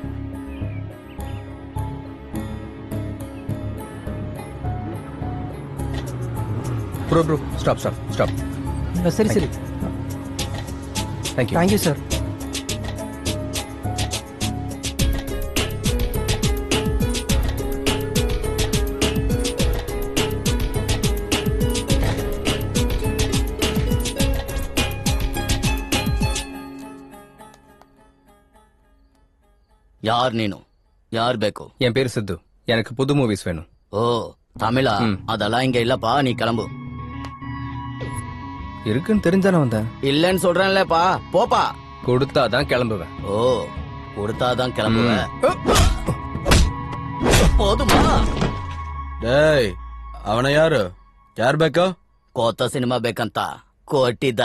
ப்ரோ ஸ்டாப் சரி சரி தேங்க்யூ தேங்க்யூ சார். ಯಾರ್ ನೀನು ಯಾರ್ ಬೇಕು என் பேரு சித்து. எனக்கு புது மூவிஸ் வேணும். ஓ தமிழா அதெல்லாம் இங்க இல்லப்பா நீ கிளம்பு இருக்குன்னு தெரிஞ்சானே வந்தேன். இல்லன்னு சொல்றேன்லப்பா போப்பா கொடுத்தாதான் கிளம்புவேன். ஓ கொடுத்தாதான் கிளம்புவேன் போதுமா டேய் அவன யாரு யார் ಬೇಕೋ ಕೊತ್ತ ಸಿನಿಮಾ ಬೇಕಂತ ಕೊಟ್ಟಿದ್ದ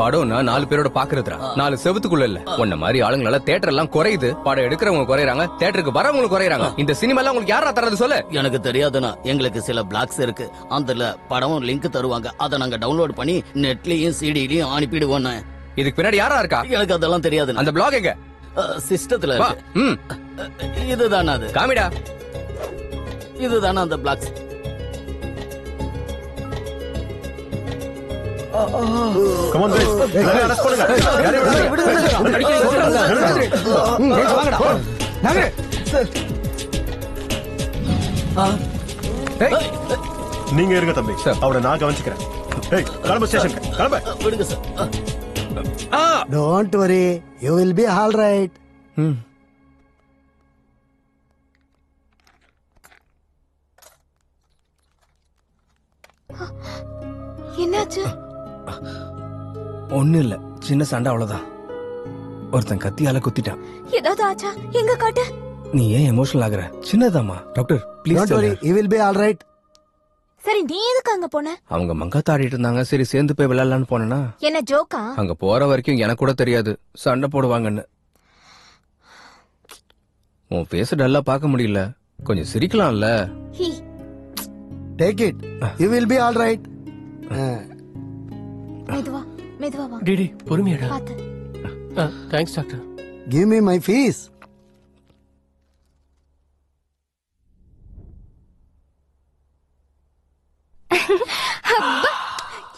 படம்னா 4 பேரோட பாக்குறதுடா, 4 செவத்துக்குள்ள இல்ல. உன்ன மாதிரி ஆளுங்களால தியேட்டர் எல்லாம் குறையுது. படம் எடுக்கிறவங்க குறையறாங்க, தியேட்டருக்கு வரவங்க குறையறாங்க. இந்த சினிமா எல்லாம் உங்களுக்கு யாரா தரது சொல்லு. எனக்கு தெரியாதுண்ணா, எங்களுக்கு சில பிளாக்ஸ் இருக்கு. அதுல படம் லிங்க் தருவாங்க, அதை நாங்க டவுன்லோட் பண்ணி நெட்லயும் சிடிலயும் அனுப்பிடுவோம். இதுக்கு பின்னாடி யாரா இருக்கா? எனக்கு அதெல்லாம் தெரியாது. அந்த பிளாக் எங்க? சிஸ்டத்துல இருக்கு. இதுதானா அது? காமிடா. இதுதானா அந்த பிளாக்ஸ்? Come on guys, எல்லாரும் அரெஸ்ட் பண்ணுங்க. நீங்க இருங்க தம்பி, அவரை நான் கவனிச்சுக்கிறேன். ஏய் கிளம்பு ஸ்டேஷனுக்கு, கிளம்பு. விடுங்க sir. Don't worry, you will be all right. என்னாச்சு? ஒண்ணு இல்ல, சின்ன சண்டை அவ்வளவுதான். ஒருத்தன் கத்தியால குத்திட்டான். ஏதாவது ஆச்சா? எங்க காட்டு. நீ ஏன் எமோஷனல் ஆகுற? சின்னதாமா. Doctor please. Don't worry, you will be all right. சரி, நீ எதுக்கு அங்க போன? அவங்க மங்காத்த ஆடிட்டு இருந்தாங்க, சரி சேர்ந்து போய் விளையாடலான்னு போனேனா. என்ன ஜோக்கா? அங்க போற வரைக்கும் எனக்கு கூட தெரியாது சண்டை போடுவாங்கன்னு. உன் ஃபேஸ் டல்லா பார்க்க முடியல, கொஞ்சம் சிரிக்கலாம்ல. Take it, you will be all right. மெதுவா மெதுவா வா. டிடி பொறுமையாடா. பாத்து. Thanks doctor. Give me my fees.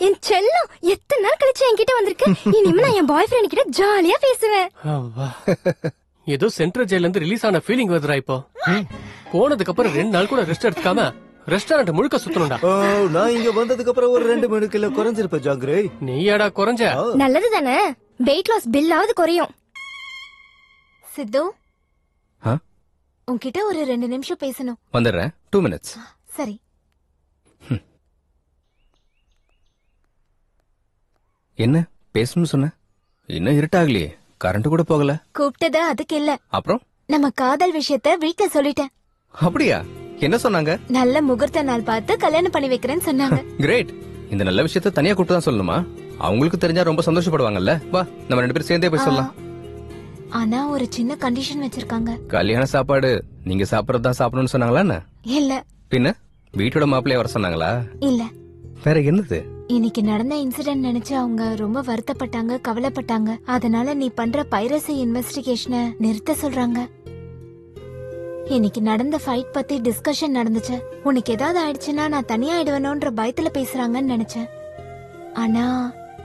என் செல்லம், எத்தனை நாள் கழிச்சு என்கிட்ட வந்திருக்க. இனிமே நான் என் பாய் ஃப்ரெண்ட் கிட்ட ஜாலியா பேசுவேன். ஏதோ சென்ட்ரல் ஜெயில இருந்து ரிலீஸ் ஆன ஃபீலிங் வருதுடா இப்போ. போனதுக்கு அப்புறம் 2 நாள் கூட ரெஸ்ட் எடுத்துக்காம ரெஸ்டாரண்ட் முழுக்க சுத்தணும்டா. நான் இங்க வந்ததுக்கு அப்புறம் ஒரு 2 கிலோ குறைஞ்சிருப்ப ஜாங்கிரே. நீயாடா குறைஞ்ச? நல்லது தானே, வெயிட் லாஸ் பில்லாவது குறையும். சித்து, உன்கிட்ட ஒரு 2 நிமிஷம் பேசணும். வந்துடுறேன். 2 minutes. சரி. என்ன பேசணும்னு சொன்ன? இன்னும் இருட்டாகலையே, கரண்ட் கூட போகல. கூப்பிட்டது அதுக்கு இல்ல. அப்புறம் நம்ம காதல் விஷயத்த வீட்ல சொல்லிட்டேன். அப்படியா? என்ன சொன்னாங்க? நல்ல முகூர்த்த நாள் பார்த்து கல்யாணம் பண்ணி வைக்கிறேன்னு சொன்னாங்க. கிரேட். இந்த நல்ல விஷயத்த தனியா கூப்பிட்டு தான் சொல்லணுமா? அவங்களுக்கு தெரிஞ்சா ரொம்ப சந்தோஷப்படுவாங்கல்ல. வா, நம்ம 2 பேரும் சேர்ந்தே போய் சொல்லலாம். ஆனா ஒரு சின்ன கண்டிஷன் வச்சிருக்காங்க. கல்யாண சாப்பாடு நீங்க சாப்பிடறதா சாப்பிடணும்னு சொன்னாங்களா என்ன? இல்ல. பின்ன வீட்டோட மாப்பிள்ளைய வர சொன்னாங்களா? இல்ல. வேற என்னது? இன்னைக்கு நடந்த இன்சிடென்ட் நினைச்சு அவங்க ரொம்ப வருத்தப்பட்டாங்க, கவலைப்பட்டாங்க. அதனால நீ பண்ற பைரசி இன்வெஸ்டிகேஷனை நிறுத்த சொல்றாங்க. இன்னைக்கு நடந்த ஃபைட் பத்தி டிஸ்கஷன் நடந்துச்சு. உனக்கு ஏதாவது ஆயிடுச்சுன்னா நான் தனியா ஆயிடுவேனோன்ற பயத்துல பேசுறாங்கன்னு நினைச்சேன். ஆனா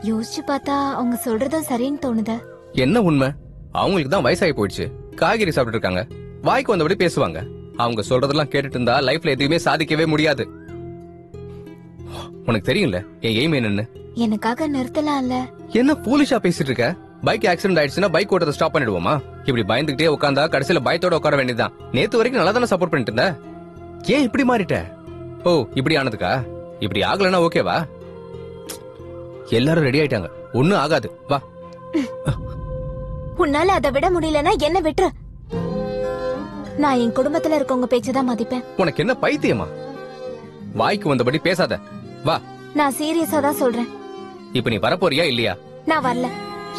யோசிச்சு பார்த்தா அவங்க சொல்றதும் சரின்னு தோணுது. என்ன உண்மை? அவங்களுக்கு தான் வயசாகி போயிடுச்சு, காய்கறி சாப்பிட்டு இருக்காங்க, வாய்க்கு வந்தபடி பேசுவாங்க. அவங்க சொல்றதெல்லாம் கேட்டுட்டு இருந்தா லைஃப்ல எதுவுமே சாதிக்கவே முடியாது. உனக்கு தெரியும்ல என் எய்ம் என்னன்னு. எனக்காக நிறுத்தலாம்ல. என்ன பூலிஷா பேசிட்டு இருக்க? பைக் ஆக்சிடென்ட் ஆயிடுச்சுன்னா பைக் ஓட்டத்தை ஸ்டாப் பண்ணிடுவோமா? இப்படி பயந்துகிட்டே உட்காந்தா கடைசியில பயத்தோட உட்கார வேண்டியதுதான். நேத்து வரைக்கும் நல்லா தானே சப்போர்ட் பண்ணிட்டு இருந்த, ஏன் இப்படி மாறிட்ட? ஓ இப்படி ஆனதுக்கா? இப்படி ஆகலன்னா ஓகேவா? எல்லாரும் ரெடி ஆயிட்டாங்க, ஒண்ணும் ஆகாது, வா. உன்னால அதை விட முடியலன்னா என்ன விட்டுரு. நான் என் குடும்பத்துல இருக்கவங்க பேச்சதான் மதிப்பேன். உனக்கு என்ன பைத்தியமா? வாய்க்கு வந்தபடி பேசாத, வா. நான் சீரியஸா தான் சொல்றேன். இப்ப நீ வரப்போறியா இல்லையா? நான் வரல.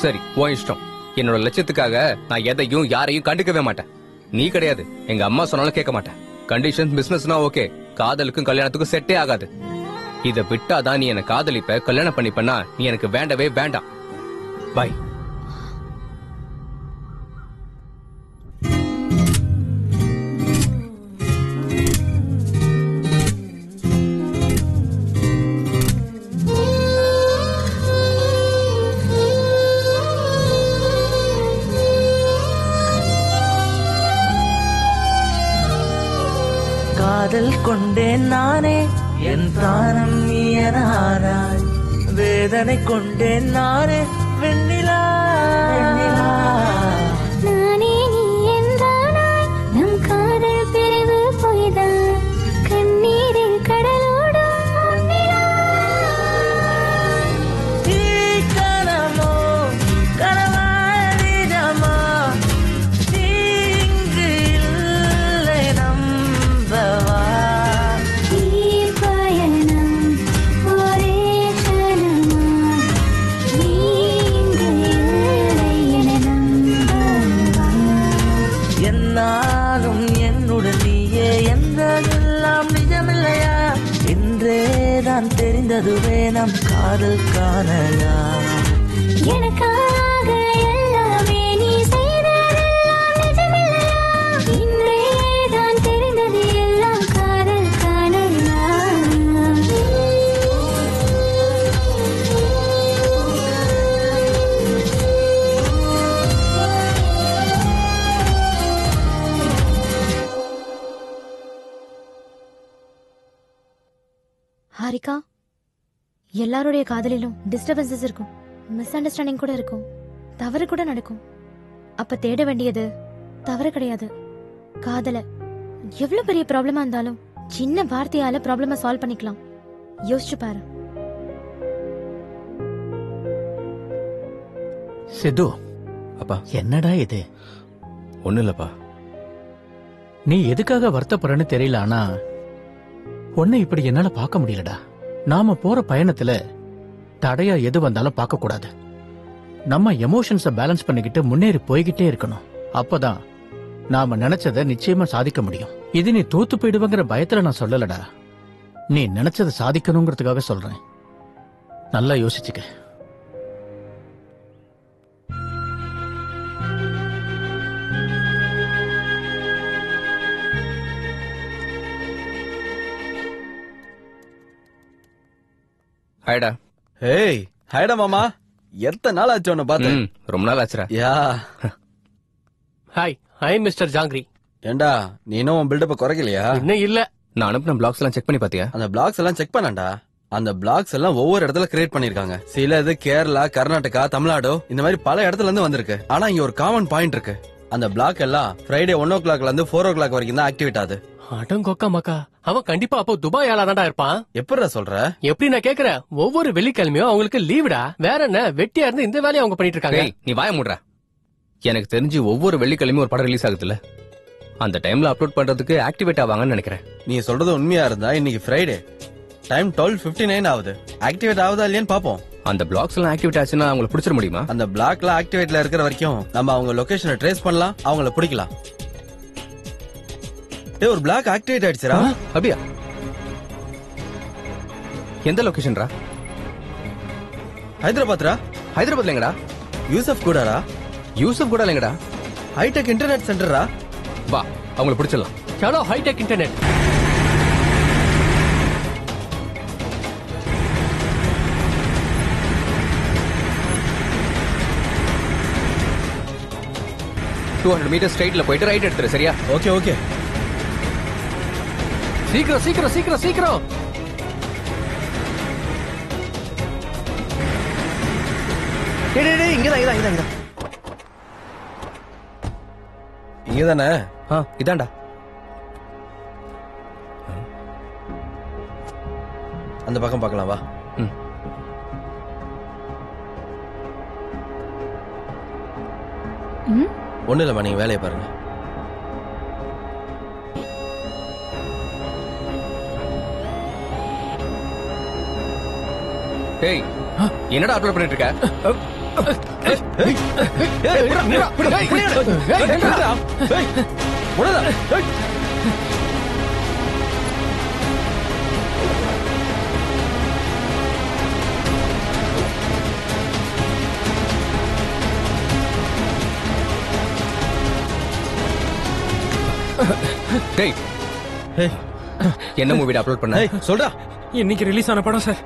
சரி உன் இஷ்டம். என்னோட லட்சியத்துக்காக நான் எதையும் யாரையும் கண்டுக்கவே மாட்டேன். நீ கிடையாது, எங்க அம்மா சொன்னாலும் கேட்க மாட்டேன். கண்டிஷன் பிசினஸ்னா ஓகே, காதலுக்கும் கல்யாணத்துக்கும் செட்டே ஆகாது. இத விட்டாதான் நீ என்ன காதலிப்ப, கல்யாணம் பண்ணிப்பனா நீ எனக்கு வேண்டவே வேண்டாம். பாய். காதல் கொண்டேன் நானே, என் பிராணம் நீ என ஆனாய். வேதனை கொண்டேன் நானே, வெண்ணிலா நானே நீ என்றானாய். நம் காதல் பிரிவு பொய்தான், கண்ணீரில் கடலோடும் கனமோ கனவாடிடமா, இங்கு இல்லை நம்பவா. பயணம் ஒரே கணமா, நீ இங்கு இல்லை என நம்பவா. என்னாலும் என்னுடன் நீயே என்றதெல்லாம் நிஜமில்லையா? என்றேதான் தெரிந்ததுவே நம் காதல் காணலாம். எனக்காக எல்லாமே நீ செய்ததெல்லாம் நிஜமில்லையா? இன்றேதான் தெரிந்தது எல்லாம் காதல் காணலாம். ஹாரிகா, எல்லாருடைய காதலிலும் டிஸ்டர்பன்சஸ் இருக்கும், மிஸ் அண்டர்ஸ்டாண்டிங் கூட இருக்கும், தவறு கூட நடக்கும். அப்ப தேட வேண்டியது தவறு கிடையாது, காதல. எவ்வளவு பெரிய ப்ராப்ளமா இருந்தாலும் சின்ன வார்த்தையால ப்ராப்ளம சால்வ் பண்ணிக்கலாம். யோசிச்சு பாரு. சித்து, அப்பா என்னடா இது? ஒண்ணு இல்லப்பா. நீ எதுக்காக வருத்தப்படுறன்னு தெரியல, ஆனா உன்னை இப்படி என்னால பார்க்க முடியலடா. நாம போற பயணத்துல தடையா எது வந்தாலும் பார்க்க கூடாது. நம்ம எமோஷன்ஸ பேலன்ஸ் பண்ணிக்கிட்டு முன்னேறி போய்கிட்டே இருக்கணும். அப்பதான் நாம நினைச்சத நிச்சயமா சாதிக்க முடியும். இது நீ தோத்து போயிடுவங்கிற பயத்துல நான் சொல்லலடா, நீ நினைச்சத சாதிக்கணுங்கிறதுக்காக சொல்றேன். நல்லா யோசிச்சுக்க. ஹாய்டா. ஏய் ஹாய்டா மாமா, எத்தனை நாள் ஆச்சு உன்னை பார்த்து? ரொம்ப நாள் ஆச்சுடா. யா ஹாய், ஐ மிஸ்டர் ஜாங்கிரி. ஏண்டா நீ இன்னும் உன் பில்டப்ப குறைக்கலையா? இன்னும் இல்ல. நான் அனுப்பின பிளாக்ஸ் எல்லாம் செக் பண்ணி பாத்தியா? அந்த பிளாக்ஸ் எல்லாம் செக் பண்ணாண்டா. அந்த பிளாக்ஸ் எல்லாம் ஒவ்வொரு இடத்துல கிரியேட் பண்ணிருக்காங்க. சில இது கேரளா, கர்நாடகா, தமிழ்நாடு இந்த மாதிரி பல இடத்துல இருந்து வந்திருக்கு. ஆனா இங்க ஒரு காமன் பாயிண்ட் இருக்கு. அந்த பிளாக் எல்லாம் ஃப்ரைடே 1 o'clockல இருந்து 4 o'clock வரைக்கும் தான் ஆக்டிவேட் ஆகுது. அடங்கொக்கா மக்கா, அவன் கண்டிப்பா அப்போ துபாய் ஆளாதான்டா இருப்பான். எப்படிடா சொல்ற? எப்படி நான் கேக்குறேன், ஒவ்வொரு வெள்ளிக்கிழமையும் அவங்களுக்கு லீவுடா. வேற என்ன, வெட்டியா இருந்து இந்த வேலையை அவங்க பண்ணிட்டு இருக்காங்க. நீ வாய மூடுற. எனக்கு தெரிஞ்சு ஒவ்வொரு வெள்ளிக்கிழமையும் ஒரு படம் ரிலீஸ் ஆகுதுல்ல, அந்த டைம்ல அப்லோட் பண்றதுக்கு ஆக்டிவேட் ஆவாங்கன்னு நினைக்கிறேன். நீ சொல்றது உண்மையா இருந்தா இன்னைக்கு ஃப்ரைடே டைம் 12:59 ஆகுது. ஆக்டிவேட் ஆகுதா இல்லையான்னு பாப்போம். அந்த பிளாக்ஸ் எல்லாம் ஆக்டிவேட் ஆச்சுன்னா அவங்களை பிடிச்சிட முடியுமா? அந்த பிளாக்ல ஆக்டிவேட்ல இருக்கிற வரைக்கும் நம்ம அவங்க லொகேஷனை ட்ரேஸ் பண்ணலாம், அவங்கள பிடிக்கலாம். ஏய், ஒரு பிளாக் ஆக்டிவேட் ஆயிடுச்சுடா. அப்படியா? எந்த லொகேஷன்ரா? ஹைதராபாத்ரா. ஹைதராபாத்ல எங்கடா? யூசப் கூடரா? யூசப் கூட இல்லங்கடா, ஹைடெக் இன்டர்நெட் சென்டரா. வா அவங்களை பிடிச்சிடலாம். சலோ ஹைடெக் இன்டர்நெட். மீட்டர் ஸ்ட்ரைட்ல போயிட்டு ரைட் எடுத்துரு. சரியா? Okay okay. சீக்கிரம் சீக்கிரம் சீக்கிரம் சீக்கிரம். இங்கதானே? இதாண்டா. அந்த பக்கம் பார்க்கலாம் வா. ஒண்ணு இல்லம்மா, நீங்க வேலையை பாருங்க. டேய், என்னடா அப்லோட் பண்ணிட்டு இருக்க? டேய், என்ன மூவிட அப்லோட் பண்ண? சொல்றா. இன்னைக்கு ரிலீஸ் ஆன படம் சார்.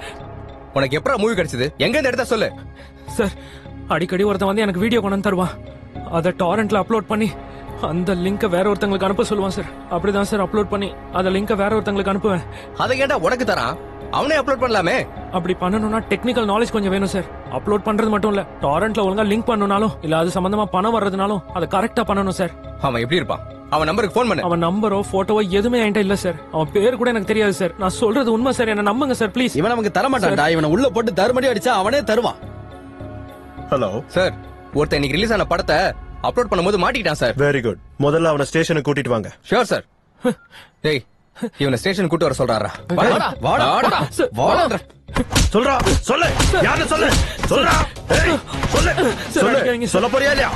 உனக்கு எப்படா மூவி கிடைச்சது? எங்க இருந்து எடுத்தா சொல்லு. சார், அடிக்கடி ஒருத்தன் வந்து எனக்கு வீடியோ கொண்டு தருவான். அதை டாரண்ட்ல அப்லோட் பண்ணி அந்த லிங்க வேற ஒருத்தங்களுக்கு அனுப்ப சொல்லுவான் சார். அப்படிதான் சார் அப்லோட் பண்ணி அந்த லிங்க வேற ஒருத்தங்களுக்கு அனுப்புவேன். அதை ஏன்டா உனக்கு தரான்? அவனே அப்லோட் பண்ணலாமே. அப்படி பண்ணணும்னா டெக்னிக்கல் நாலேஜ் கொஞ்சம் வேணும் சார். அப்லோட் பண்றது மட்டும் இல்ல, டாரண்ட்ல ஒழுங்கா லிங்க் பண்ணனும்னாலும் இல்ல அது சம்பந்தமா பணம் வர்றதுனாலும் அதை கரெக்டா பண்ணணும் சார். அவன் எப்படி இருப்பான்? அவன் நம்பருக்கு போன் பண்ணு. அவன் நம்பரோ போட்டோவோ எதுவுமே என்கிட்ட இல்ல சார். அவன் பேர் கூட எனக்கு தெரியாது சார். நான் சொல்றது உண்மை சார், என்ன நம்புங்க சார் ப்ளீஸ். இவன் நமக்கு தர மாட்டான்டா. இவனை உள்ள போட்டு தருமடி அடிச்சா அவனே தருவான். ஹலோ சார், ஒருத்தன் இன்னைக்கு ரிலீஸ் ஆன படத்தை அப்லோட் பண்ணும்போது மாட்டிக்கிட்டான் சார். Very good. முதல்ல அவனை ஸ்டேஷனுக்கு கூட்டிட்டு வாங்க. Sure sir. டேய், இவனை ஸ்டேஷனுக்கு கூட்டி வர சொல்றாரா? வாடா வாடா வாடா. சொல்றா, சொல்லு. யாரு சொல்லு. சொல்றா. சொல்லு. சொல்லு. சொல்ல போறியா இல்லையா?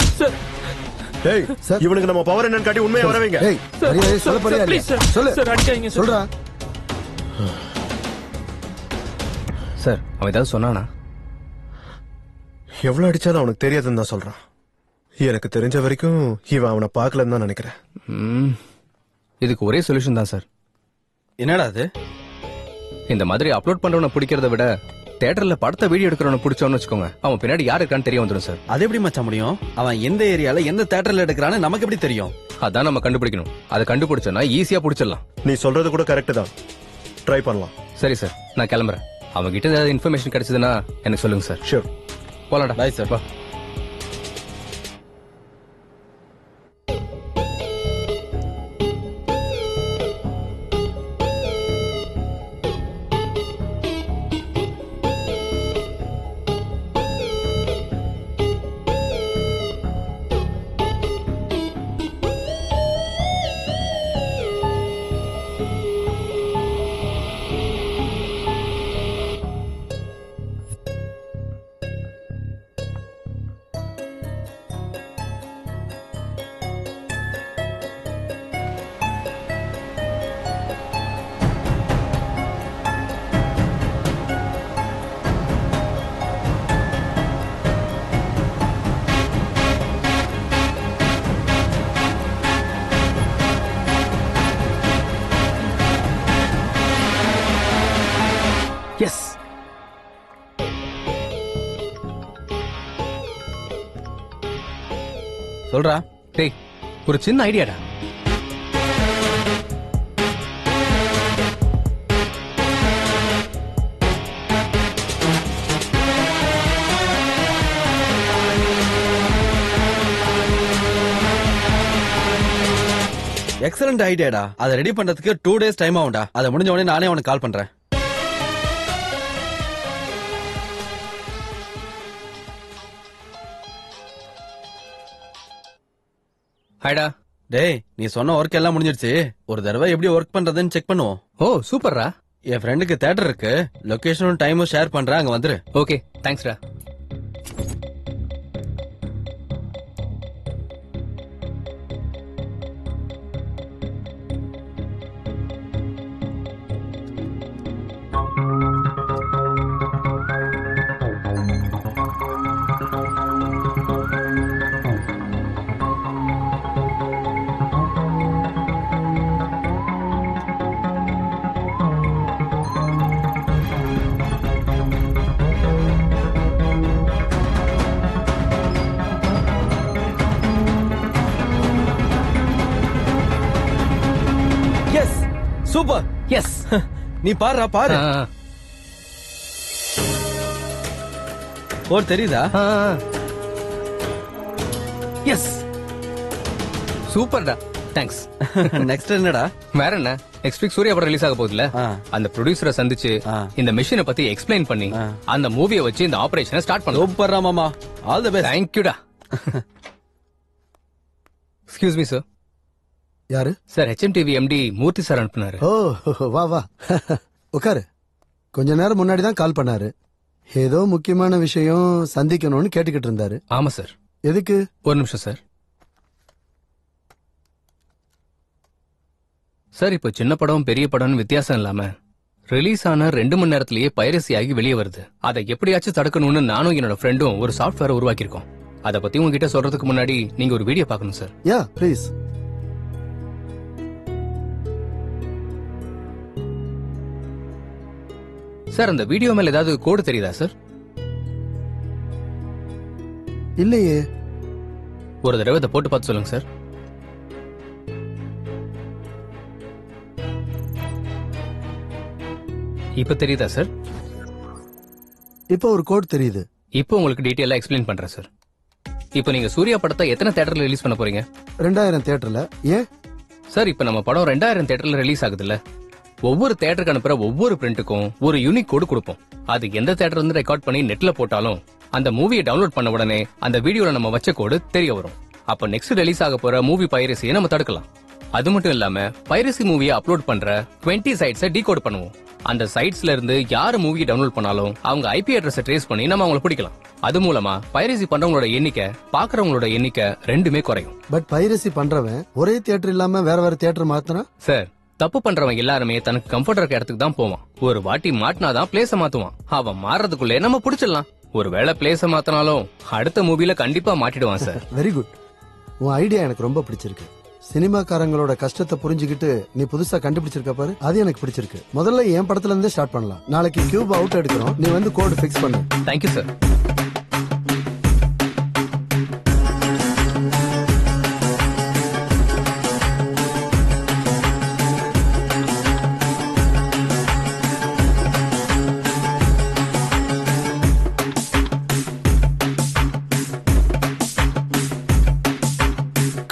டேய், இவனுக்கு நம்ம பவர் என்னன்னு காட்டி உண்மையை வரவீங்க. டேய், சொல்ல போறியா இல்லையா? சொல்லு. சொல்றா. சார், அவன் ஏதாவது சொன்னானா? எவ்வளவு அடிச்சாலும் அவனுக்கு தெரியாதுன்னு தான் சொல்றான். எனக்கு தெரிஞ்ச வரைக்கும் இவன் அவனை பார்க்கலன்னு தான் நினைக்கிறேன். இதுக்கு ஒரே சொல்யூஷன் தான் சார். என்னடா அது? இந்த மாதிரி அப்லோட் பண்றவனை பிடிக்கிறத விட தியேட்டர்ல படத்தை வீடியோ எடுக்கிறவனை பிடிச்சவனு வச்சுக்கோங்க, அவன் பின்னாடி யாரு இருக்கான்னு தெரிய வந்துடும் சார். அது எப்படி மச்சான் முடியும்? அவன் எந்த ஏரியால எந்த தியேட்டர்ல எடுக்கிறான்னு நமக்கு எப்படி தெரியும்? அதான் நம்ம கண்டுபிடிக்கணும். அதை கண்டுபிடிச்சோன்னா ஈஸியா பிடிச்சிடலாம். நீ சொல்றது கூட கரெக்ட் தான். ட்ரை பண்ணலாம். சரி சார், நான் கிளம்புறேன். அவங்க கிட்ட ஏதாவது இன்ஃபர்மேஷன் கிடைச்சதுன்னா எனக்கு சொல்லுங்க சார். ஷூர். போலாம்டா. Bye sir. வா. எஸ். சொல்றா. டேய், ஒரு சின்ன ஐடியாடா. எக்ஸலண்ட் ஐடியாடா. அதை ரெடி பண்றதுக்கு 2 days டைம் ஆகும்டா. அதை முடிஞ்ச உடனே நானே அவனுக்கு கால் பண்றேன். ஹைடா. டேய், நீ சொன்ன ஒர்க் எல்லாம் முடிஞ்சிருச்சு. ஒரு தடவை எப்படி ஒர்க் பண்றதுன்னு செக் பண்ணுவோம். ஓ சூப்பர்ரா. என் ஃப்ரெண்டுக்கு தியேட்டர் இருக்கு. லொகேஷனும் டைமும் ஷேர் பண்றேன், அங்க வந்துரு. ஓகே, தேங்க்ஸ்டா. சூப்பர். எஸ். நீ பாரு பாரு. ஓர் தெரியுதா? எஸ். சூப்பர்டா. தேங்க்ஸ். நெக்ஸ்ட் என்னடா? வேற என்ன, நெக்ஸ்ட் வீக் சூர்யா படம் ரிலீஸ் ஆக போகுதுல, அந்த ப்ரொடியூசரை சந்திச்சு இந்த மிஷினை பத்தி எக்ஸ்பிளைன் பண்ணி அந்த மூவியை வச்சு இந்த ஆபரேஷனை ஸ்டார்ட் பண்ணலாம். சூப்பர்ரா மாமா. All the best. தேங்க்யூடா. Excuse me sir. யாரு sir? HMTV MD Murthy sir அனுப்புனாரு. ஓ வா வா உட்காரு. கொஞ்ச நேரம் முன்னாடி தான் கால் பண்ணாரு. ஏதோ முக்கியமான விஷயம் சந்திக்கணும்னு கேட்டுக்கிட்டு இருந்தாரு. ஆமா சார். எதுக்கு? ஒரு நிமிஷம் சார். சார், இப்போ சின்ன படம் பெரிய படம்னு வித்தியாசம் இல்லாம ரிலீஸ் ஆன 2 மணி நேரத்திலேயே பைரசி ஆகி வெளியே வருது. அதை எப்படியாச்சும் தடுக்கணும்னு நானும் என்னோட ஃப்ரெண்டும் ஒரு சாஃப்ட்வேர் உருவாக்கியிருக்கோம். அதை பத்தி உங்ககிட்ட சொல்றதுக்கு முன்னாடி நீங்க ஒரு வீடியோ பார்க்கணும் சார். Yeah please. சார், அந்த வீடியோ மேல ஏதாவது கோடு தெரியுதா சார்? இல்லையே. ஒரு தடவை இதை போட்டு பார்த்து சொல்லுங்க சார். இப்ப தெரியுதா சார்? இப்போ ஒரு கோட் தெரியுது. இப்போ உங்களுக்கு டீடைலா எக்ஸ்பிளைன் பண்றேன் சார். இப்போ நீங்க சூர்யா படத்தை எத்தனை தியேட்டர்ல ரிலீஸ் பண்ண போறீங்க? 2000 தியேட்டர்ல. ஏன் சார், இப்ப நம்ம படம் 2000 தியேட்டர்ல ரிலீஸ் ஆகுதுல்ல, ஒவ்வொரு தியேட்டருக்கு அனுப்புற ஒவ்வொரு பிரிண்ட்டுக்கும் ஒரு யூனிக் கோடு கொடுப்போம். அது எந்த தியேட்டர் இருந்து ரெக்கார்ட் பண்ணி நெட்ல போட்டாலும் அந்த மூவியை டவுன்லோட் பண்ண உடனே அந்த வீடியோல நம்ம வச்ச கோடு தெரிய வரும். அப்ப நெக்ஸ்ட் ரிலீஸ் ஆக போற மூவி பைரசியை நம்ம தடுக்கலாம். அது மட்டும் இல்லாம பைரசி மூவியை அப்லோட் பண்ற 20 சைட்ஸை டீகோட் பண்ணுவோம். அந்த சைட்ஸ்ல இருந்து யாரு மூவி டவுன்லோட் பண்ணாலும் அவங்க ஐபி அட்ரஸை ட்ரேஸ் பண்ணி நம்ம அவங்களை பிடிக்கலாம். அது மூலமா பைரசி பண்றவங்களோட எண்ணிக்கை, பாக்குறவங்களோட எண்ணிக்கை ரெண்டுமே குறையும். பட் பைரசி பண்றவன் ஒரே தியேட்டர் இல்லாம வேற வேற தியேட்டர் மாத்தனா? சார், தப்பு பண்றவங்க எல்லாருமே தனக்கு கம்ஃபர்ட் இருக்க இடத்துக்கு தான் போவான். ஒரு வாட்டி மாட்டினாதான் பிளேஸ மாத்துவான். அவன் மாறதுக்குள்ளே நம்ம பிடிச்சிடலாம். ஒருவேளை பிளேஸ மாத்தினாலும் அடுத்த மூவில கண்டிப்பா மாட்டிடுவான் சார். Very good. உன் ஐடியா எனக்கு ரொம்ப பிடிச்சிருக்கு. சினிமாக்காரங்களோட கஷ்டத்தை புரிஞ்சுக்கிட்டு நீ புதுசா கண்டுபிடிச்சிருக்க பாரு, அது எனக்கு பிடிச்சிருக்கு. முதல்ல என் படத்துல இருந்தே ஸ்டார்ட் பண்ணலாம். நாளைக்கு கியூப் அவுட் எடுக்கிறோம், நீ வந்து கோட் ஃபிக்ஸ் பண்ணு. Thank you sir.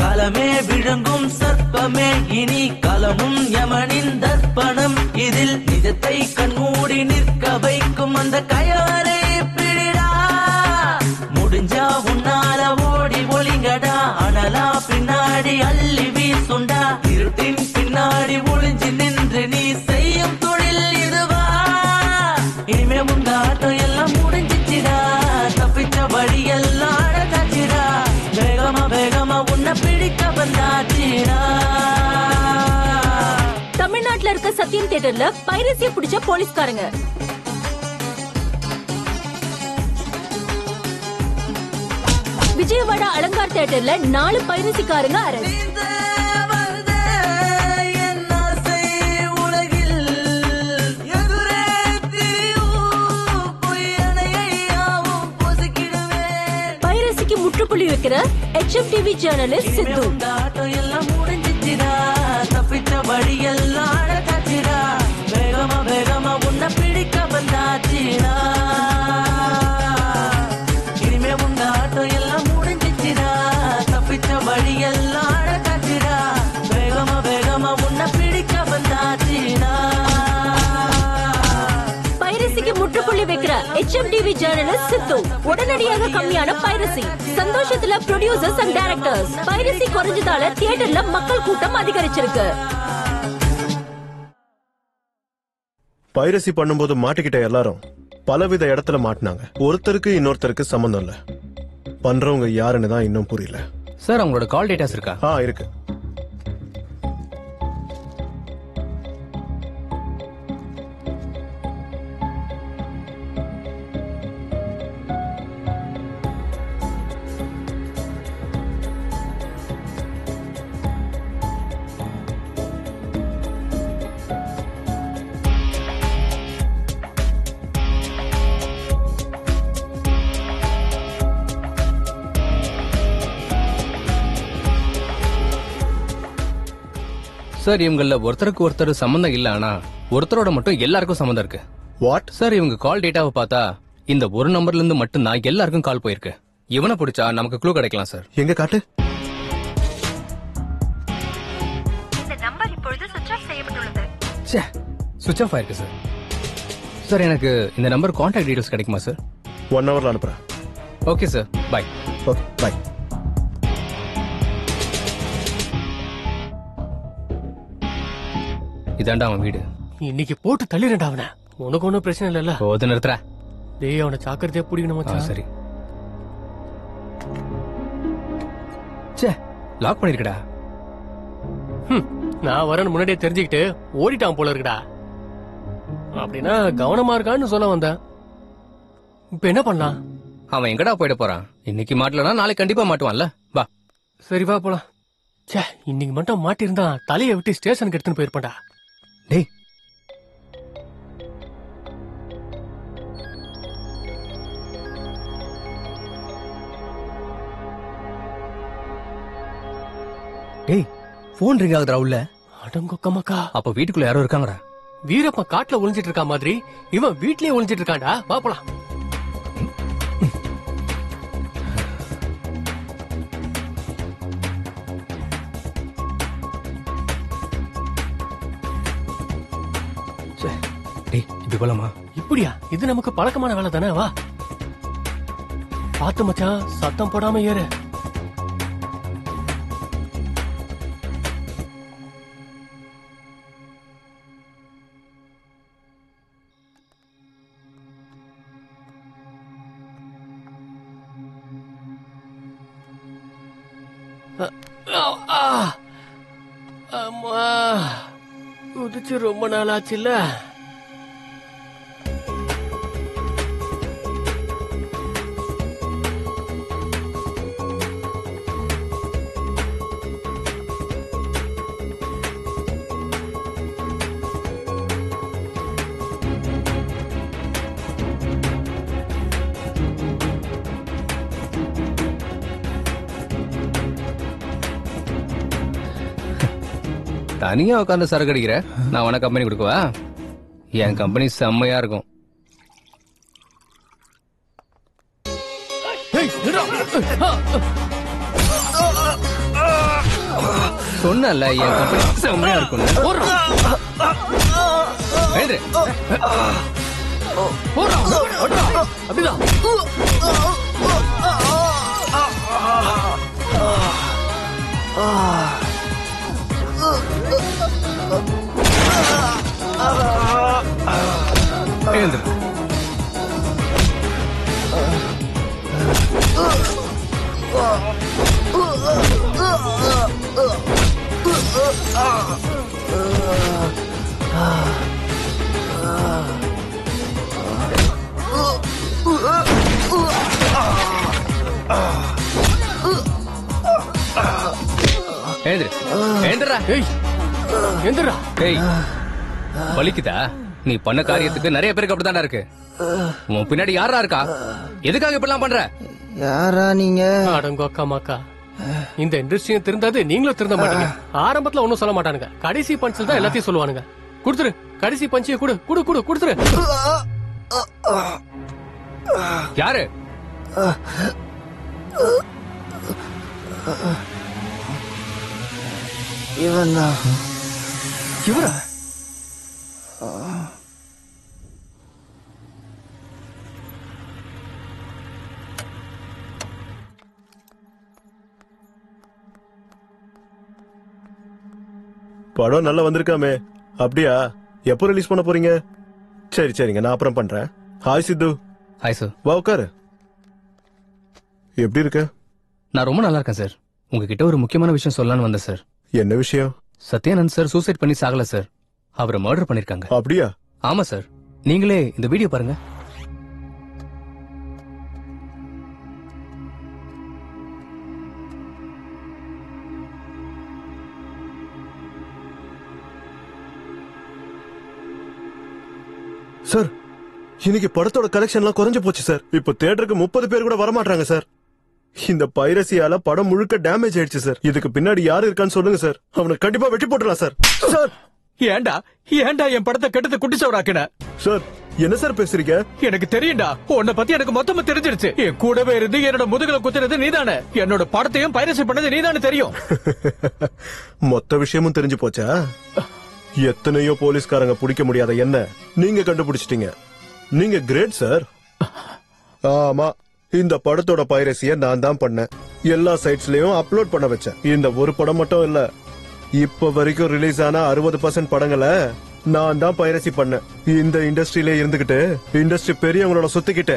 காலமே விழுங்கும் சர்ப்பமே இனி களமும் யமனின் தர்ப்பணம். இதில் நிஜத்தை கண்மூடி நிற்க வைக்கும் அந்த கயவரை பிடிடா. முடிஞ்சா உன்னால ஓடி ஒளிங்கடா, அனலா பின்னாடி அள்ளி வீசுண்டா. இருட்டின் பின்னாடி ஒளிஞ்சு நின்று நீ செய்யும் தொழில் இதுவா? இனிமே உங்க ஆட்டம் எல்லாம் முடிஞ்சிச்சுடா, தப்பிச்ச வழி எல்லாம் அடக்காச்சுடா. வேகமா வேகமா உன்னை பிடிக்க வந்தாச்சுடா. தமிழ்நாட்டுல இருக்க சத்யம் தியேட்டர்ல பைரசிய பிடிச்ச போலீஸ்காரங்க விஜயவாடா அலங்கார் தியேட்டர்ல 4 பைரசிக்காரங்க அரெஸ்ட். பைரசிக்கு முற்றுப்புள்ளி வைக்கிற HMTV ஜேர்னலிஸ்ட் சித்து. எல்லாம் முடிஞ்சிச்சுடா, தப்பிச்ச வழி எல்லாம் அடக்காச்சுடா. வேகமா வேகமா உன்னை பிடிக்க வந்தாச்சுடா. இனிமே உங்க ஆட்டம் எல்லாம் முடிஞ்சிச்சுடா, தப்பிச்ச வழி எல்லாம் அடக்காச்சுடா. வேகமா வேகமா உன்னை பிடிக்க வந்தாச்சுடா. பைரசிக்கு முற்றுப்புள்ளி வைக்கிற HMTV ஜேர்னலிஸ்ட் சித்து. உடனடியாக கம்மியான பைரசி. சந்தோஷத்துல ப்ரொடியூசர்ஸ் அண்ட் டைரக்டர்ஸ். பைரசி குறைஞ்சதால தியேட்டர்ல மக்கள் கூட்டம் அதிகரிச்சிருக்கு. பைரசி பண்ணும்போது மாட்டிக்கிட்ட எல்லாரும் பலவித இடத்துல மாட்டினாங்க. ஒருத்தருக்கு இன்னொருத்தருக்கு சம்பந்தம் இல்ல. பண்றவங்க யாருன்னு தான் இன்னும் புரியல. சார், அவங்களோட கால் டேட்டாஸ் இருக்கா? இருக்கு. சார் இவங்கள ஒருத்தருக்கு ஒருத்தர் சம்பந்தம் இல்ல, ஆனா ஒருத்தரோட மட்டும் எல்லாருக்கும் சம்பந்தம் இருக்கு. வாட்? சார் இவங்க கால் டேட்டாவை பார்த்தா இந்த ஒரு நம்பர்ல இருந்து மட்டும்தான் எல்லாருக்கும் கால் போயிருக்கு. இவனை பிடிச்சா நமக்கு க்ளூ கிடைக்கலாம் சார். எங்க காட்டு. இந்த நம்பர் இப்பொழுது சுவிட்ச் ஆஃப் செய்யப்பட்டுள்ளது. சுவிட்ச் ஆஃப் ஆயிருக்கு சார். சார் எனக்கு இந்த நம்பர் கான்டாக்ட் டீடைல்ஸ் கிடைக்குமா சார்? 1 ஹவர்ல அனுப்புறேன். Okay sir, bye. Okay bye. இதாண்டா அவன் வீடு. இன்னைக்கு போட்டு தள்ளிரண்டா அவனை. உனக்கு ஒன்னும் பிரச்சனை இல்லல்ல? போது நிறுத்துற. டேய் அவனை ஜாக்கிரதையா பிடிக்கணும் மச்சான். சரி. சே லாக் பண்ணிருக்கடா. நான் வரேன்னு முன்னாடியே தெரிஞ்சுக்கிட்டு ஓடிட்டான் போல இருக்குடா. அப்படின்னா கவனமா இருக்கான்னு சொல்ல வந்தேன். இப்ப என்ன பண்ணலாம்? அவன் எங்கடா போயிட போறான்? இன்னைக்கு மாட்டலனா நாளைக்கு கண்டிப்பா மாட்டுவான்ல. வா. சரி வா போலாம். சே இன்னைக்கு மட்டும் மாட்டிருந்தா தலையை விட்டு ஸ்டேஷனுக்கு எடுத்துன்னு போயிருப்பான்டா. டேய் டேய் போன் ரிங் ஆகுதுடா உள்ள. அடங்கொக்கமக்கா. அப்ப வீட்டுக்குள்ள யாரோ இருக்காங்கடா. வீரப்ப காட்டுல ஒளிஞ்சிட்டு இருக்கா மாதிரி இவன் வீட்லயே ஒளிஞ்சிட்டு இருக்கான்டா. வா போலாம். டேய் இப்படி போலாமா? இப்படியா? இது நமக்கு பழக்கமான வேலை தானே. வா பாத்து மச்சான், சத்தம் போடாம ஏறு. அம்மா குதிச்சு ரொம்ப நாள் ஆச்சுல்ல. தனியா உட்காந்து சரக்கு அடிக்கிற, நான் உனக்கு கம்பெனி கொடுக்கவா? என் கம்பெனி செம்மையா இருக்கும். சொன்னல என் கம்பெனி செம்மையா இருக்கும். அப்படிதான் எழுந்துரு. வலிக்குதா? நீ பண்ண காரியத்துக்கு நிறைய பேருக்கு அப்படித்தாண்டா இருக்கு. உன் பின்னாடி யாரா இருக்கா? எதுக்காக இப்படிலாம் பண்ற? யாரா நீங்க? அடங்கோக்கமாக்கா, இந்த இண்டஸ்ட்ரியும் திருந்தாது, நீங்களும் திருந்த மாட்டீங்க. ஆரம்பத்துல ஒன்னும் சொல்ல மாட்டானுங்க, கடைசி பஞ்சில் தான் எல்லாத்தையும் சொல்லுவானுங்க. குடுத்துரு, கடைசி பஞ்சிய குடு குடு குடு குடுத்துரு. யாரு? இவன் தான். இவரா? படம் நல்லா வந்திருக்காமே. அப்படியா? எப்போ ரிலீஸ் பண்ண போறீங்க? சரி சரிங்க, நான் அப்புறம் பண்றேன். ஹாய் சித்து. Hi sir. வா உட்காரு. எப்படி இருக்க? நான் ரொம்ப நல்லா இருக்கேன் சார். உங்ககிட்ட ஒரு முக்கியமான விஷயம் சொல்லலாம்னு வந்தேன் சார். என்ன விஷயம்? சத்யானந்த் சார் சூசைட் பண்ணி சாகல சார், அவரை மர்டர் பண்ணிருக்காங்க. அப்படியா? ஆமா சார். நீங்களே இந்த வீடியோ பாருங்க. சார், இன்னைக்கு படத்தோட கலெக்ஷன்லாம் குறைஞ்சு போச்சு சார். இப்போ தியேட்டருக்கு 30 பேர் கூட வரமாட்டாங்க சார். இந்த பைரசியால படம் முழுக்க டேமேஜ் ஆயிடுச்சு சார். இதுக்கு பின்னாடி யாரு இருக்கான்னு சொல்லுங்க சார். அவனை கண்டிப்பா வெட்டி போட்டுடலாம் சார். சார் ஏண்டா ஏண்டா என் படத்தை கெடுத்து குட்டி சவராக்கின? சார் என்ன சார் பேசுறீங்க? எனக்கு தெரியும்டா, உன்னை பத்தி எனக்கு மொத்தமா தெரிஞ்சிருச்சு. என் கூடவே இருந்து என்னோட முதுகுல குத்துறது நீதானே, என்னோட படத்தையும் பைரசி பண்ணது நீதானே தெரியும். மொத்த விஷயமும் தெரிஞ்சு போச்சா? எத்தனையோ போலீஸ்காரங்க பிடிக்க முடியாத என்ன நீங்க கண்டுபிடிச்சிட்டீங்க. நீங்க கிரேட் சார். ஆமா, இந்த படத்தோட பைரசிய நான் தான் பண்ணேன். எல்லா சைட்ஸ்லயும் அப்லோட் பண்ண வச்சேன். இந்த ஒரு படம் மட்டும் இல்ல, இப்ப வரைக்கும் ரிலீஸ் ஆன 60% படங்களை நான் தான் பைரசி பண்ணேன். இந்த இண்டஸ்ட்ரியில இருந்துகிட்டு இண்டஸ்ட்ரி பெரியவங்களோட சுத்திக்கிட்டு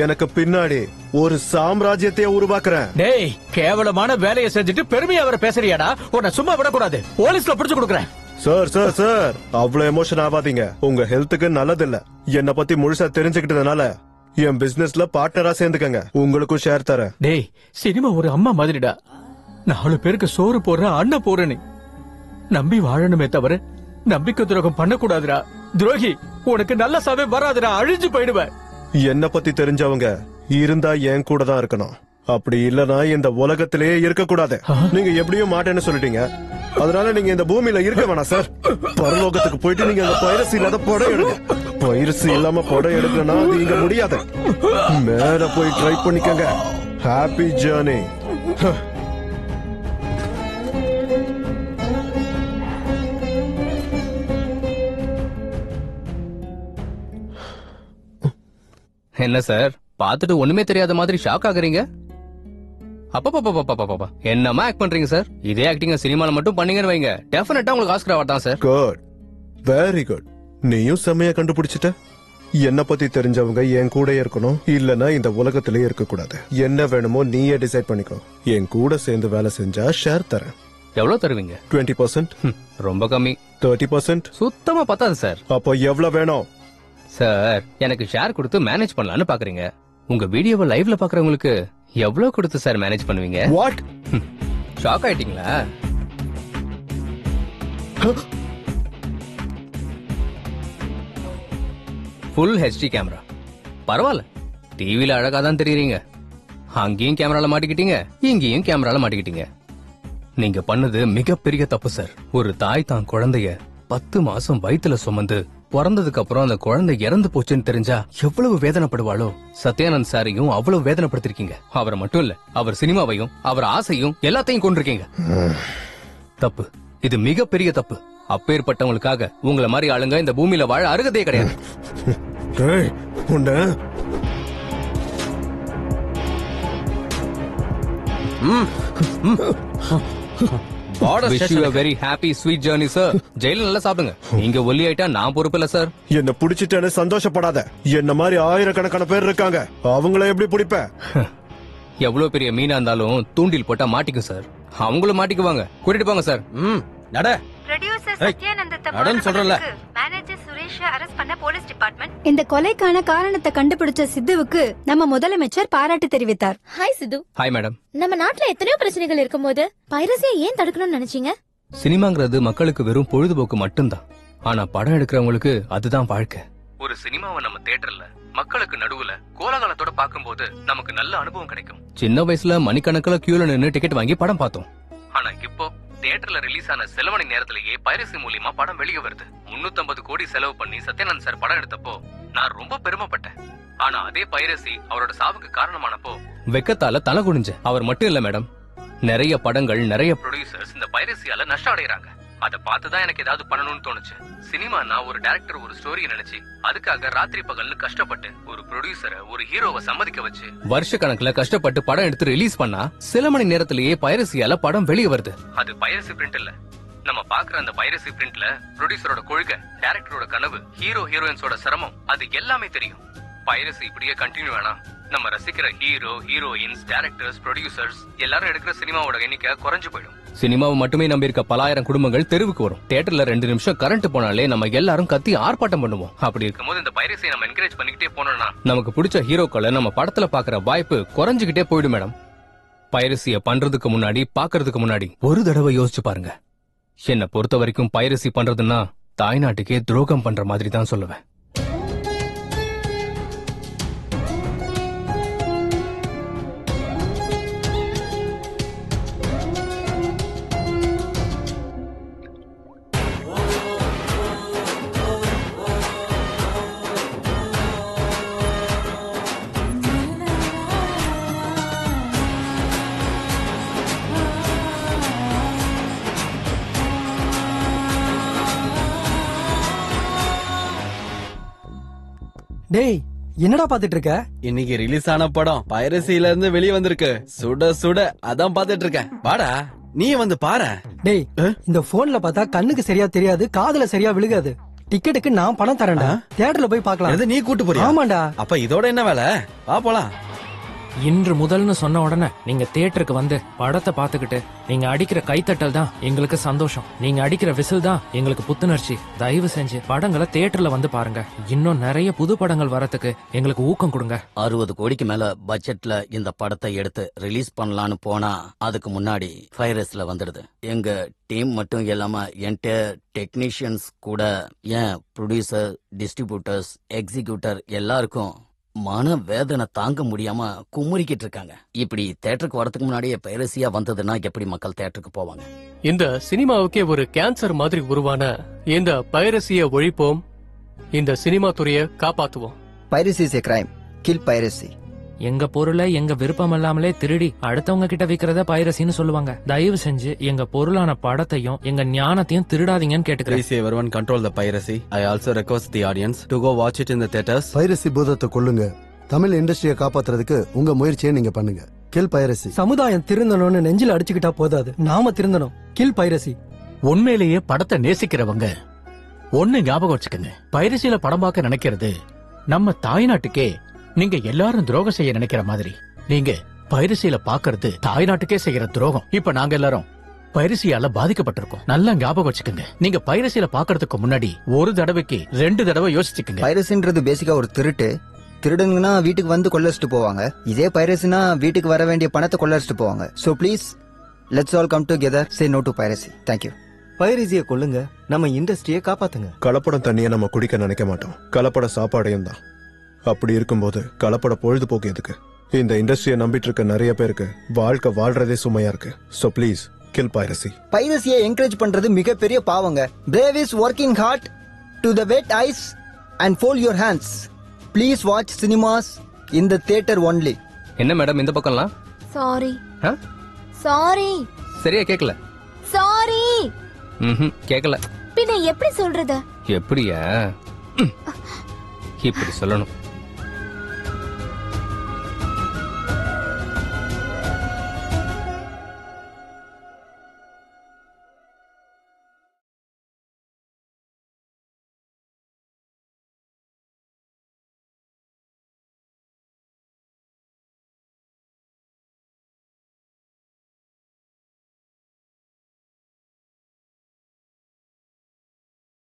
எனக்கு பின்னாடி ஒரு சாம்ராஜ்யத்தையே உருவாக்குறேன். டேய், கேவலமான வேலையை செஞ்சுட்டு பெருமையா அவரை பேசுறியாடா? உன்னை சும்மா விடக்கூடாது, போலீஸ்ல பிடிச்சு கொடுக்குறேன். சார் சார் சார், அவ்வளவு எமோஷன் ஆகாதீங்க. உங்க ஹெல்த்துக்கு நல்லது இல்ல. என்ன பத்தி முழுசா தெரிஞ்சுக்கிட்டதுனால என் பிசினஸ்ல பார்ட்னரா சேர்ந்துக்கங்க. உங்களுக்கும் ஷேர் தரேன். டேய், சினிமா ஒரு அம்மா மாதிரிடா. 4 பேருக்கு சோறு போடுற அண்ணன் போற நீ நம்பி வாழணுமே தவிர நம்பிக்கை துரோகம் பண்ணக்கூடாதுடா. துரோகி, உனக்கு நல்ல சாவே வராதுடா, அழிஞ்சு போயிடுவேன். என்ன பத்தி தெரிஞ்சவங்க இருந்தா என் கூட தான் இருக்கணும். அப்படி இல்லனா இந்த உலகத்திலேயே இருக்க கூடாது. நீங்க எப்படியும் மாட்டேன்னு சொல்லிட்டீங்க, அதனால நீங்க இந்த பூமியில இருக்க வேணாம் சார். பரலோகத்துக்கு போயிட்டு நீங்க அந்த பைரசி இல்லாத படம் எடுங்க. பைரசி இல்லாம படம் எடுக்கலன்னா அது இங்க முடியாது. மேல போய் ட்ரை பண்ணிக்கங்க. Happy journey. என்ன சார், பாத்துட்டு ஒண்ணுமே தெரியாத மாதிரி ஷாக் ஆகுறீங்க? அப்பா என்னமா ஆக்ட் பண்றீங்க சார்? இதே ஆக்டிங்க சினிமால மட்டும் பண்ணீங்கன்னு வைங்க, டெஃபினட்டா உங்களுக்கு ஆஸ்கர் அவார்ட் தான் சார். Good, very good. நீயும் செம்மையா கண்டுபிடிச்சிட்ட. என்ன பத்தி தெரிஞ்சவங்க என் கூட இருக்கணும், இல்லனா இந்த உலகத்திலேயே இருக்க கூடாது. என்ன வேணுமோ நீயே டிசைட் பண்ணிக்கோ. என் கூட சேர்ந்து வேலை செஞ்சா ஷேர் தரேன். எவ்வளவு தருவீங்க? 20%. ரொம்ப கம்மி. 30%. சுத்தமா பத்தாது சார். அப்போ எவ்வளவு வேணும்? சார், எனக்கு ஷேர் கொடுத்து மேனேஜ் பண்ணலாம்னு பாக்குறீங்க. உங்க வீடியோவை லைவ்ல பாக்குறவங்களுக்கு எவ்வளவு கொடுத்து சார் மேனேஜ் பண்ணுவீங்க? வாட்? ஷாக் ஆயிட்டீங்களா? Full HD camera. பரவாயில்ல, டிவில அழகா தான் தெரியுறீங்க. அங்கேயும் கேமரால மாட்டிக்கிட்டீங்க, இங்கேயும் கேமரால மாட்டிக்கிட்டீங்க. நீங்க பண்ணது மிகப்பெரிய தப்பு சார். ஒரு தாய் தான் குழந்தைய 10 மாசம் வயித்துல சுமந்து பிறந்ததுக்கு அப்புறம் அந்த குழந்தை இறந்து போச்சுன்னு தெரிஞ்சா எவ்வளவு வேதனைப்படுவாளோ, சத்யானந்த் சாரையும் அவ்வளவு வேதனைப்படுத்திருக்கீங்க. அவரை மட்டும் இல்ல, அவர் சினிமாவையும் அவர் ஆசையும் எல்லாத்தையும் கொண்டிருக்கீங்க. தப்பு, இது மிகப்பெரிய தப்பு. அப்பேற்பட்டவங்களுக்காக உங்களை மாதிரி ஆளுங்க இந்த பூமியில வாழ அருகதே கிடையாது. Wish you a very happy sweet journey, sir. ஜெயில நல்லா சாப்பிடுங்க. நீங்க ஒல்லி ஆயிட்டா நான் பொறுப்பு இல்ல சார். என்ன புடிச்சிட்டேன்னு சந்தோஷப்படாத. என்ன மாதிரி ஆயிரக்கணக்கான பேர் இருக்காங்க, அவங்கள எப்படி பிடிப்ப? எவ்வளவு பெரிய மீனா இருந்தாலும் தூண்டில் போட்டா மாட்டிக்கும் சார். அவங்களும் மாட்டிக்குவாங்க. கூட்டிட்டு போங்க சார். நட. ப்ரொடியூசர் சத்யானந்தத்தை சொல்றல. மேனேஜர் சுரேஷ் அரெஸ்ட் பண்ண போலீஸ் டிபார்ட்மெண்ட். இந்த கொலைக்கான காரணத்தை கண்டுபிடிச்ச சித்துவுக்கு நம்ம முதலமைச்சர் பாராட்டு தெரிவித்தார். ஹாய் சித்து. Hi madam. நம்ம நாட்டுல எத்தனையோ பிரச்சனைகள் இருக்கும்போது பைரசியை ஏன் தடுக்கணும்னு நினைச்சீங்க? சினிமாங்கிறது மக்களுக்கு வெறும் பொழுதுபோக்கு மட்டும்தான். ஆனா படம் எடுக்கிறவங்களுக்கு அதுதான் வாழ்க்கை. ஒரு சினிமாவை நம்ம தியேட்டர்ல மக்களுக்கு நடுவுல கோலாகலத்தோட பாக்கும்போது நமக்கு நல்ல அனுபவம் கிடைக்கும். சின்ன வயசுல மணிக்கணக்கில் கியூல நின்னு டிக்கெட் வாங்கி படம் பார்த்தோம். ஆனா இப்போ தியேட்டர்ல ரிலீஸ் ஆன சில மணி நேரத்திலேயே பைரசி மூலியமா படம் வெளியே வருது. 350 கோடி செலவு பண்ணி சத்யானந்த் சார் படம் எடுத்தப்போ நான் ரொம்ப பெருமைப்பட்டேன். ஆனா அதே பைரசி அவரோட சாவுக்கு காரணமானப்போ வெக்கத்தால தலை குனிஞ்ச. அவர் மட்டும் இல்ல மேடம், நிறைய படங்கள் நிறைய ப்ரொடியூசர்ஸ் இந்த பைரசியால நஷ்டம் அடையறாங்க. அத பார்த்துதான் எனக்கு ஏதாவது பண்ணணும்னு தோணுச்சு. சினிமானா ஒரு டைரக்டர் ஒரு ஸ்டோரியை நினைச்சு அதுக்காக ராத்திரி பகல்னு கஷ்டப்பட்டு ஒரு ப்ரொடியூசரை ஒரு ஹீரோவை சம்மதிக்க வச்சு வருஷ கணக்குல கஷ்டப்பட்டு படம் எடுத்து ரிலீஸ் பண்ணா சில மணி நேரத்திலேயே பைரசியால படம் வெளியே வருது. அது பைரசி பிரிண்ட் இல்ல. நம்ம பாக்குற அந்த பைரசி பிரிண்ட்ல ப்ரொடியூசரோட கொள்கை, டைரக்டரோட கனவு, ஹீரோ ஹீரோயின்ஸோட சிரமம், அது எல்லாமே தெரியும். பைரசி இப்படியே கண்டினியூ ஆனா நம்ம ரசிக்கிற ஹீரோ ஹீரோயின்ஸ், டைரக்டர்ஸ், ப்ரொடியூசர்ஸ் எல்லாரும் எடுக்கிற சினிமாவோட எண்ணிக்கை குறைஞ்சு போயிடும். சினிமாவை மட்டுமே நம்பி இருக்க பலாயிரம் குடும்பங்கள் தெருவுக்கு வரும். தியேட்டர்ல 2 நிமிஷம் கரண்ட் போனாலே நம்ம எல்லாரும் கத்தி ஆர்ப்பாட்டம் பண்ணுவோம். அப்படி இருக்கும்போது இந்த பைரசியை நம்ம என்கரேஜ் பண்ணிக்கிட்டே போனோம்னா நமக்கு பிடிச்ச ஹீரோக்களை நம்ம படத்துல பாக்குற வாய்ப்பு குறைஞ்சுகிட்டே போயிடும் மேடம். பைரசிய பண்றதுக்கு முன்னாடி பாக்குறதுக்கு முன்னாடி ஒரு தடவை யோசிச்சு பாருங்க. என்ன பொறுத்த வரைக்கும் பைரசி பண்றதுன்னா தாய்நாட்டுக்கே துரோகம் பண்ற மாதிரி தான் சொல்லுவேன். டேய் என்னடா பாத்துட்டு இருக்க? இன்னைக்கு ரிலீஸ் ஆன படம் பைரசில இருந்து வெளியே வந்திருக்கு. சுட சுட அதான் பாத்துட்டு இருக்கேன். வாடா நீ வந்து பாரு. டேய் இந்த போன்ல பார்த்தா கண்ணுக்கு சரியா தெரியாது, காதுல சரியா விழுகாது. டிக்கெட்டுக்கு நான் பணம் தரேன்டா. தியேட்டர்ல போய் பார்க்கலாம். நீ கூட்டு போறியா? ஆமாண்டா. அப்ப இதோட என்ன வேலை? வா போலாம். இன்று முதல்னு சொன்ன உடனே நீங்க தியேட்டருக்கு வந்து படத்தை பாத்துக்கிட்டு நீங்க அடிக்கிற கைத்தட்டல் தான் எங்களுக்கு சந்தோஷம். நீங்க அடிக்கிற விசில் தான் எங்களுக்கு புத்துணர்ச்சி. தயவு செஞ்சு படங்களை தியேட்டர்ல வந்து பாருங்க. இன்னும் நிறைய புது படங்கள் வரதுக்கு எங்களுக்கு ஊக்கம் கொடுங்க. 60 கோடிக்கு மேல பட்ஜெட்ல இந்த படத்தை எடுத்து ரிலீஸ் பண்ணலான்னு போனா அதுக்கு முன்னாடி வைரஸ்ல வந்துடுது. எங்க டீம் மட்டும் இல்லாம என்டையர் டெக்னீஷியன்ஸ் கூட, ஏன் ப்ரொடியூசர், டிஸ்ட்ரிபியூட்டர்ஸ், எக்ஸிக்யூட்டர் எல்லாருக்கும் மன வேதனை தாங்க முடியாம குமுறிக்கிட்டு இருக்காங்க. இப்படி தியேட்டருக்கு வரதுக்கு முன்னாடியே பைரசியா வந்ததுன்னா எப்படி மக்கள் தியேட்டருக்கு போவாங்க? இந்த சினிமாவுக்கே ஒரு கேன்சர் மாதிரி உருவான இந்த பைரசிய ஒழிப்போம். இந்த சினிமா துறையை காப்பாத்துவோம். Piracy is a crime. Kill piracy. எங்க பொருளை எங்க விருப்பம் இல்லாமலே திருடி அடுத்தவங்க கிட்ட விக்கிறத பைரசின்னு சொல்லுவாங்க. தயவு செஞ்சு எங்க பொருளான படத்தையும் எங்க ஞானத்தையும் திருடாதீங்கன்னு கேட்டுக்கிறேன். Please everyone control the piracy. I also request the audience to go watch it in the theaters. Piracy பூதத்தை கொல்லுங்க. தமிழ் இண்டஸ்ட்ரியை காப்பாத்துறதுக்கு உங்க முயற்சியை நீங்க பண்ணுங்க. Kill piracy. சமுதாயம் திருந்தணும்னு நெஞ்சில அடிச்சுக்கிட்டா போதாது, நாம திருந்தணும். Kill piracy. உண்மையிலேயே படத்தை நேசிக்கிறவங்க ஒண்ணு ஞாபகம் வச்சுக்கோங்க. பைரசியில படம் பார்க்க நினைக்கிறது நம்ம தாய்நாட்டுக்கே நீங்க எல்லாரும் துரோகம் செய்ய நினைக்கிற மாதிரி. நீங்க பைரசியில பாக்குறது தாய்நாட்டுக்கே செய்யற துரோகம். இப்ப நாங்க எல்லாரும் பைரசியால பாதிக்கப்பட்டிருக்கோம். நல்லா ஞாபகம் வச்சுக்கோங்க. நீங்க பைரசியில பாக்குறதுக்கு முன்னாடி ஒரு தடவைக்கு 2 தடவை யோசிச்சுக்கோங்க. பைரசின்றது பேசிக்கா ஒரு திருட்டு. திருடுங்கன்னா வீட்டுக்கு வந்து கொள்ளடிச்சிட்டு போவாங்க. இதே பைரசினா வீட்டுக்கு வர வேண்டிய பணத்தை கொள்ளடிச்சிட்டு போவாங்க. So please let's all come together. Say no to piracy. Thank you. பைரசியை கொல்லுங்க, நம்ம இண்டஸ்ட்ரியை காப்பாத்துங்க. கலப்படம் தண்ணியை நம்ம குடிக்க நினைக்க மாட்டோம், கலப்பட சாப்பாடையும் தான். அப்படி இருக்கும்போது கலப்பட பொழுதுபோக்கு எதுக்கு? இந்த இண்டஸ்ட்ரியை நம்பிட்டு இருக்க நிறைய பேருக்கு வாழ்க்கை வாழ்றதே சுமையா இருக்கு. So please kill piracy. பைரசியை என்கரேஜ் பண்றது மிகப்பெரிய பாவங்க. Brave is working hard to the wet eyes and fold your hands. Please watch cinemas in the theater only. என்ன மேடம் இந்த பக்கம்லாம்? Sorry sorry. சரியா கேக்கல? சாரி. கேக்கல. பின்ன எப்படி சொல்றது? எப்படியா? இப்படி சொல்லணும்.